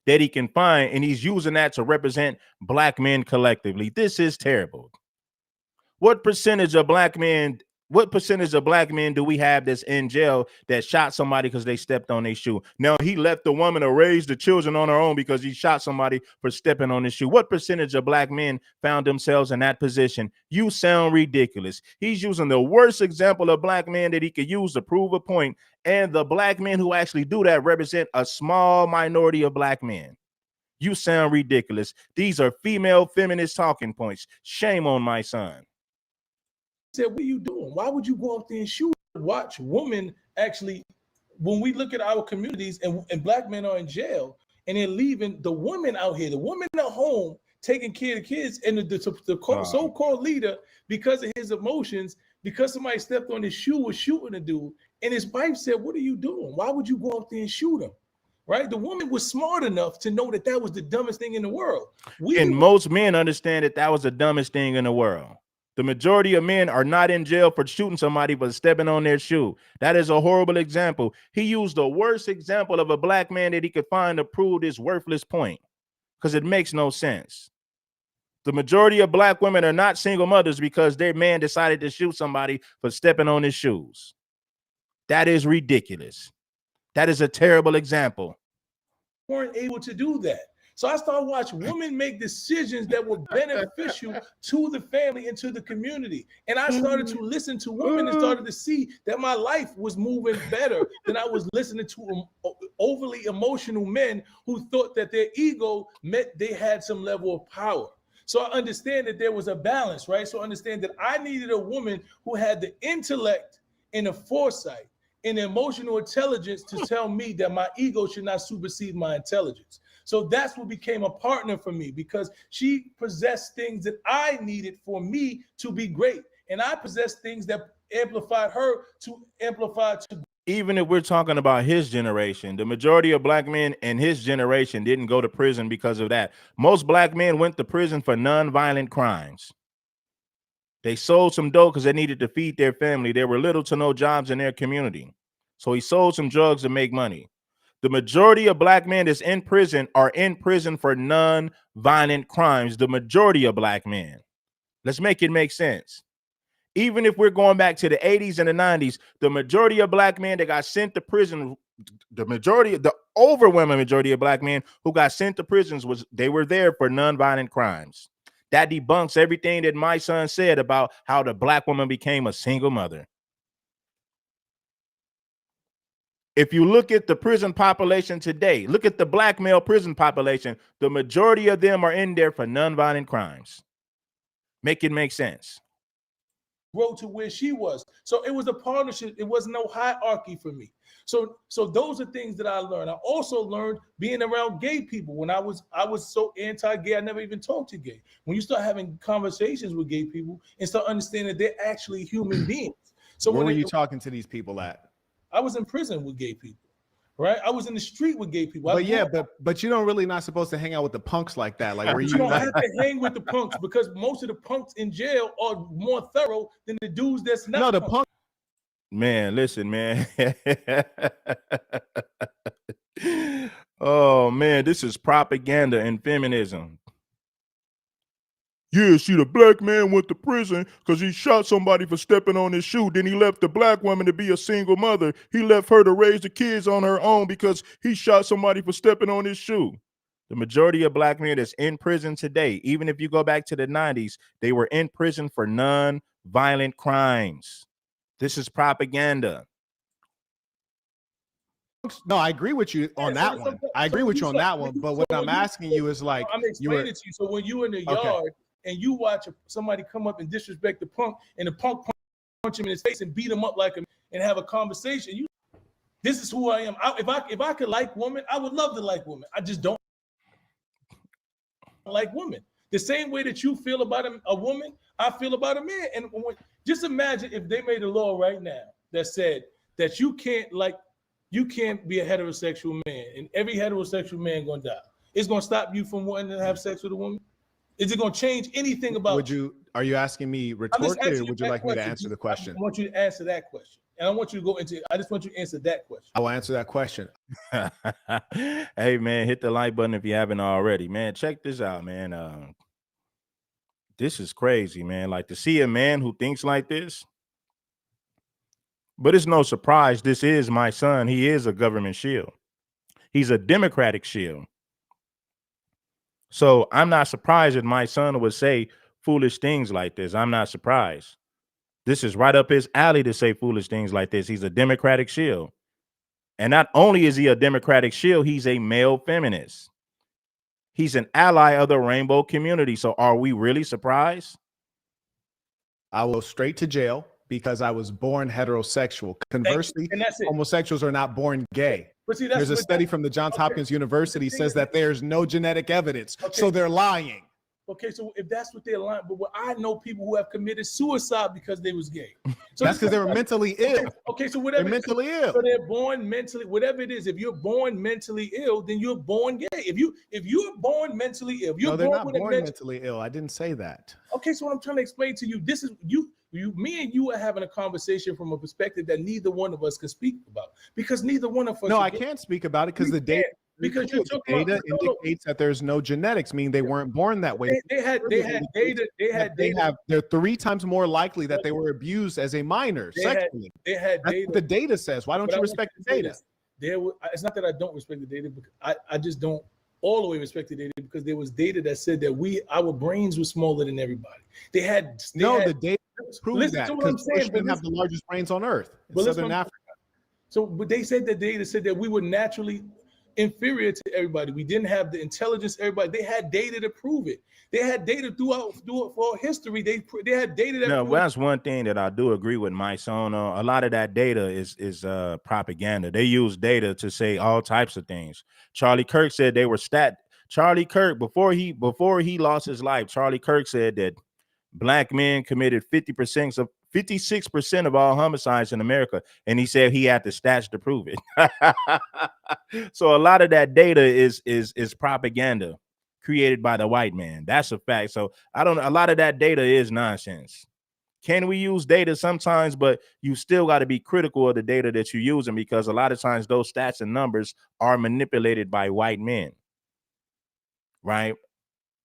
Speaker 1: that he can find, and he's using that to represent black men collectively. This is terrible. What percentage of black men do we have that's in jail that shot somebody because they stepped on their shoe? Now, he left the woman to raise the children on her own because he shot somebody for stepping on his shoe. What percentage of black men found themselves in that position? You sound ridiculous. He's using the worst example of black men that he could use to prove a point, and the black men who actually do that represent a small minority of black men. You sound ridiculous. These are female feminist talking points. Shame on my son.
Speaker 2: Said, what are you doing? Why would you go out there and shoot? Watch women actually, when we look at our communities and black men are in jail and they're leaving the women out here, the women at home taking care of kids, and the so-called leader, because of his emotions, because somebody stepped on his shoe, was shooting a dude. And his wife said, what are you doing? Why would you go out there and shoot him? Right? The woman was smart enough to know that that was the dumbest thing in the world.
Speaker 1: And most men understand that that was the dumbest thing in the world. The majority of men are not in jail for shooting somebody for stepping on their shoe. That is a horrible example. He used the worst example of a black man that he could find to prove this worthless point, because it makes no sense. The majority of black women are not single mothers because their man decided to shoot somebody for stepping on his shoes. That is ridiculous. That is a terrible example.
Speaker 2: Weren't able to do that. So I started watching women make decisions that were beneficial to the family and to the community. And I started to listen to women and started to see that my life was moving better than I was listening to overly emotional men who thought that their ego meant they had some level of power. So I understand that there was a balance, right? So I understand that I needed a woman who had the intellect and the foresight and the emotional intelligence to tell me that my ego should not supersede my intelligence. So that's what became a partner for me, because she possessed things that I needed for me to be great. And I possessed things that amplified her to amplify to.
Speaker 1: Even if we're talking about his generation, the majority of black men in his generation didn't go to prison because of that. Most black men went to prison for non-violent crimes. They sold some dope because they needed to feed their family. There were little to no jobs in their community. So he sold some drugs to make money. The majority of black men that's in prison are in prison for non-violent crimes. The majority of black men. Let's make it make sense. Even if we're going back to the 80s and the 90s, the majority of black men that got sent to prison, the overwhelming majority of black men who got sent to prisons they were there for non-violent crimes. That debunks everything that Mysonne said about how the black woman became a single mother. If you look at the prison population today, look at the black male prison population, the majority of them are in there for non-violent crimes. Make it make sense.
Speaker 2: Grow to where she was. So it was a partnership. It was no hierarchy for me. So those are things that I learned. I also learned being around gay people. When I was so anti-gay, I never even talked to gay. When you start having conversations with gay people and start understanding that they're actually human beings. So
Speaker 3: where were you talking to these people at?
Speaker 2: I was in prison with gay people, right? I was in the street with gay people.
Speaker 3: But you don't really not supposed to hang out with the punks like that. Like, where
Speaker 2: you don't have to hang with the punks, because most of the punks in jail are more thorough than the dudes that's not.
Speaker 3: No, the punk.
Speaker 1: Man, listen, man. Oh man, this is propaganda and feminism. Yeah, see, the black man went to prison because he shot somebody for stepping on his shoe. Then he left the black woman to be a single mother. He left her to raise the kids on her own because he shot somebody for stepping on his shoe. The majority of black men that's in prison today, even if you go back to the 90s, they were in prison for non-violent crimes. This is propaganda.
Speaker 3: No, I agree with you on that one. I agree with you on that one. But what I'm asking you is, like,
Speaker 2: I'm explaining to you. So when you're in the yard and you watch somebody come up and disrespect the punk, and the punk punch him in his face and beat him up like him and have a conversation, this is who I am. If I could like women, I would love to like women. I just don't like women. The same way that you feel about a woman, I feel about a man. And just imagine if they made a law right now that said that you can't be a heterosexual man, and every heterosexual man gonna die. It's gonna stop you from wanting to have sex with a woman? Is it gonna change anything about
Speaker 3: Are you asking me rhetorically, or would you like me to answer the question?
Speaker 2: I want you to answer that question. And I want you to go into I just want you to answer that question.
Speaker 3: I will answer that question.
Speaker 1: Hey man, hit the like button if you haven't already. Man, check this out, man. This is crazy, man. Like, to see a man who thinks like this. But it's no surprise, this is Mysonne. He is a government shield. He's a Democratic shield. So I'm not surprised that Mysonne would say foolish things like this. I'm not surprised. This is right up his alley to say foolish things like this. He's a Democratic shield. And not only is he a Democratic shield, he's a male feminist. He's an ally of the rainbow community. So are we really surprised?
Speaker 3: I will straight to jail because I was born heterosexual. Conversely, homosexuals are not born gay.
Speaker 2: But see,
Speaker 3: there's a study from the Johns Hopkins University says that there's no genetic evidence. So they're lying.
Speaker 2: Okay, so if that's what they're lying, but I know people who have committed suicide because they was gay. So
Speaker 3: That's because they were mentally ill.
Speaker 2: Okay, so
Speaker 3: They're
Speaker 2: whatever.
Speaker 3: mentally ill.
Speaker 2: So they're born mentally, whatever it is. If you're born mentally ill, then you're born gay. If you're born mentally ill, if you're
Speaker 3: No, they're
Speaker 2: born
Speaker 3: not
Speaker 2: with
Speaker 3: born
Speaker 2: a
Speaker 3: mentally ill. I didn't say that.
Speaker 2: Okay, so what I'm trying to explain to you, this is me and you are having a conversation from a perspective that neither one of us can speak about, because neither one of us.
Speaker 3: No, I can't speak about it because the data.
Speaker 2: Because you're talking
Speaker 3: data
Speaker 2: about,
Speaker 3: indicates that there's no genetics, meaning they weren't born that way.
Speaker 2: They had data.
Speaker 3: They're 3 times more likely that they were abused as a minor sexually.
Speaker 2: They had
Speaker 3: That's
Speaker 2: data.
Speaker 3: what the data says. Why don't you respect the data?
Speaker 2: It's not that I don't respect the data, because I just don't all the way respect the data, because there was data that said that our brains were smaller than everybody. The data proves that, because we have the largest brains on Earth in Southern Africa. So, but they said that data said that we were naturally inferior to everybody. We didn't have the intelligence everybody. They had data to prove it. They had data for history. They had data that.
Speaker 1: No, that's one thing that I do agree with Mysonne on. A lot of that data is propaganda. They use data to say all types of things. Charlie Kirk said they were Charlie Kirk, before he lost his life, Charlie Kirk said that Black men committed 56% of all homicides in America, and he said he had the stats to prove it. So a lot of that data is propaganda created by the white man. That's a fact. So a lot of that data is nonsense. Can we use data sometimes, but you still got to be critical of the data that you're using, because a lot of times those stats and numbers are manipulated by white men, right?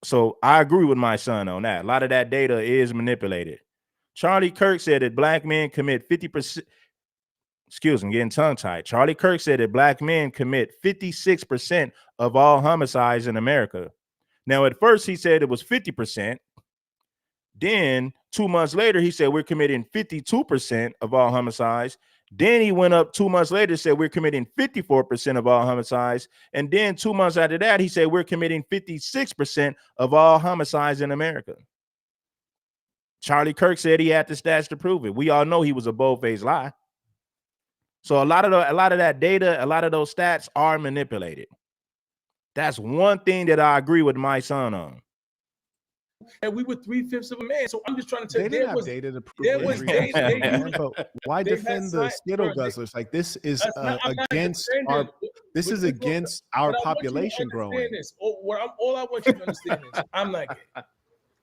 Speaker 1: So I agree with my son on that. A lot of that data is manipulated. Charlie Kirk said that Black men commit 50%. Excuse me, I'm getting tongue-tied. Charlie Kirk said that Black men commit 56% of all homicides in America. Now, at first he said it was 50%. Then 2 months later, he said we're committing 52% of all homicides. Then he went up 2 months later, said we're committing 54% of all homicides. And then 2 months after that, he said we're committing 56% of all homicides in America. Charlie Kirk said he had the stats to prove it. We all know he was a bold-faced lie. So a lot of that data, a lot of those stats are manipulated. That's one thing that I agree with my son on.
Speaker 2: And we were 3/5 of a man. So I'm just trying to tell you,
Speaker 3: they didn't have data to prove
Speaker 2: there was data.
Speaker 3: But why defend the Skittle guzzlers? Like, this is against our population growing.
Speaker 2: All I want you to understand is I'm not gay,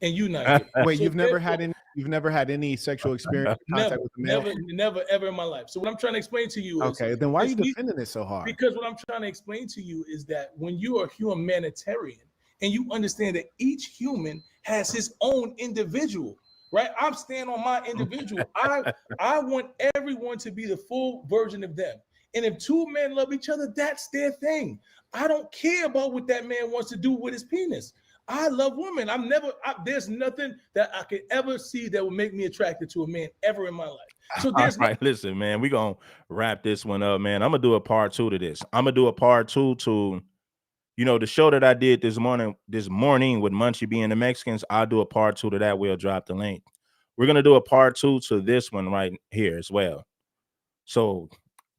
Speaker 2: and you not gay.
Speaker 3: Wait, so you've never had any sexual experience contact with a male?
Speaker 2: Never ever in my life. So what I'm trying to explain to you is,
Speaker 3: okay, then why are you defending it so hard?
Speaker 2: Because what I'm trying to explain to you is that when you are humanitarian and you understand that each human has his own individual, right? I'm staying on my individual. I want everyone to be the full version of them. And if two men love each other, that's their thing. I don't care about what that man wants to do with his penis. I love women. There's nothing that I could ever see that would make me attracted to a man ever in my life. So there's
Speaker 1: right. Listen, man, we're going to wrap this one up, man. I'm going to do a part 2 to this. I'm going to do a part 2 to, the show that I did this morning with Munchie being the Mexicans. I'll do a part 2 to that. We'll drop the link. We're going to do a part 2 to this one right here as well. So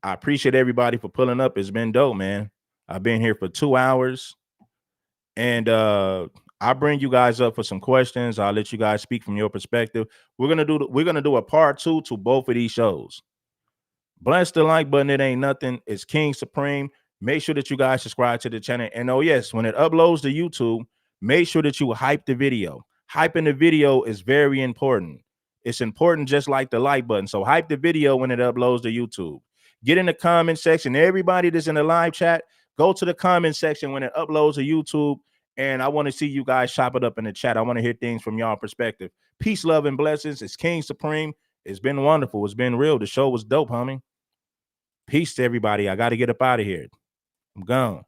Speaker 1: I appreciate everybody for pulling up. It's been dope, man. I've been here for 2 hours. And I'll bring you guys up for some questions. I'll let you guys speak from your perspective. We're gonna do a part 2 to both of these shows. Bless the like button. It ain't nothing. It's King Supreme. Make sure that you guys subscribe to the channel. And oh yes, when it uploads to YouTube, make sure that you hype the video. Hyping the video is very important. It's important just like the like button. So hype the video when it uploads to YouTube. Get in the comment section. Everybody that's in the live chat, go to the comment section when it uploads to YouTube. And I want to see you guys chop it up in the chat. I want to hear things from y'all perspective. Peace, love, and blessings. It's King Supreme. It's been wonderful. It's been real. The show was dope, homie. Peace to everybody. I got to get up out of here. I'm gone.